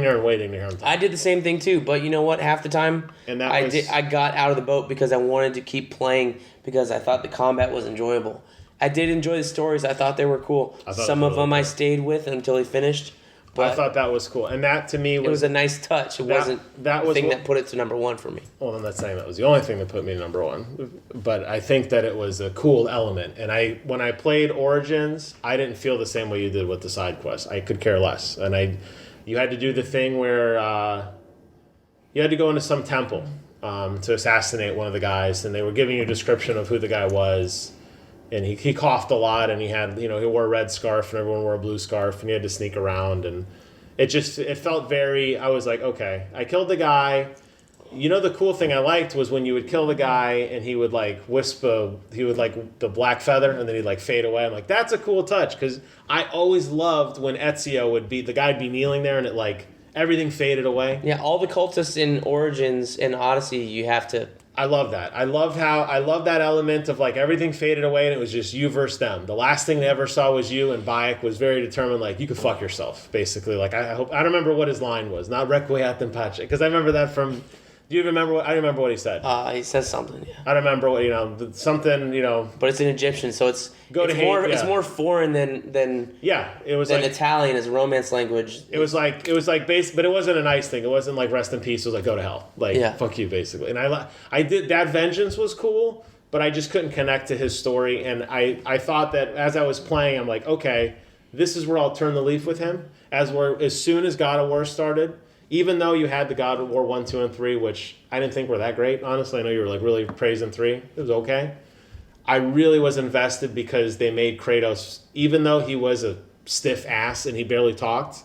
there and waiting to hear him talk. I did the same thing too, but you know what? Half the time, I got out of the boat because I wanted to keep playing because I thought the combat was enjoyable. I did enjoy the stories. I thought they were cool. Some of them I stayed with until he finished. But I thought that was cool, and that to me it was a nice touch. It wasn't the thing that put it to number 1 for me. Well, I'm not saying that was the only thing that put me to number 1, but I think that it was a cool element. And when I played Origins, I didn't feel the same way you did with the side quests. I could care less, and you had to do the thing where you had to go into some temple to assassinate one of the guys, and they were giving you a description of who the guy was. And he coughed a lot, and he had, he wore a red scarf, and everyone wore a blue scarf, and he had to sneak around, and it felt very, I was like, okay, I killed the guy. The cool thing I liked was when you would kill the guy, and he would like the black feather, and then he'd like fade away. I'm like, that's a cool touch, because I always loved when Ezio the guy'd be kneeling there, and it like, everything faded away. Yeah, all the cultists in Origins and Odyssey, you have to... I love that. I love that element of like everything faded away and it was just you versus them. The last thing they ever saw was you, and Bayek was very determined, like, you could fuck yourself, basically. Like, I don't remember what his line was, not requiescent pace, because I remember that from. Do you remember what? I remember what he said. He says something. Yeah. I don't remember what something. But it's in Egyptian, so it's more foreign than it was than like Italian as a Romance language. It was like base, but it wasn't a nice thing. It wasn't like rest in peace. It was like go to hell, like fuck you, basically. And I did that. Vengeance was cool, but I just couldn't connect to his story. And I thought that as I was playing, I'm like, okay, this is where I'll turn the leaf with him. As soon as God of War started. Even though you had the God of War 1, 2, and 3, which I didn't think were that great, honestly. I know you were like really praising 3. It was okay. I really was invested because they made Kratos, even though he was a stiff ass and he barely talked,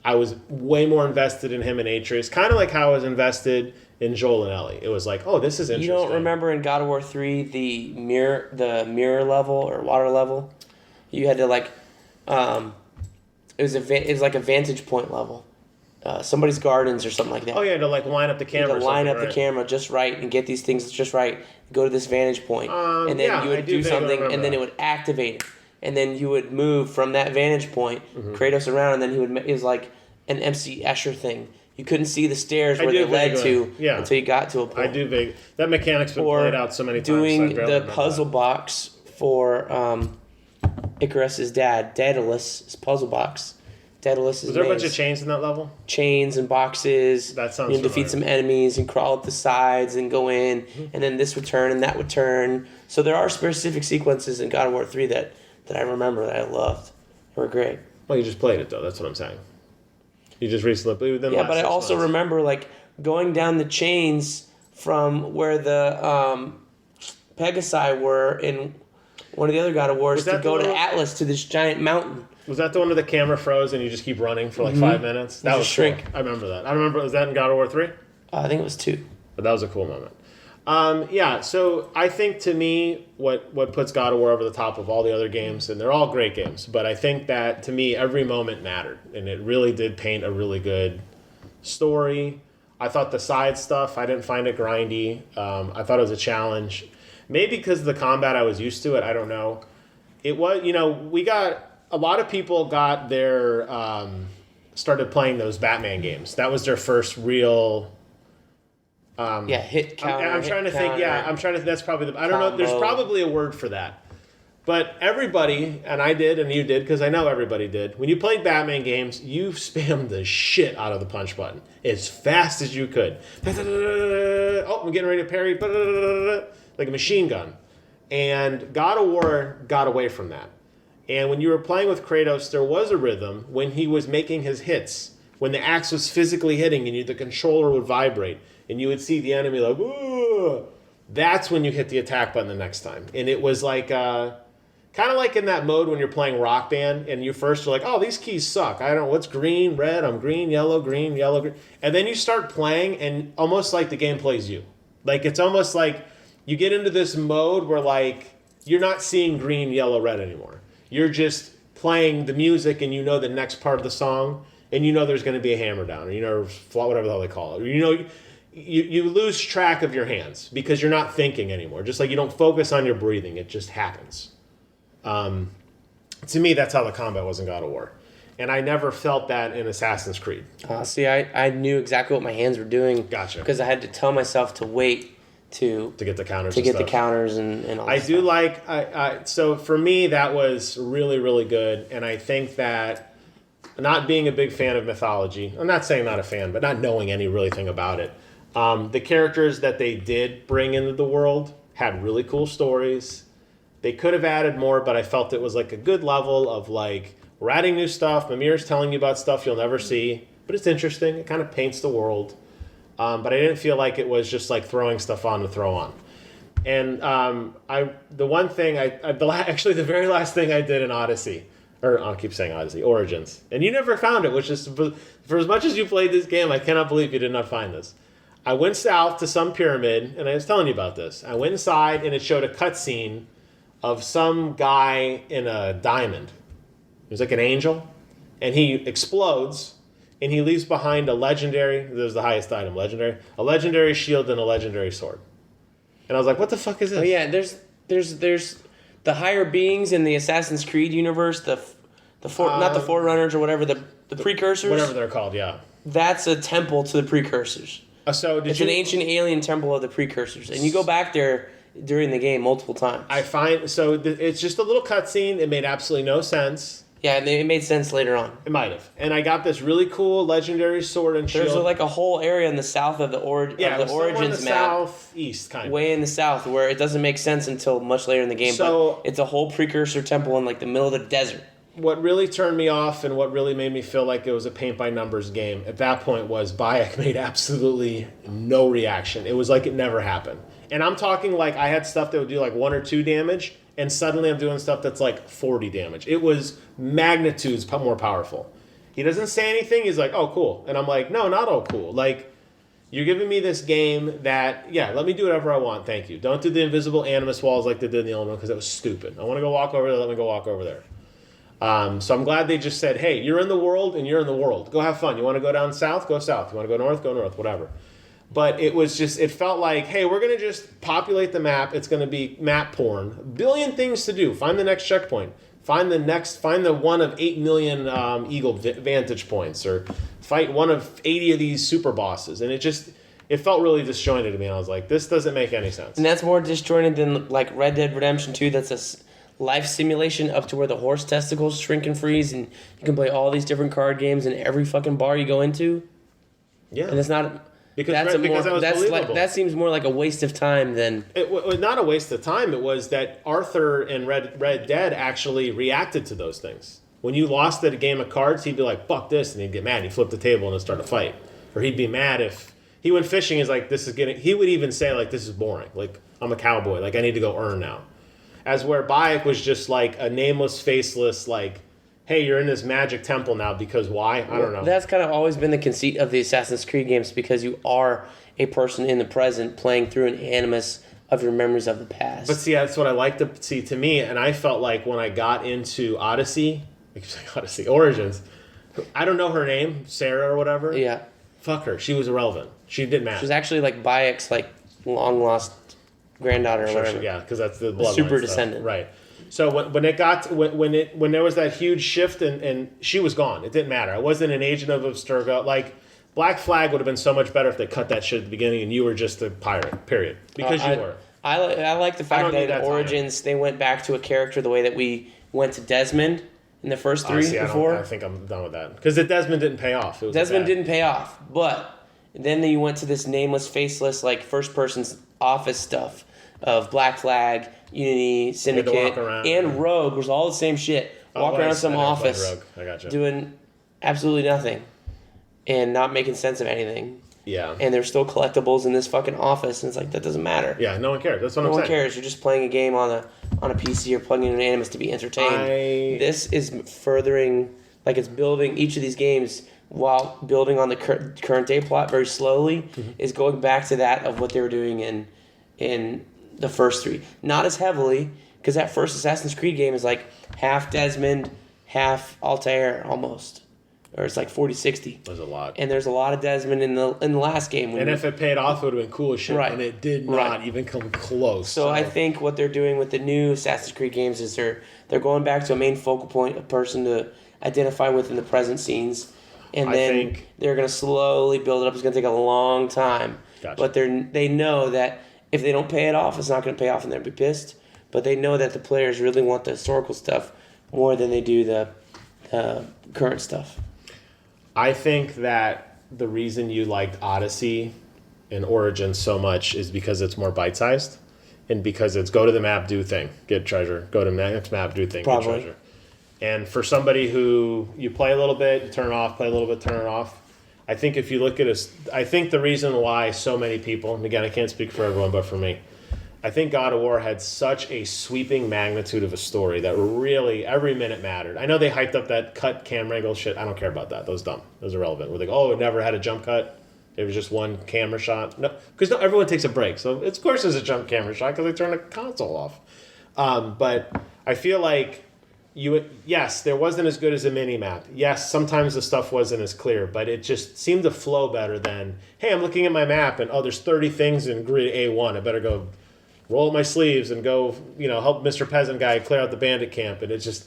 I was way more invested in him and Atreus. Kind of like how I was invested in Joel and Ellie. It was like, oh, this is interesting. You don't remember in God of War 3 the mirror level or water level? You had to like, it was like a vantage point level. Somebody's gardens or something like that. Oh yeah, to like line up the camera. To line up the camera just right and get these things just right. Go to this vantage point, and then you would do something, and then it would activate it, and then you would move from that vantage point, Kratos around, and then it was like an MC Escher thing. You couldn't see the stairs where they led to until you got to a point. I do big. That mechanic's been played out so many times. Doing the puzzle box for Icarus's dad, Daedalus' puzzle box. Daedalus' Was there a bunch of chains in that level? Chains and boxes. That sounds You defeat some enemies and crawl up the sides and go in, and then this would turn and that would turn. So there are specific sequences in God of War 3 that I remember that I loved. They were great. Well, you just played it, though. That's what I'm saying. You just recently... Yeah, but I also remember like going down the chains from where the Pegasi were in one of the other God of Wars to go to Atlas, to this giant mountain. Was that the one where the camera froze and you just keep running for like 5 minutes? That was shrink. Cool. I remember that. Was that in God of War 3? I think it was 2. But that was a cool moment. So I think to me, what puts God of War over the top of all the other games, and they're all great games, but I think that to me, every moment mattered. And it really did paint a really good story. I thought the side stuff, I didn't find it grindy. I thought it was a challenge. Maybe because of the combat I was used to it, I don't know. It was, a lot of people got their started playing those Batman games. That was their first real hit counter. I'm trying to think. Yeah, I'm trying to. That's probably the. I don't know. There's probably a word for that. But everybody, and I did, and you did, because I know everybody did. When you played Batman games, you spammed the shit out of the punch button as fast as you could. Oh, I'm getting ready to parry, like a machine gun. And God of War got away from that. And when you were playing with Kratos, there was a rhythm when he was making his hits when the axe was physically hitting and the controller would vibrate and you would see the enemy like, ooh, that's when you hit the attack button the next time. And it was like, kind of like in that mode when you're playing Rock Band and you first are like, oh, these keys suck. I don't know, what's green, red, I'm green, yellow, green. And then you start playing and almost like the game plays you. Like, it's almost like you get into this mode where, like, you're not seeing green, yellow, red anymore. You're just playing the music and you know the next part of the song and you know there's going to be a hammer down or you know whatever the hell they call it. You know, you lose track of your hands because you're not thinking anymore. Just like you don't focus on your breathing. It just happens. To me, that's how the combat was in God of War. And I never felt that in Assassin's Creed. See, I knew exactly what my hands were doing. Gotcha. Because I had to tell myself to wait to get the counters. The counters and all that I do stuff. like. So for me, that was really, really good. And I think that not being a big fan of mythology, I'm not saying not a fan, but not knowing any really thing about it. The characters that they did bring into the world had really cool stories. They could have added more, but I felt it was like a good level of like, we're adding new stuff. Mimir's telling you about stuff you'll never see, but it's interesting. It kind of paints the world. But I didn't feel like it was just like throwing stuff on to throw on. And the one thing actually the very last thing I did in Odyssey, or I'll keep saying Odyssey, Origins, and you never found it, which is for as much as you played this game, I cannot believe you did not find this. I went south to some pyramid, and I was telling you about this. I went inside, and it showed a cutscene of some guy in a diamond. It was like an angel, and he explodes, and he leaves behind a legendary. There's the highest item, a legendary shield and a legendary sword. And I was like, "What the fuck is this?" Oh yeah, there's the higher beings in the Assassin's Creed universe, not the Forerunners or whatever, the precursors. Whatever they're called, yeah. That's a temple to the precursors. So it's an ancient alien temple of the precursors, and you go back there during the game multiple times. I find it's just a little cutscene. It made absolutely no sense. Yeah, it made sense later on. It might have. And I got this really cool legendary sword and shield. There's like a whole area in the south of the Origins map. Southeast, kind of. Way in the south, where it doesn't make sense until much later in the game. So, but it's a whole precursor temple in like the middle of the desert. What really turned me off and what really made me feel like it was a paint-by-numbers game at that point was Bayek made absolutely no reaction. It was like it never happened. And I'm talking like I had stuff that would do like 1 or 2 damage, and suddenly I'm doing stuff that's like 40 damage. It was magnitudes more powerful. He doesn't say anything. He's like, oh, cool. And I'm like, no, not oh, cool. Like, you're giving me this game that, yeah, let me do whatever I want. Thank you. Don't do the invisible animus walls like they did in the old one because that was stupid. I want to go walk over there. Let me go walk over there. So I'm glad they just said, hey, you're in the world and you're in the world. Go have fun. You want to go down south? Go south. You want to go north, whatever. But it was just, it felt like, hey, we're going to just populate the map. It's going to be map porn. A billion things to do. Find the next checkpoint. Find the one of 8 million Eagle vantage points, or fight one of 80 of these super bosses. And it felt really disjointed to me. And I was like, this doesn't make any sense. And that's more disjointed than like Red Dead Redemption 2. That's a life simulation up to where the horse testicles shrink and freeze, and you can play all these different card games in every fucking bar you go into. Yeah. And it's not... That seems more like a waste of time than... It was not a waste of time. It was that Arthur in Red Dead actually reacted to those things. When you lost at a game of cards, he'd be like, fuck this, and he'd get mad. He'd flip the table and it'd start a fight. Or he'd be mad if... He went fishing, he's like, he would even say, like, this is boring. Like, I'm a cowboy. Like, I need to go earn now. As where Bayek was just like a nameless, faceless, like... hey, you're in this magic temple now because why? I don't know. That's kind of always been the conceit of the Assassin's Creed games, because you are a person in the present playing through an animus of your memories of the past. But see, that's what I like to see to me, and I felt like when I got into Origins, I don't know her name, Sarah or whatever. Yeah. Fuck her. She was irrelevant. She didn't matter. She was actually like Bayek's like long lost granddaughter or whatever. Yeah, because that's the bloodline super stuff. descendant. Right. So when there was that huge shift and she was gone, it didn't matter. I wasn't an agent of Abstergo. Like, Black Flag would have been so much better if they cut that shit at the beginning and you were just a pirate. Period. Because you were. I like the fact that in Origins they went back to a character the way that we went to Desmond in the first 3 or 4. I think I'm done with that because the Desmond didn't pay off. Desmond didn't pay off, but then you went to this nameless, faceless, like first person's office stuff of Black Flag, Unity, Syndicate, and Rogue was all the same shit. Walk around some office I gotcha. doing absolutely nothing. and not making sense of anything. Yeah. And there's still collectibles in this fucking office, and it's like, that doesn't matter. Yeah, no one cares. That's what No I'm one saying. cares. You're just playing a game on a PC or plugging in an Animus to be entertained. This is furthering, like, it's building each of these games while building on the current day plot very slowly, is going back to that of what they were doing in the first three. Not as heavily, because that first Assassin's Creed game is like half Desmond, half Altair almost. Or it's like 40-60. There's a lot. And there's a lot of Desmond in the last game. And if it paid off, it would have been cool as shit. Right. And it did not even come close. So I think what they're doing with the new Assassin's Creed games is they're going back to a main focal point, a person to identify with in the present scenes. And then they're going to slowly build it up. It's going to take a long time. Gotcha. But they know that if they don't pay it off, it's not going to pay off and they'll be pissed. But they know that the players really want the historical stuff more than they do the current stuff. I think that the reason you liked Odyssey and Origins so much is because it's more bite-sized and because it's go to the map, do thing, get treasure. Go to next map, do thing, Probably. get treasure. And for somebody who you play a little bit, you turn it off, play a little bit, turn it off. I think if you look at us, I think the reason why so many people, and again, I can't speak for everyone, but for me, I think God of War had such a sweeping magnitude of a story that really every minute mattered. I know they hyped up that cut camera angle shit. I don't care about that. That was dumb. That was irrelevant. We're like, oh, it never had a jump cut. It was just one camera shot. No, because everyone takes a break. So of course there's a jump camera shot because they turn the console off. But I feel like yes, there wasn't as good as a mini map. Yes, sometimes the stuff wasn't as clear, but it just seemed to flow better than, hey, I'm looking at my map and there's 30 things in grid A1. I better go roll up my sleeves and go, help Mr. Peasant Guy clear out the bandit camp. And it just,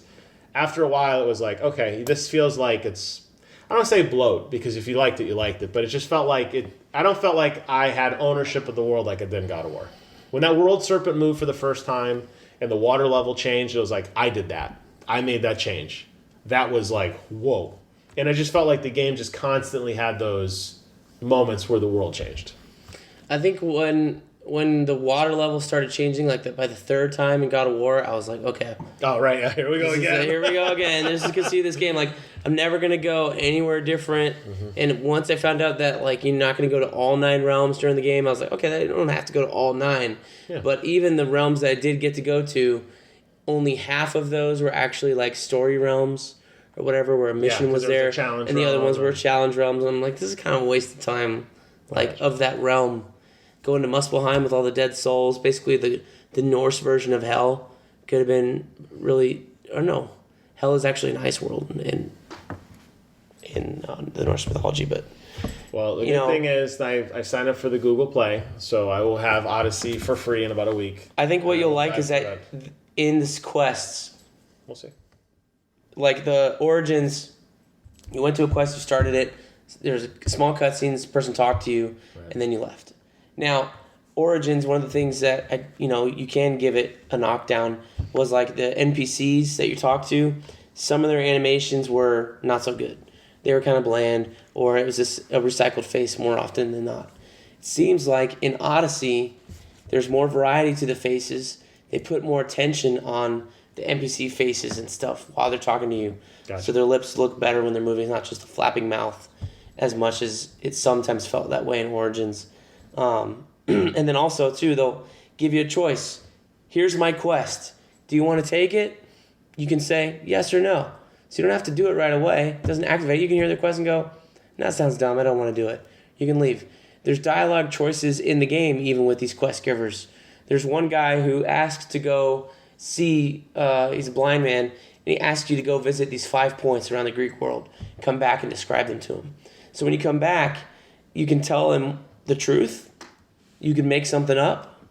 after a while, it was like, okay, this feels like it's, I don't say bloat, because if you liked it, you liked it. But it just felt like I don't felt like I had ownership of the world like I did in God of War. When that World Serpent moved for the first time and the water level changed, it was like, I did that. I made that change. That was like, whoa. And I just felt like the game just constantly had those moments where the world changed. I think when the water level started changing, like by the third time in God of War, I was like, okay. Oh, right. Yeah, here we go again. Here we go again. This is going to see this game. Like, I'm never going to go anywhere different. Mm-hmm. And once I found out that, like, you're not going to go to all 9 realms during the game, I was like, okay, I don't have to go to all 9. Yeah. But even the realms that I did get to go to, only half of those were actually, like, story realms or whatever, where a mission was there. And the other ones were challenge realms. And I'm like, this is kind of a waste of time, like, of that realm. Going to Muspelheim with all the dead souls, basically the Norse version of hell, could have been really. Or no, hell is actually an ice world in the Norse mythology. But well, the good thing is I signed up for the Google Play, so I will have Odyssey for free in about a week. I think what you'll like is that in this quests, we'll see. Like the Origins, you went to a quest, you started it. There's a small cutscene, this person talked to you, and then you left. Now, Origins, one of the things that you can give it a knockdown was like the NPCs that you talk to. Some of their animations were not so good. They were kind of bland, or it was just a recycled face more often than not. It seems like in Odyssey, there's more variety to the faces. They put more attention on the NPC faces and stuff while they're talking to you. Gotcha. So their lips look better when they're moving. It's not just a flapping mouth as much as it sometimes felt that way in Origins. And then also, too, they'll give you a choice. Here's my quest. Do you want to take it? You can say yes or no. So you don't have to do it right away. It doesn't activate. You can hear the quest and go, that sounds dumb. I don't want to do it. You can leave. There's dialogue choices in the game, even with these quest givers. There's one guy who asks to go see, he's a blind man, and he asks you to go visit these 5 points around the Greek world. Come back and describe them to him. So when you come back, you can tell him the truth. You can make something up.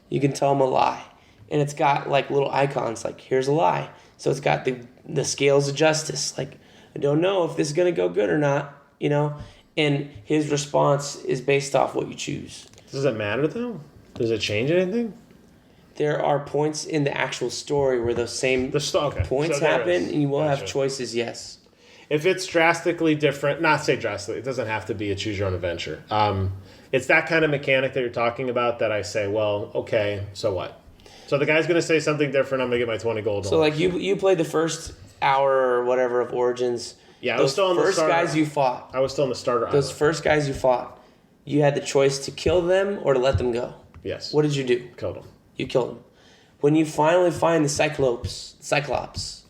You can tell him a lie. And it's got like little icons like, here's a lie. So it's got the scales of justice. Like, I don't know if this is going to go good or not, And his response is based off what you choose. Does it matter, though? Does it change anything? There are points in the actual story where those same points happen, and you will have choices, yes. If it's drastically different, not say drastically, it doesn't have to be a choose-your-own-adventure. It's that kind of mechanic that you're talking about that I say, well, okay, so what? So the guy's going to say something different, I'm going to get my 20 gold. So like you played the first hour or whatever of Origins, Yeah, I was those still on the first starter. guys you fought, I was still on the starter those island. first guys you fought, you had the choice to kill them or to let them go. Yes. What did you do? Killed him. You killed them. When you finally find the Cyclops,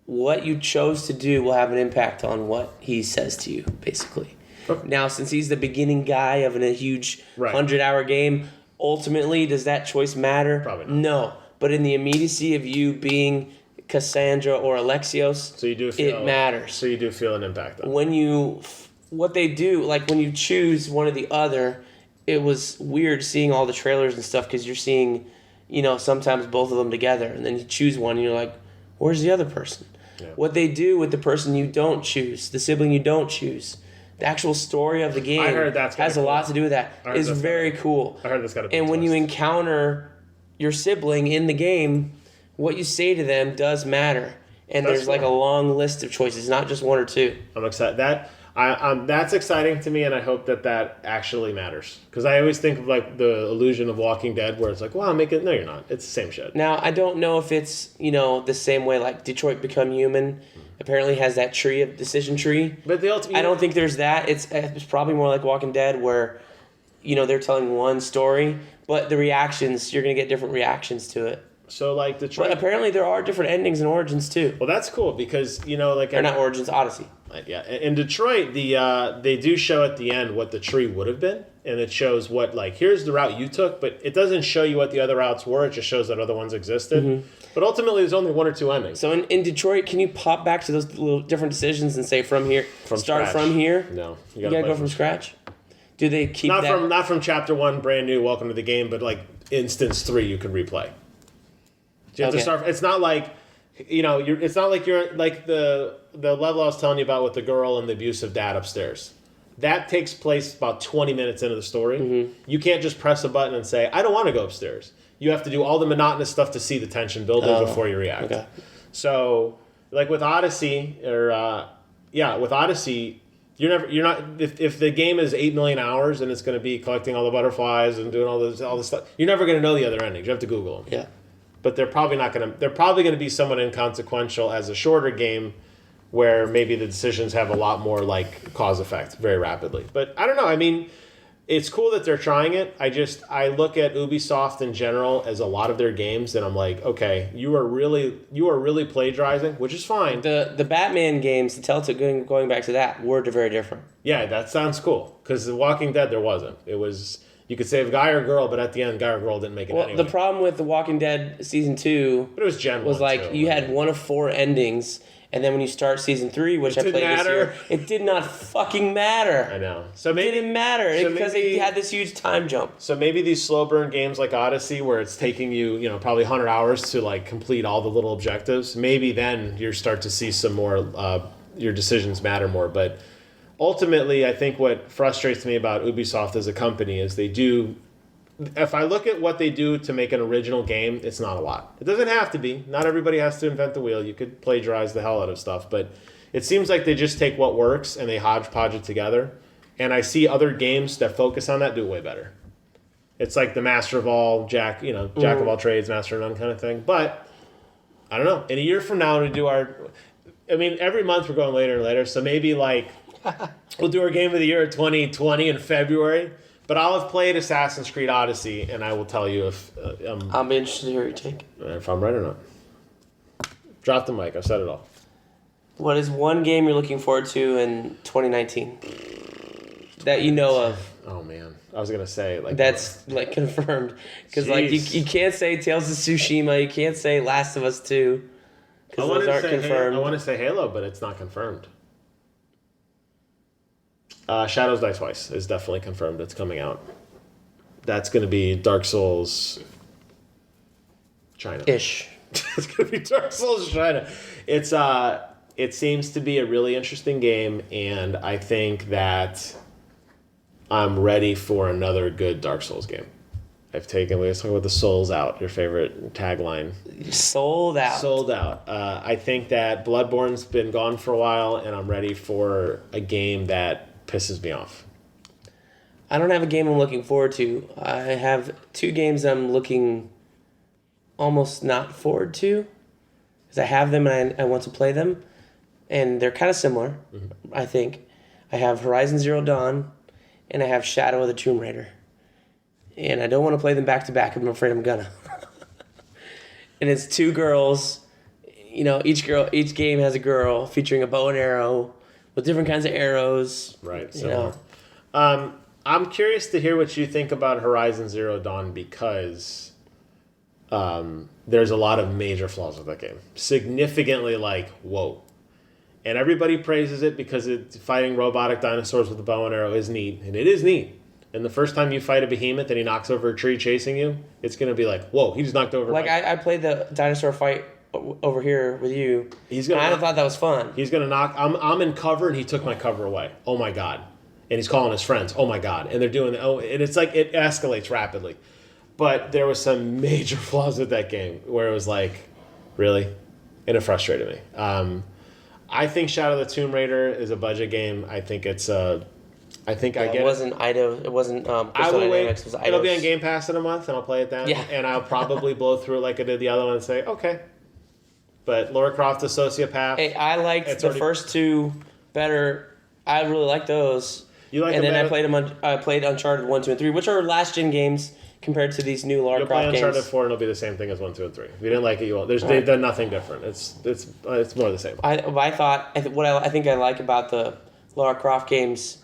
what you chose to do will have an impact on what he says to you, basically. Okay. Now, since he's the beginning guy of a huge Right. 100-hour game, ultimately, does that choice matter? Probably not. No. But in the immediacy of you being Cassandra or Alexios, So you do feel it matters. So you do feel an impact. Though. When what they do, like when you choose one or the other, it was weird seeing all the trailers and stuff because you're seeing, sometimes both of them together, and then you choose one and you're like, where's the other person? Yeah. What they do with the person you don't choose, the sibling you don't choose, the actual story of the game I heard that's has a kinda lot cool. to do with that. I heard It's that's very kinda- cool. I heard that's got a big And when you twist. encounter your sibling in the game, what you say to them does matter. And That's there's like a cool. long list of choices, not just one or two. I'm excited. That's exciting to me, and I hope that actually matters. Because I always think of like the illusion of Walking Dead, where it's like, "Wow, make it." No, you're not. It's the same shit. Now, I don't know if it's, the same way like Detroit Become Human apparently has that decision tree. But the ultimate. I don't think there's that. It's probably more like Walking Dead where, they're telling one story, but the reactions, you're going to get different reactions to it. So like Detroit. But apparently there are different endings and origins too. Well, that's cool because like They're not origins, Odyssey. Yeah, in Detroit, they do show at the end what the tree would have been, and it shows what here's the route you took, but it doesn't show you what the other routes were. It just shows that other ones existed. But ultimately, there's only one or two endings. So in Detroit, can you pop back to those little different decisions and say from here, start scratch. from here? No, You gotta go from scratch. Do they keep not that? not from chapter 1, brand new, welcome to the game, but like instance 3, you can replay. You have to Okay. start. It's not like it's not like you're like the level I was telling you about with the girl and the abusive dad upstairs. That takes place about 20 minutes into the story. You can't just press a button and say, I don't want to go upstairs. You have to do all the monotonous stuff to see the tension building before you react. Okay. So, like with Odyssey, with Odyssey, you're not if the game is 8 million hours and it's going to be collecting all the butterflies and doing all this stuff, you're never going to know the other endings. You have to Google them. Yeah. But they're probably not going to. They're probably going to be somewhat inconsequential as a shorter game, where maybe the decisions have a lot more like cause effect very rapidly. But I don't know. I mean, it's cool that they're trying it. I look at Ubisoft in general as a lot of their games, and I'm like, okay, you are really plagiarizing, which is fine. The Batman games, the Telltale, going back to that, were very different. Yeah, that sounds cool. Because The Walking Dead, there wasn't. It was. You could save guy or girl, but at the end, guy or girl didn't make it Well, anyway. the problem with The Walking Dead season 2 but it was Gen was 1 like too. you had one of 4 endings, and then when you start season 3, which I didn't played this matter. year, it did not fucking matter. I know. So It maybe didn't matter because maybe- they had this huge time jump. So maybe these slow burn games like Odyssey, where it's taking you, probably 100 hours to like complete all the little objectives. Maybe then you start to see some more. Your decisions matter more. But ultimately, I think what frustrates me about Ubisoft as a company is they do. If I look at what they do to make an original game, it's not a lot. It doesn't have to be. Not everybody has to invent the wheel. You could plagiarize the hell out of stuff, but it seems like they just take what works and they hodgepodge it together. And I see other games that focus on that do it way better. It's like the master of all, jack of all trades, master of none kind of thing. But I don't know. In a year from now, when we do every month we're going later and later. So maybe we'll do our game of the year 2020 in February. But I'll have played Assassin's Creed Odyssey, and I will tell you I'm interested to hear your take. if I'm right or not. Drop the mic. I've said it all. What is one game you're looking forward to in 2019 that you know of? Oh man, I was gonna say That's confirmed because Jeez. you can't say Tales of Tsushima, you can't say Last of Us 2 because those aren't confirmed. I want to say Halo, but it's not confirmed. Shadows Die Twice is definitely confirmed. It's coming out. That's going to be Dark Souls China. Ish. It's going to be Dark Souls China. It seems to be a really interesting game, and I think that I'm ready for another good Dark Souls game. Let's talk about the Souls Out, your favorite tagline. Sold out. Sold out. I think that Bloodborne's been gone for a while, and I'm ready for a game that pisses me off. I don't have a game I'm looking forward to. I have 2 games I'm looking almost not forward to because I have them and I want to play them. and they're kind of similar, I think. I have Horizon Zero Dawn, and I have Shadow of the Tomb Raider. And I don't want to play them back to back. I'm afraid I'm gonna. And it's two girls. You know, each game has a girl featuring a bow and arrow with different kinds of arrows. Right. You So, know. I'm curious to hear what you think about Horizon Zero Dawn because there's a lot of major flaws with that game. Significantly, like, whoa. And everybody praises it because fighting robotic dinosaurs with a bow and arrow is neat, and it is neat. And the first time you fight a behemoth and he knocks over a tree chasing you, it's going to be like, whoa, he just knocked over. Like, I played the dinosaur fight over here with you. I thought that was fun. He's going to knock. I'm in cover, and he took my cover away. Oh, my God. And he's calling his friends. Oh, my God. And they're doing, and it's like, it escalates rapidly. But there was some major flaws with that game where it was like, really? And it frustrated me. I think Shadow of the Tomb Raider is a budget game. I think it's I get it. Wasn't Eidos. It wasn't. I will wait. It was Eidos. It'll be on Game Pass in a month, and I'll play it then. Yeah. And I'll probably blow through it like I did the other one and say, okay. But Lara Croft, the sociopath. Hey, I liked the first two better. I really liked those. You like and them then better? I played Uncharted 1, 2, and 3, which are last gen games compared to these new Lara You'll play Croft Uncharted games. 4 and it'll be the same thing as 1, 2, and 3. If you didn't like it, you won't. They've done nothing different. It's more the same. What I think I like about the Lara Croft games,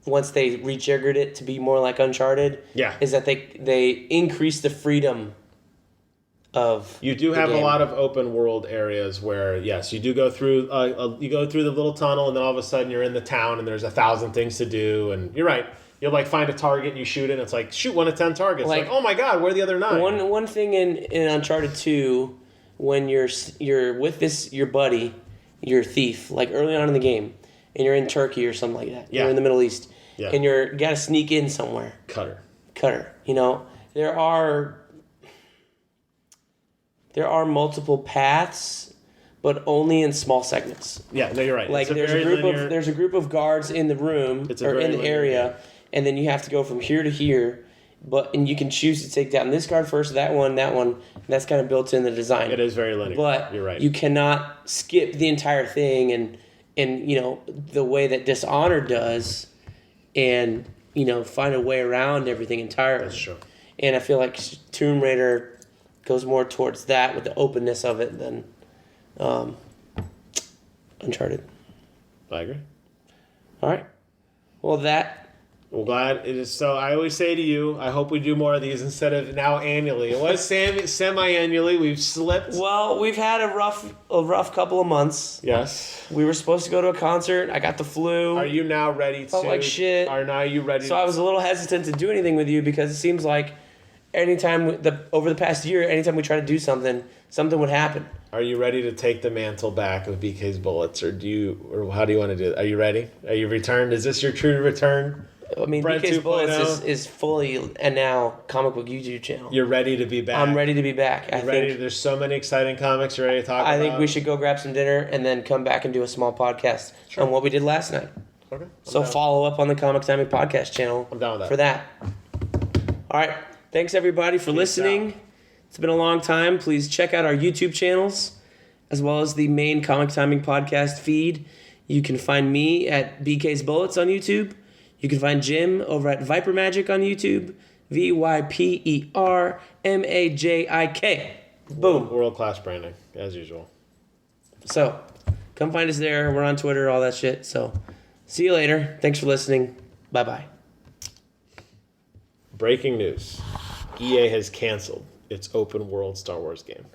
once they rejiggered it to be more like Uncharted, is that they increase the freedom of. You do have a lot of open world areas where yes, you do go through. You go through the little tunnel, and then all of a sudden you're in the town, and there's 1,000 things to do. And you're right. You'll like find a target and you shoot it. And it's like shoot 1 of 10 targets. Like oh my God, where are the other 9? One thing in Uncharted 2, when you're with your buddy, your thief, like early on in the game, and you're in Turkey or something like that. Yeah. You're in the Middle East, and you got to sneak in somewhere. Cutter. You know, there are multiple paths, but only in small segments. Yeah, no, you're right. Like there's a group of guards in the room or in the area, and then you have to go from here to here. And you can choose to take down this guard first, that one. And that's kind of built in the design. It is very linear. But you're right. You cannot skip the entire thing and you know the way that Dishonored does, and you know find a way around everything entirely. That's true. And I feel like Tomb Raider goes more towards that with the openness of it than Uncharted. I agree. All right. Well, Well, glad it is. So I always say to you, I hope we do more of these instead of now annually. It was semi-annually. We've slipped. Well, we've had a rough couple of months. Yes. We were supposed to go to a concert. I got the flu. Are you now ready to? Felt like shit. Are now you ready? So I was a little hesitant to do anything with you because it seems like over the past year, anytime we try to do something would happen. Are you ready to take the mantle back of BK's Bullets, or how do you want to do it? Are you ready? Are you returned? Is this your true return? I mean, Brent BK's 2.0? Bullets is fully and now comic book YouTube channel. You're ready to be back. I'm ready to be back. There's so many exciting comics you're ready to talk about. I think we should go grab some dinner and then come back and do a small podcast on what we did last night. Okay. So follow up on the Comic Timing Podcast channel. I'm down with that. For that. All right. Thanks everybody for listening. out. It's been a long time. Please check out our YouTube channels as well as the main Comic Timing Podcast feed. You can find me at BK's Bullets on YouTube. You can find Jim over at Viper Magic on YouTube. VYPERMAJIK. Boom. World-class branding, as usual. So, come find us there. We're on Twitter, all that shit. So, see you later. Thanks for listening. Bye-bye. Breaking news. EA has canceled its open world Star Wars game.